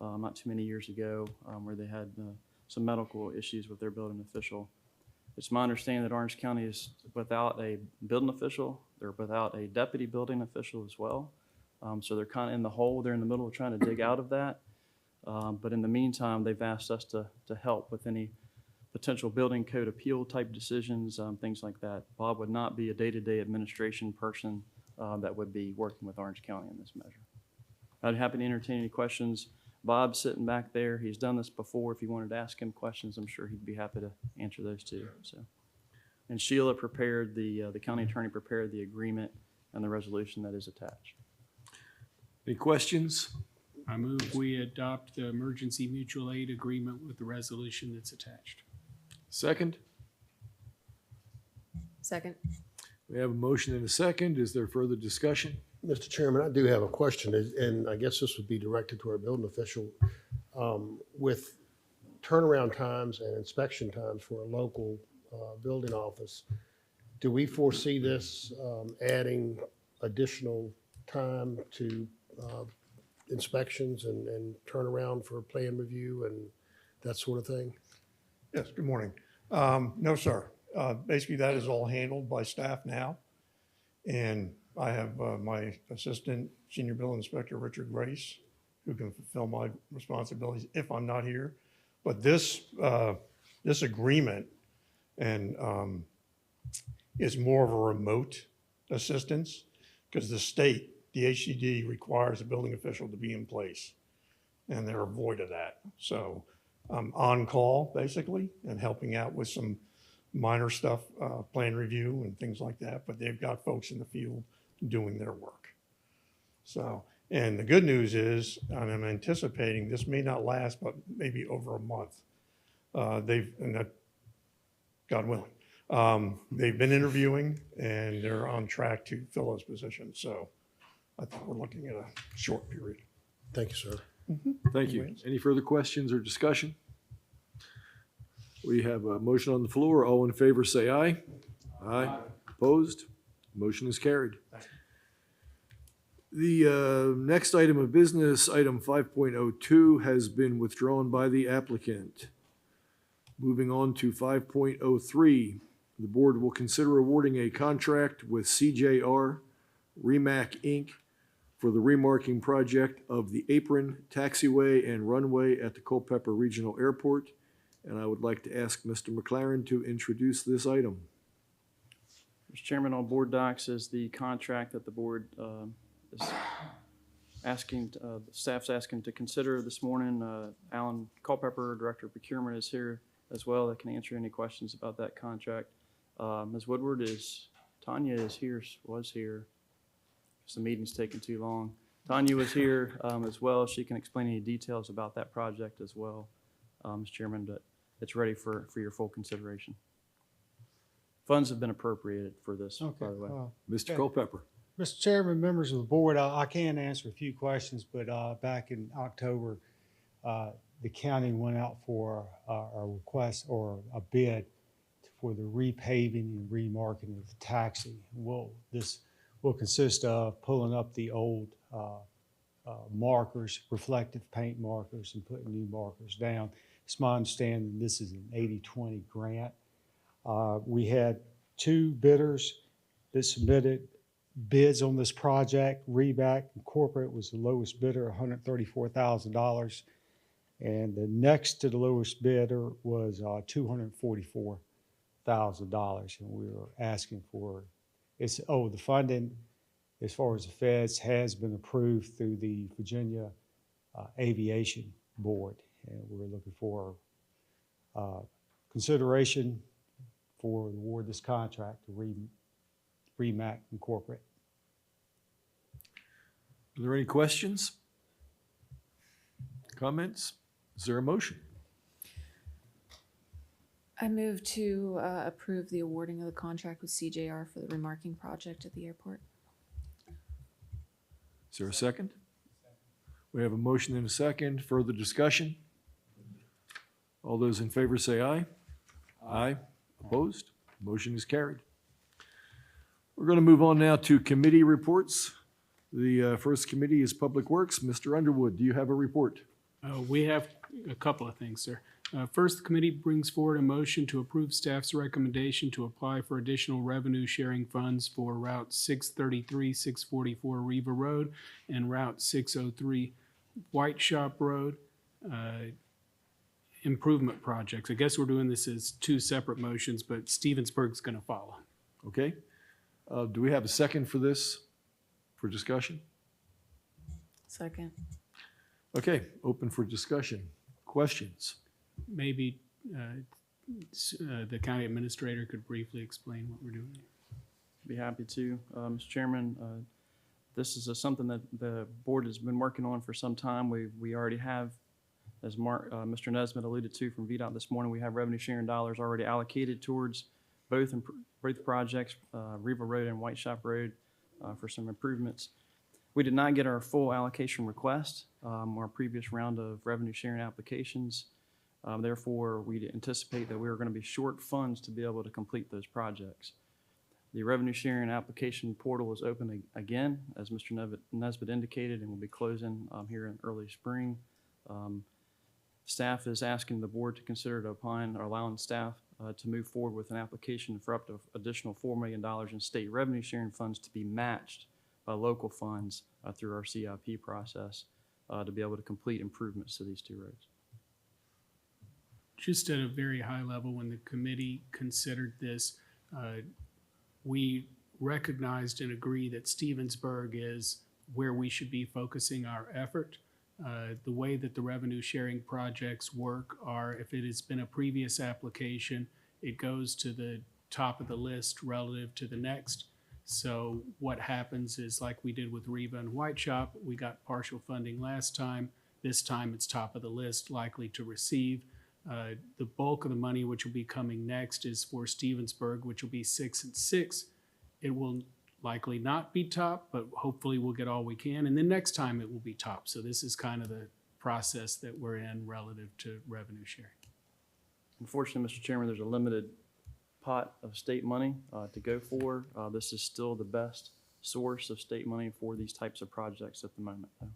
not too many years ago, where they had some medical issues with their building official. It's my understanding that Orange County is without a building official. They're without a deputy building official as well. So they're kind of in the hole. They're in the middle of trying to dig out of that. But in the meantime, they've asked us to help with any potential building code appeal type decisions, things like that. Bob would not be a day-to-day administration person that would be working with Orange County in this measure. I'd be happy to entertain any questions. Bob's sitting back there. He's done this before. If you wanted to ask him questions, I'm sure he'd be happy to answer those too. So, and Sheila prepared the county attorney prepared the agreement and the resolution that is attached. Any questions? I move we adopt the emergency mutual aid agreement with the resolution that's attached. Second? Second. We have a motion and a second. Is there further discussion? Mr. Chairman, I do have a question, and I guess this would be directed to our building official. With turnaround times and inspection times for a local building office, do we foresee this adding additional time to inspections and turnaround for plan review and that sort of thing? Yes, good morning. No, sir. Basically, that is all handled by staff now. And I have my assistant, Senior Building Inspector Richard Grace, who can fulfill my responsibilities if I'm not here. But this agreement and is more of a remote assistance because the state, the HCD, requires a building official to be in place, and they're void of that. So I'm on call basically and helping out with some minor stuff, plan review and things like that, but they've got folks in the field doing their work. So, and the good news is, and I'm anticipating this may not last, but maybe over a month. God willing, they've been interviewing and they're on track to fill those positions. So I think we're looking at a short period. Thank you, sir. Thank you. Any further questions or discussion? We have a motion on the floor. All in favor, say aye. Aye. Opposed? Motion is carried. The next item of business, item 5.02, has been withdrawn by the applicant. Moving on to 5.03, the board will consider awarding a contract with CJR Remac Inc. for the remarking project of the apron, taxiway, and runway at the Culpeper Regional Airport. And I would like to ask Mr. McLaren to introduce this item. Mr. Chairman, on board docs is the contract that the board is asking, the staff's asking to consider this morning. Alan Culpeper, Director of Procurement, is here as well that can answer any questions about that contract. Ms. Woodward Tanya is here, was here. The meeting's taking too long. Tanya was here as well. She can explain any details about that project as well, Mr. Chairman, but it's ready for your full consideration. Funds have been appropriated for this, by the way. Mr. Culpeper. Mr. Chairman, members of the board, I can answer a few questions, but back in October, the county went out for a request or a bid for the repaving and remarketing of the taxi. This will consist of pulling up the old markers, reflective paint markers, and putting new markers down. It's my understanding this is an 80-20 grant. We had two bidders that submitted bids on this project. Reback Corporate was the lowest bidder, $134,000. And the next to the lowest bidder was $244,000. And we were asking for, the funding as far as the feds has been approved through the Virginia Aviation Board. And we're looking for consideration for the award this contract to Remac Incorporate. Are there any questions? Comments? Is there a motion? I move to approve the awarding of the contract with CJR for the remarking project at the airport. Is there a second? We have a motion and a second. Further discussion? All those in favor say aye. Aye. Opposed? Motion is carried. We're going to move on now to committee reports. The first committee is Public Works. Mr. Underwood, do you have a report? We have a couple of things, sir. First, the committee brings forward a motion to approve staff's recommendation to apply for additional revenue sharing funds for Route 633, 644 Riva Road and Route 603 White Shop Road improvement projects. I guess we're doing this as two separate motions, but Stevensburg's going to follow. Okay. Do we have a second for this, for discussion? Second. Okay, open for discussion. Questions? Maybe the county administrator could briefly explain what we're doing. Be happy to. Mr. Chairman, this is something that the board has been working on for some time. We already have, as Mr. Nesbitt alluded to from VDOT this morning, we have revenue sharing dollars already allocated towards both projects, Riva Road and White Shop Road, for some improvements. We did not get our full allocation request, our previous round of revenue sharing applications. Therefore, we anticipate that we are going to be short funds to be able to complete those projects. The revenue sharing application portal is open again, as Mr. Nesbitt indicated, and will be closing here in early spring. Staff is asking the board to consider to applying or allowing staff to move forward with an application for up to additional $4 million in state revenue sharing funds to be matched by local funds through our CIP process to be able to complete improvements to these two roads. Just at a very high level, when the committee considered this, we recognized and agree that Stevensburg is where we should be focusing our effort. The way that the revenue sharing projects work are, if it has been a previous application, it goes to the top of the list relative to the next. So what happens is, like we did with Riva and White Shop, we got partial funding last time. This time it's top of the list, likely to receive. The bulk of the money which will be coming next is for Stevensburg, which will be 6 and 6. It will likely not be top, but hopefully we'll get all we can. And then next time it will be top. So this is kind of the process that we're in relative to revenue sharing. Unfortunately, Mr. Chairman, there's a limited pot of state money to go for. This is still the best source of state money for these types of projects at the moment, though.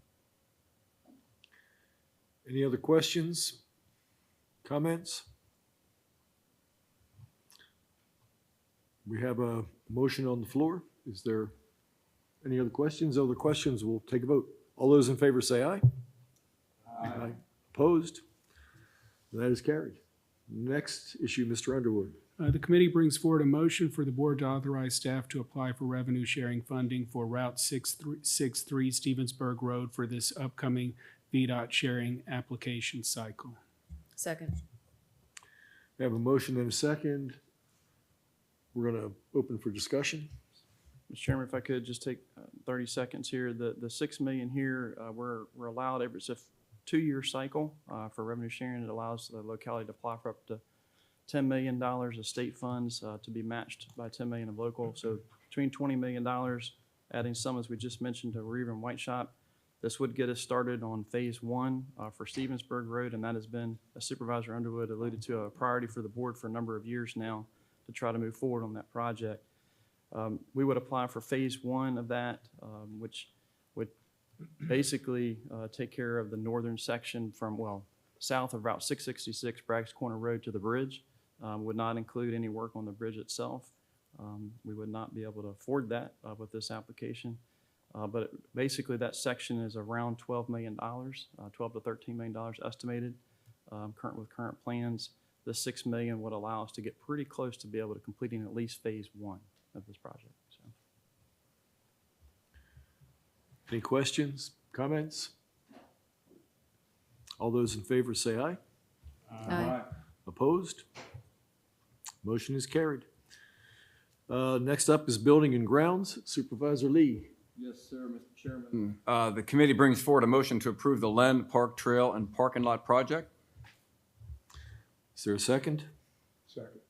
Any other questions? Comments? We have a motion on the floor. Is there any other questions? Other questions, we'll take a vote. All those in favor say aye. Aye. Opposed? That is carried. Next issue, Mr. Underwood. The committee brings forward a motion for the board to authorize staff to apply for revenue sharing funding for Route 63 Stevensburg Road for this upcoming VDOT sharing application cycle. Second. We have a motion and a second. We're going to open for discussion. Mr. Chairman, if I could just take 30 seconds here. The $6 million here, we're allowed it's a 2-year cycle for revenue sharing. It allows the locality to apply for up to $10 million of state funds to be matched by $10 million of local. So between $20 million, adding some, as we just mentioned, to Riva and White Shop. This would get us started on phase 1 for Stevensburg Road, and that has been, as Supervisor Underwood alluded to, a priority for the board for a number of years now to try to move forward on that project. We would apply for phase 1 of that, which would basically take care of the northern section from, south of Route 666, Bragg's Corner Road to the bridge. Would not include any work on the bridge itself. We would not be able to afford that with this application. But basically that section is around $12 million, $12 to $13 million estimated with current plans. The $6 million would allow us to get pretty close to be able to completing at least phase 1 of this project. So. Any questions, comments? All those in favor say aye. Aye. Opposed? Motion is carried. Next up is Building and Grounds. Supervisor Lee. Yes, sir, Mr. Chairman. The committee brings forward a motion to approve the Len Park Trail and Parking Lot Project. Is there a second? Second.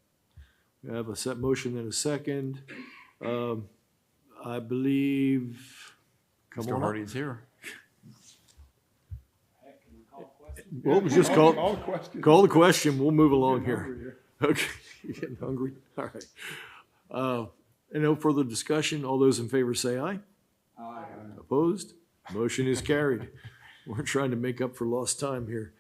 We have a set motion and a second. I believe. Come Mr. on Hardy up. is here. Well, just call the question. We'll move along here. Okay, you getting hungry? All right. And no further discussion. All those in favor say aye. Aye. Opposed? Motion is carried. We're trying to make up for lost time here.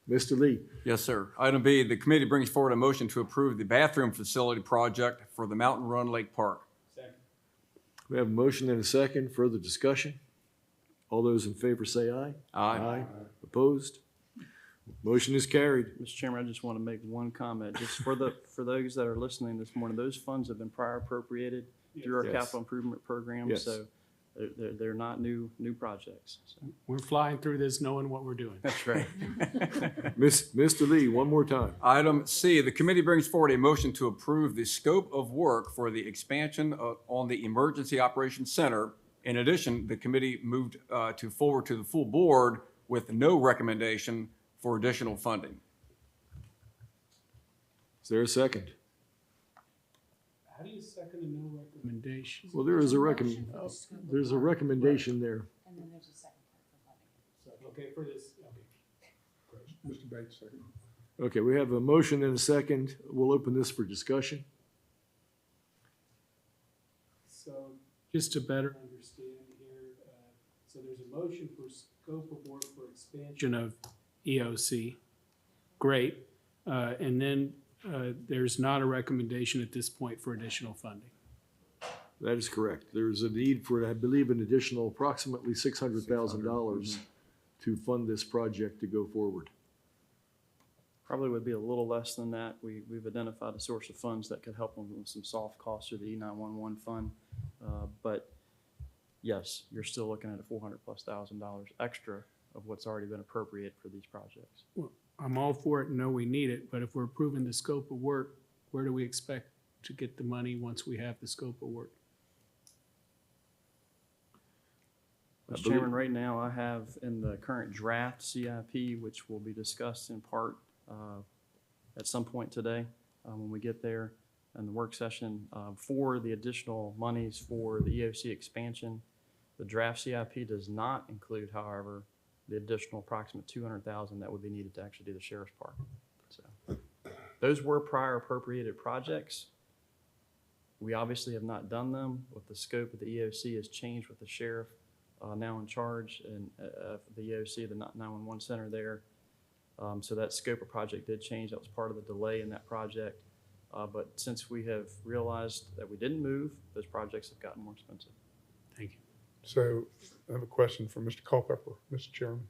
Mr. Lee. Yes, sir. Item B, the committee brings forward a motion to approve the bathroom facility project for the Mountain Run Lake Park. Second. We have a motion and a second. Further discussion? All those in favor say aye. Aye. Opposed? Motion is carried. Mr. Chairman, I just want to make one comment. Just for those that are listening this morning, those funds have been prior appropriated through our Yes. capital improvement program. Yes. So they're not new projects. So. We're flying through this knowing what we're doing. That's right. Mr. Lee, one more time. Item C, the committee brings forward a motion to approve the scope of work for the expansion on the Emergency Operations Center. In addition, the committee moved forward to the full board with no recommendation for additional funding. Is there a second? recommendation. Well, there's a recommendation there. Okay, for this, okay. Mr. Bates, second. Okay, we have a motion and a second. We'll open this for discussion. So just to better understand here, so there's a motion for scope of work for expansion of EOC. Great. And then there's not a recommendation at this point for additional funding. That is correct. There's a need for, I believe, an additional approximately $600,000 to fund this project to go forward. Probably would be a little less than that. We've identified a source of funds that could help them with some soft costs through the E911 fund. But yes, you're still looking at a $400,000+ extra of what's already been appropriated for these projects. Well, I'm all for it and know we need it, but if we're approving the scope of work, where do we expect to get the money once we have the scope of work? Mr. Chairman, right now I have in the current draft CIP, which will be discussed in part at some point today when we get there in the work session, for the additional monies for the EOC expansion. The draft CIP does not include, however, the additional approximate $200,000 that would be needed to actually do the sheriff's park. So those were prior appropriated projects. We obviously have not done them. With the scope of the EOC has changed with the sheriff now in charge and the EOC, the 911 center there. So that scope of project did change. That was part of the delay in that project. But since we have realized that we didn't move, those projects have gotten more expensive. Thank you. So I have a question for Mr. Culpeper, Mr. Chairman.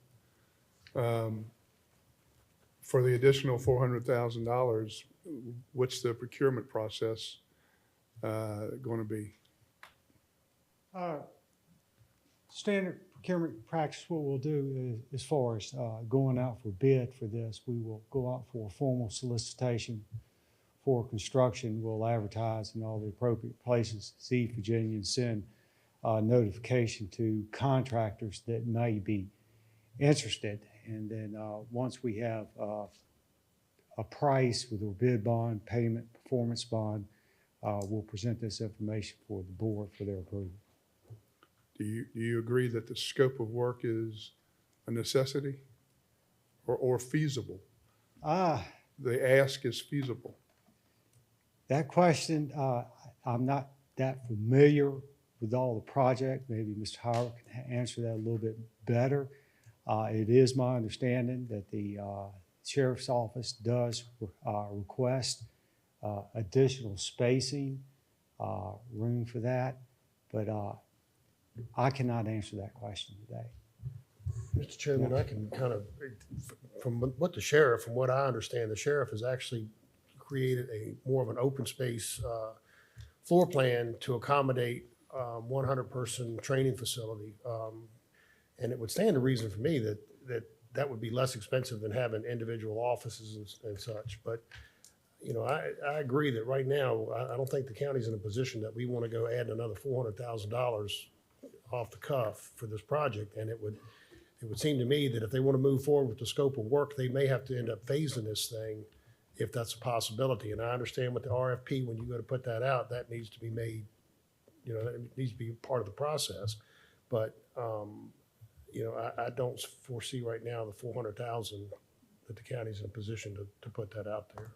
For the additional $400,000, what's the procurement process going to be? Standard procurement practice, what we'll do is, as far as going out for bid for this, we will go out for a formal solicitation for construction. We'll advertise in all the appropriate places, see Virginia, and send notification to contractors that may be interested. And then once we have a price with a bid bond, payment, performance bond, we'll present this information for the board for their approval. Do you agree that the scope of work is a necessity or feasible? The ask is feasible. That question, I'm not that familiar with all the project. Maybe Mr. Howard can answer that a little bit better. It is my understanding that the Sheriff's Office does request additional spacing, room for that, but I cannot answer that question today. Mr. Chairman, I can kind of, from what I understand, the sheriff has actually created more of an open space floor plan to accommodate 100-person training facility. And it would stand to reason for me that would be less expensive than having individual offices and such. But, you know, I agree that right now, I don't think the county's in a position that we want to go add another $400,000 off the cuff for this project. And it would seem to me that if they want to move forward with the scope of work, they may have to end up phasing this thing if that's a possibility. And I understand with the RFP, when you go to put that out, that needs to be made, you know, that needs to be part of the process. But, you know, I don't foresee right now the $400,000 that the county's in a position to put that out there.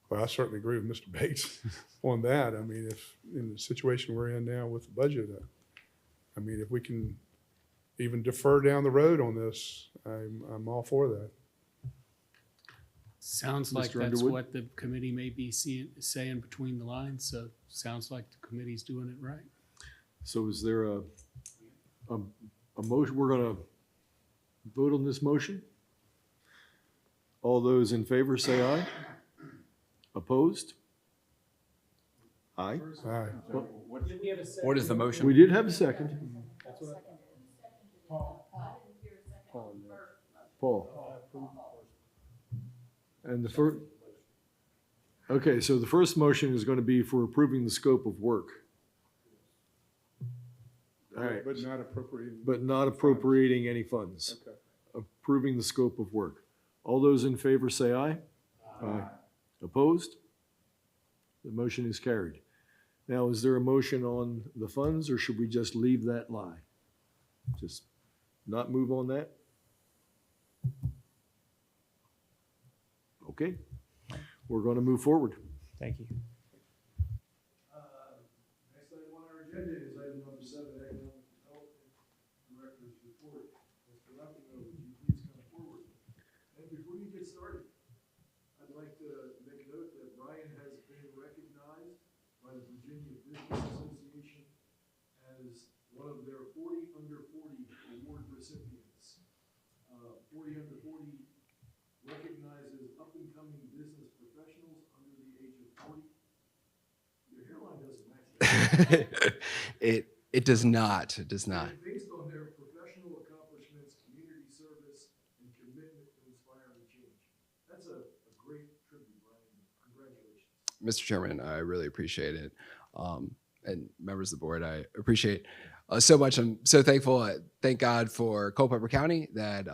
Well, I certainly agree with Mr. Bates on that. I mean, if in the situation we're in now with the budget, I mean, if we can even defer down the road on this, I'm all for that. Sounds like Mr. that's Underwood? what the committee may be saying between the lines, so sounds like the committee's doing it right. So is there a motion? We're going to vote on this motion. All those in favor say aye. Opposed? Aye. All right. What is the motion? We did have a second. Paul. And the first, okay, so the first motion is going to be for approving the scope of work. All right. But not appropriating. But not appropriating any funds. Okay. Approving the scope of work. All those in favor say aye. Aye. Opposed? The motion is carried. Now, is there a motion on the funds, or should we just leave that lie? Just not move on that? Okay, we're going to move forward. Thank you. Next item on our agenda is item number 7, Economic Development Director's Report. Mr. Ruffino, would you please come forward? And before you get started, I'd like to make note that Brian has been recognized by the Virginia Business Association as one of their 40 under 40 award recipients. 40 under 40 recognizes up-and-coming business professionals under the age of 40. Your hairline doesn't match that. It does not. It does not. Based on their professional accomplishments, community service, and commitment to inspiring change. That's a great tribute, Brian. Congratulations. Mr. Chairman, I really appreciate it. And members of the board, I appreciate so much. I'm so thankful. Thank God for Culpeper County that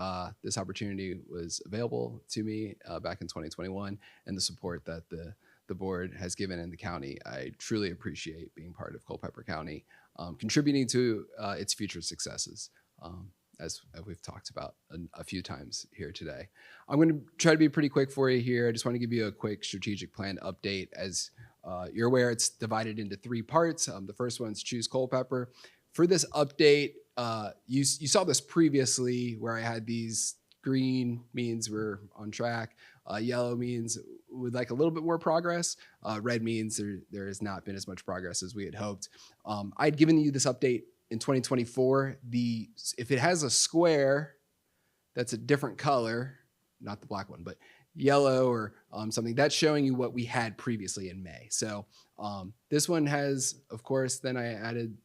this opportunity was available to me back in 2021, and the support that the board has given in the county. I truly appreciate being part of Culpeper County, contributing to its future successes, as we've talked about a few times here today. I'm going to try to be pretty quick for you here. I just want to give you a quick strategic plan update. As you're aware, it's divided into 3 parts. The first one's Choose Culpeper. For this update, you saw this previously where I had these. Green means we're on track. Yellow means we'd like a little bit more progress. Red means there has not been as much progress as we had hoped. I'd given you this update in 2024. If it has a square that's a different color, not the black one, but yellow or something, that's showing you what we had previously in May. So this one has, of course, then I added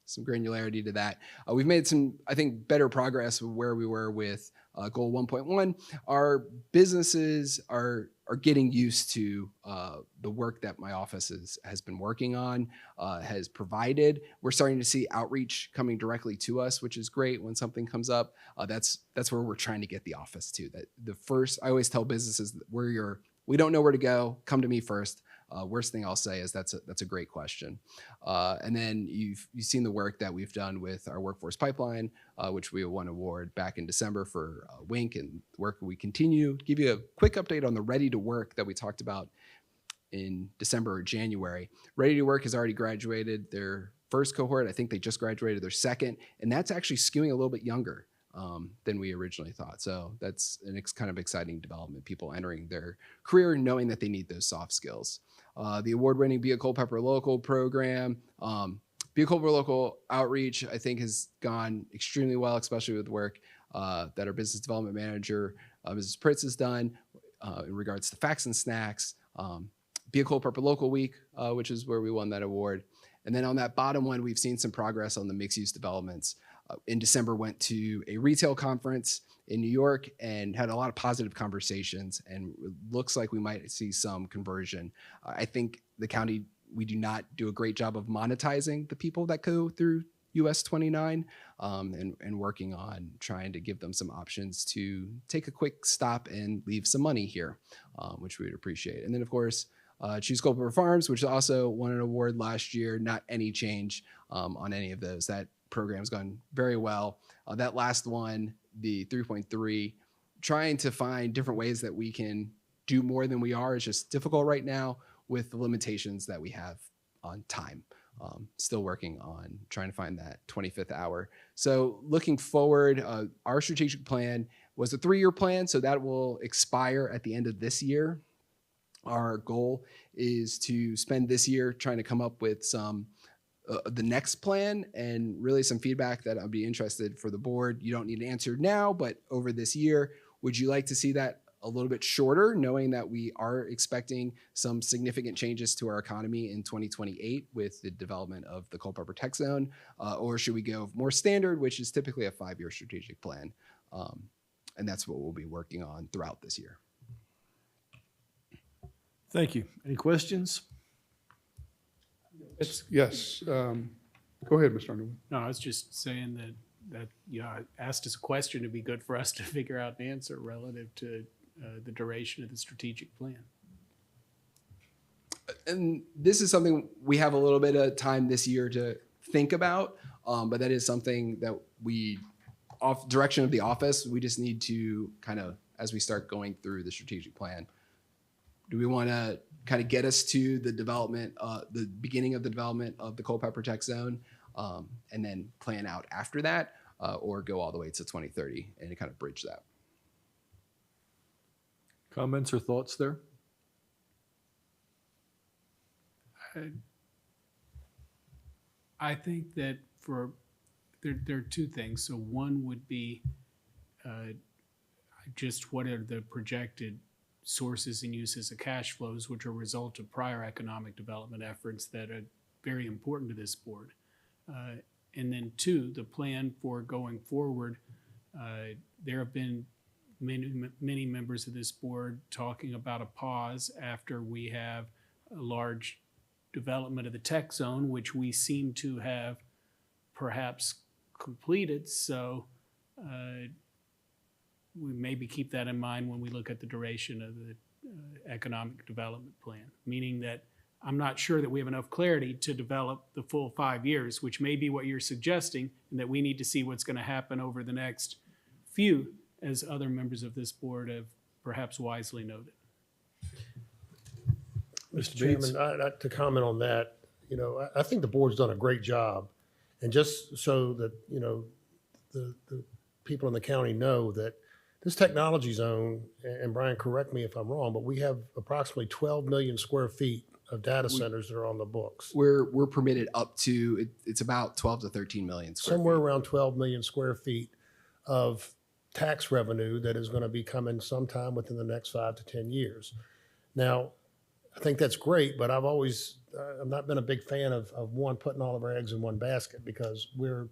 some granularity to that. We've made some, I think, better progress with where we were with goal 1.1. Our businesses are getting used to the work that my office has been working on, has provided. We're starting to see outreach coming directly to us, which is great when something comes up. That's where we're trying to get the office to. That the first, I always tell businesses that we don't know where to go, come to me first. Worst thing I'll say is that's a great question. And then you've seen the work that we've done with our workforce pipeline, which we won award back in December for WINK, and work we continue. Give you a quick update on the Ready to Work that we talked about in December or January. Ready to Work has already graduated their first cohort. I think they just graduated their second, and that's actually skewing a little bit younger than we originally thought. So that's an kind of exciting development, people entering their career knowing that they need those soft skills. The award-winning Be a Culpeper Local program, Be a Culpeper Local outreach, I think has gone extremely well, especially with the work that our business development manager, Mrs. Pritz, has done in regards to facts and snacks. Be a Culpeper Local Week, which is where we won that award. And then on that bottom one, we've seen some progress on the mixed-use developments. In December, went to a retail conference in New York and had a lot of positive conversations, and it looks like we might see some conversion. I think the county, we do not do a great job of monetizing the people that go through US 29, and working on trying to give them some options to take a quick stop and leave some money here, which we would appreciate. And then, of course, Choose Culpeper Farms, which also won an award last year. Not any change on any of those. That program's gone very well. That last one, the 3.3, trying to find different ways that we can do more than we are is just difficult right now with the limitations that we have on time. Still working on trying to find that 25th hour. So looking forward, our strategic plan was a 3-year plan, so that will expire at the end of this year. Our goal is to spend this year trying to come up with some the next plan, and really some feedback that I'd be interested for the board. You don't need an answer now, but over this year, would you like to see that a little bit shorter, knowing that we are expecting some significant changes to our economy in 2028 with the development of the Culpeper Tech Zone? Or should we go more standard, which is typically a 5-year strategic plan? And that's what we'll be working on throughout this year. Thank you. Any questions? Yes. Go ahead, Mr. Underwood. No, I was just saying that I asked us a question to be good for us to figure out an answer relative to the duration of the strategic plan. and this is something we have a little bit of time this year to think about, but that is something that we, off direction of the office, we just need to kind of, as we start going through the strategic plan, do we want to kind of get us to the development, the beginning of the development of the Culpeper Tech Zone, and then plan out after that, or go all the way to 2030 and kind of bridge that? Comments or thoughts there? I think that there are two things. So one would be just what are the projected sources and uses of cash flows, which are a result of prior economic development efforts that are very important to this board. And then two, the plan for going forward. There have been many members of this board talking about a pause after we have a large development of the tech zone, which we seem to have perhaps completed. So we maybe keep that in mind when we look at the duration of the economic development plan, meaning that I'm not sure that we have enough clarity to develop the full 5 years, which may be what you're suggesting, and that we need to see what's going to happen over the next few, as other members of this board have perhaps wisely noted. Mr. Chairman, to comment on that, I think the board's done a great job. And just so that, the people in the county know that this technology zone, and Brian, correct me if I'm wrong, but we have approximately 12 million square feet of data centers that are on the books. We're permitted up to, it's about 12 to 13 million square Somewhere feet. around 12 million square feet of tax revenue that is going to be coming sometime within the next 5 to 10 years. Now, I think that's great, but I've not been a big fan of one, putting all of our eggs in one basket, because we're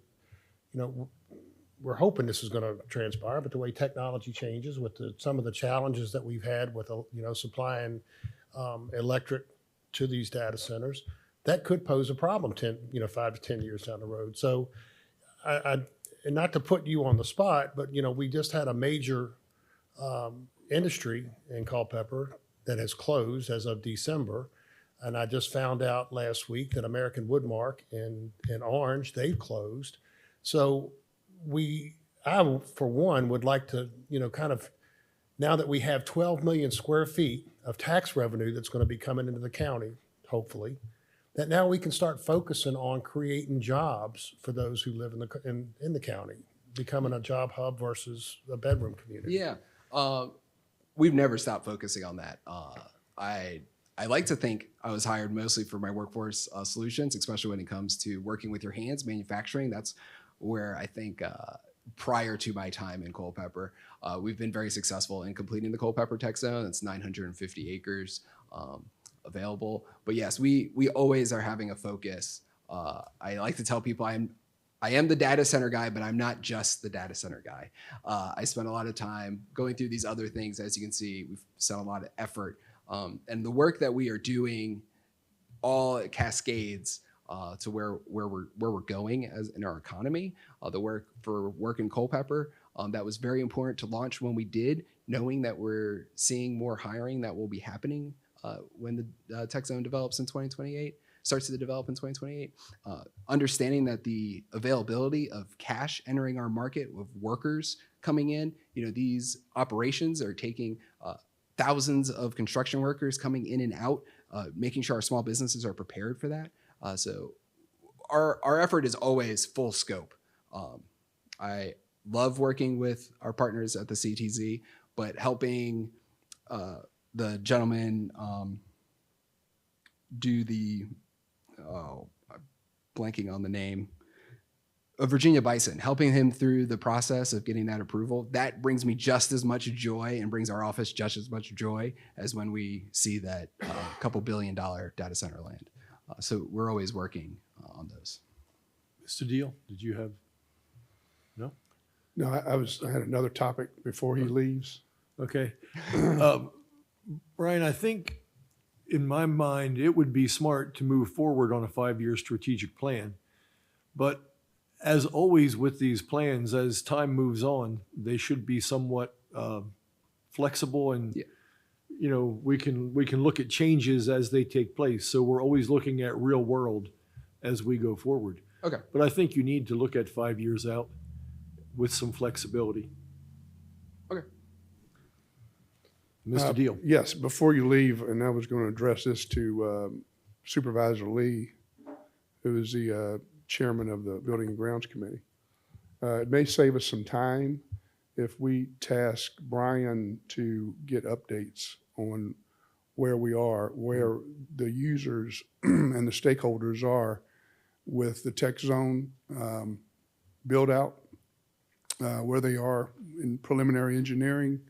hoping this is going to transpire, but the way technology changes with some of the challenges that we've had with, supplying electric to these data centers, that could pose a problem 5 to 10 years down the road. So and not to put you on the spot, but, we just had a major industry in Culpeper that has closed as of December. And I just found out last week that American Woodmark in Orange, they've closed. So I, for one, would like to, kind of, now that we have 12 million square feet of tax revenue that's going to be coming into the county, hopefully, that now we can start focusing on creating jobs for those who live in the county, becoming a job hub versus a bedroom community. Yeah. We've never stopped focusing on that. I like to think I was hired mostly for my workforce solutions, especially when it comes to working with your hands, manufacturing. That's where I think prior to my time in Culpeper, we've been very successful in completing the Culpeper Tech Zone. It's 950 acres available. But yes, we always are having a focus. I like to tell people I am the data center guy, but I'm not just the data center guy. I spend a lot of time going through these other things. As you can see, we've spent a lot of effort. And the work that we are doing all cascades to where we're going as in our economy. The work in Culpeper, that was very important to launch when we did, knowing that we're seeing more hiring that will be happening when the tech zone develops in 2028. Starts to develop in 2028, understanding that the availability of cash entering our market with workers coming in, these operations are taking thousands of construction workers coming in and out, making sure our small businesses are prepared for that. So our effort is always full scope. I love working with our partners at the CTZ, but helping the gentleman do the, I'm blanking on the name, of Virginia Bison, helping him through the process of getting that approval. That brings me just as much joy and brings our office just as much joy as when we see that couple $2 billion data center land. So we're always working on those. Mr. Deal, did you have? No? No, I had another topic before he leaves. Okay. Brian, I think in my mind, it would be smart to move forward on a 5-year strategic plan. But as always with these plans, as time moves on, they should be somewhat flexible and you know, we can look at changes as they take place. So we're always looking at real world as we go forward. Okay. But I think you need to look at 5 years out with some flexibility. Okay. Mr. Deal. Yes, before you leave, and I was going to address this to Supervisor Lee, who is the chairman of the Building and Grounds Committee. It may save us some time if we task Brian to get updates on where we are, where the users and the stakeholders are with the tech zone build out, where they are in preliminary engineering,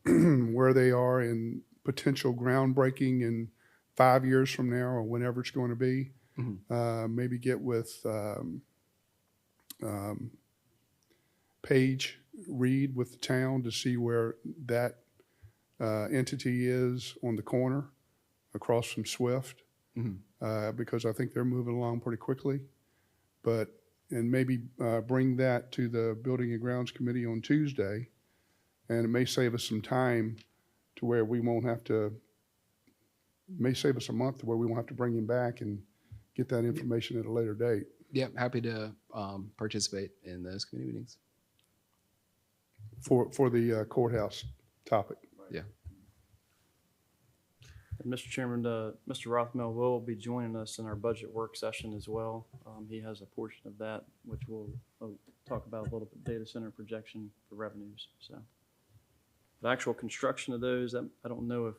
where they are in potential groundbreaking in 5 years from now or whenever it's going to be. Maybe get with Paige Reed with the town to see where that entity is on the corner across from Swift, because I think they're moving along pretty quickly. And maybe bring that to the Building and Grounds Committee on Tuesday, and it may save us some time to where we won't have to, may save us a month to where we won't have to bring him back and get that information at a later date. Yeah, happy to participate in those committee meetings. For the courthouse topic. Yeah. And Mr. Chairman, Mr. Rothmel will be joining us in our budget work session as well. He has a portion of that, which we'll talk about a little bit, data center projection for revenues. So the actual construction of those, I don't know if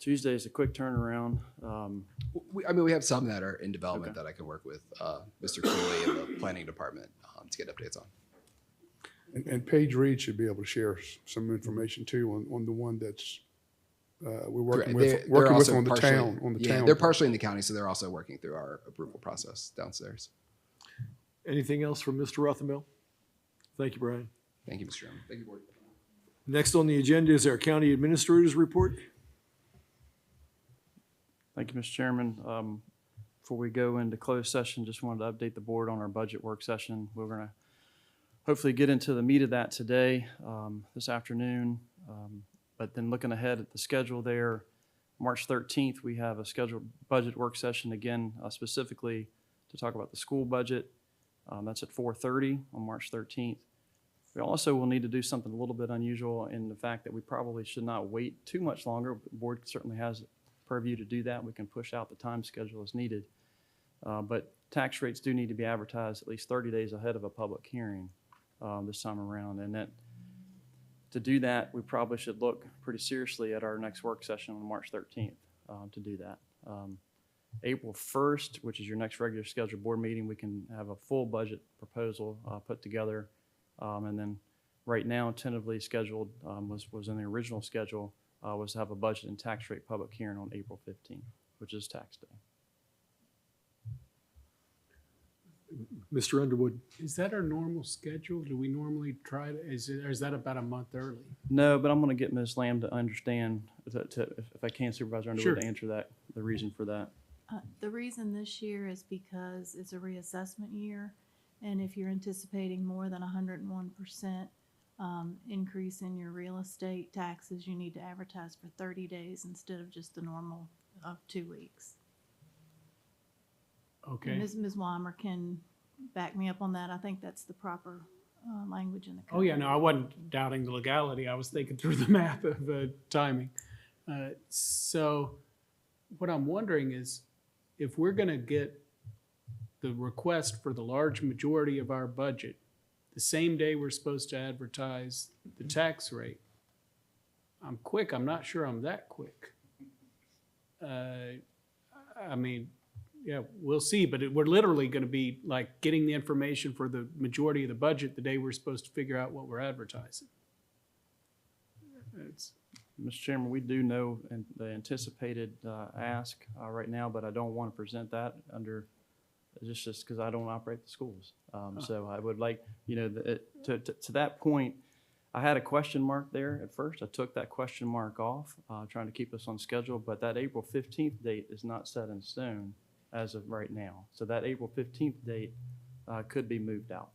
Tuesday is a quick turnaround. We have some that are in development that I can work with Mr. Cooley and the planning department to get updates on. And Paige Reed should be able to share some information too on the one that's we're working with, They're also on the partially- town. Yeah, they're partially in the county, so they're also working through our approval process downstairs. Anything else from Mr. Rothenberg? Thank you, Brian. Thank you, Mr. Chairman. Thank you, Board. Next on the agenda is our county administrator's report. Thank you, Mr. Chairman. Before we go into closed session, just wanted to update the board on our budget work session. We're going to hopefully get into the meat of that today, this afternoon. But then looking ahead at the schedule there, March 13th, we have a scheduled budget work session again, specifically to talk about the school budget. That's at 4:30 on March 13th. We also will need to do something a little bit unusual in the fact that we probably should not wait too much longer. The board certainly has purview to do that. We can push out the time schedule as needed. But tax rates do need to be advertised at least 30 days ahead of a public hearing this time around. And that to do that, we probably should look pretty seriously at our next work session on March 13th to do that. April 1st, which is your next regular scheduled board meeting, we can have a full budget proposal put together. And then right now, tentatively scheduled, was in the original schedule, was to have a budget and tax rate public hearing on April 15th, which is tax day. Mr. Underwood. Is that our normal schedule? Do we normally try to, or is that about a month early? No, but I'm going to get Ms. Lamb to understand, if I can, Supervisor Underwood, to answer that, the reason for that. The reason this year is because it's a reassessment year, and if you're anticipating more than 101% increase in your real estate taxes, you need to advertise for 30 days instead of just the normal of 2 weeks. Okay. Ms. Weimer can back me up on that. I think that's the proper language in the code. Oh, yeah, no, I wasn't doubting the legality. I was thinking through the math of the timing. So what I'm wondering is, if we're going to get the request for the large majority of our budget the same day we're supposed to advertise the tax rate, I'm quick. I'm not sure I'm that quick. I mean, yeah, we'll see, but we're literally going to be like getting the information for the majority of the budget the day we're supposed to figure out what we're advertising. Mr. Chairman, we do know the anticipated ask right now, but I don't want to present that under, just because I don't operate the schools. So I would like, to that point, I had a question mark there at first. I took that question mark off, trying to keep us on schedule, but that April 15th date is not set in stone as of right now. So that April 15th date could be moved out.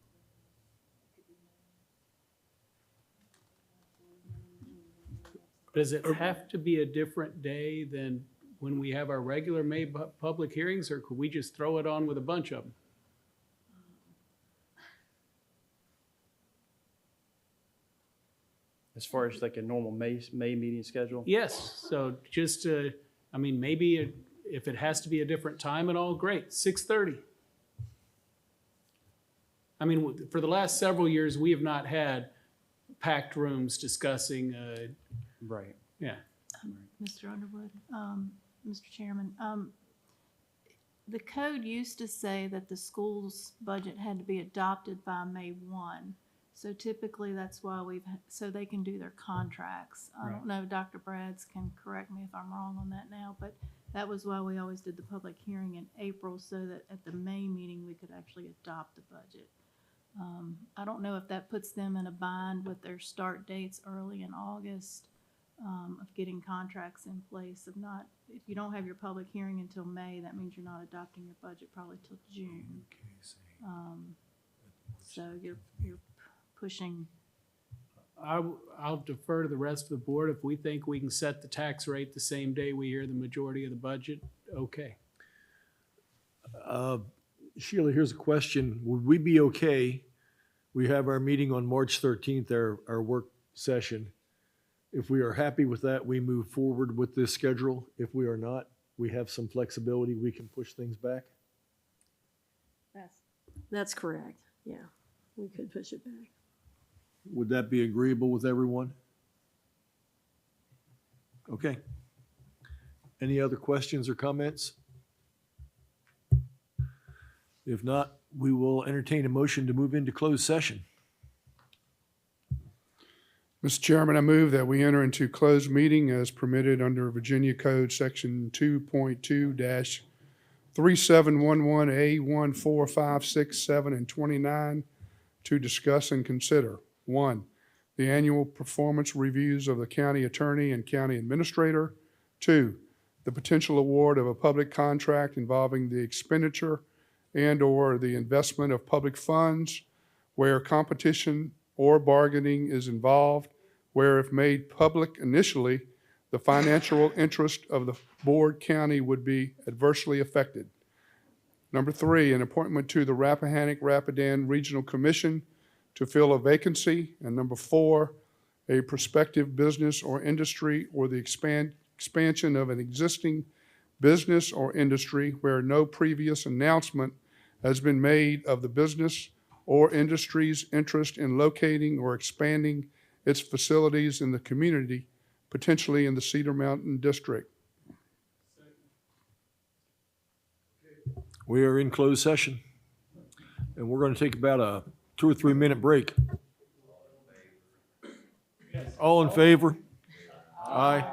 Does it have to be a different day than when we have our regular May public hearings, or could we just throw it on with a bunch of them? As far as like a normal May meeting schedule? Yes, so just, I mean, maybe if it has to be a different time and all, great, 6:30. I mean, for the last several years, we have not had packed rooms discussing, Right. yeah. Mr. Underwood, Mr. Chairman, the code used to say that the school's budget had to be adopted by May 1. So typically, that's why so they can do their contracts. I don't know, Dr. Brads can correct me if I'm wrong on that now, but that was why we always did the public hearing in April, so that at the May meeting, we could actually adopt the budget. I don't know if that puts them in a bind with their start dates early in August, of getting contracts in place. If you don't have your public hearing until May, that means you're not adopting your budget probably till June. So you're pushing. I'll defer to the rest of the board. If we think we can set the tax rate the same day we hear the majority of the budget, okay. Sheila, here's a question. Would we be okay? We have our meeting on March 13th, our work session. If we are happy with that, we move forward with this schedule. If we are not, we have some flexibility. We can push things back. That's correct, yeah. We could push it back. Would that be agreeable with everyone? Okay. Any other questions or comments? If not, we will entertain a motion to move into closed session. Mr. Chairman, I move that we enter into closed meeting as permitted under Virginia Code Section 2.2-3711A 1, 4, 5, 6, 7, and 29 to discuss and consider: 1, the annual performance reviews of the county attorney and county administrator; 2, the potential award of a public contract involving the expenditure and/or the investment of public funds where competition or bargaining is involved, where if made public initially, the financial interest of the board county would be adversely affected. Number 3, an appointment to the Rappahannock-Rapidan Regional Commission to fill a vacancy. And number 4, a prospective business or industry or the expansion of an existing business or industry where no previous announcement has been made of the business or industry's interest in locating or expanding its facilities in the community, potentially in the Cedar Mountain District. We are in closed session, and we're going to take about a 2 or 3 minute break. All in favor? Aye.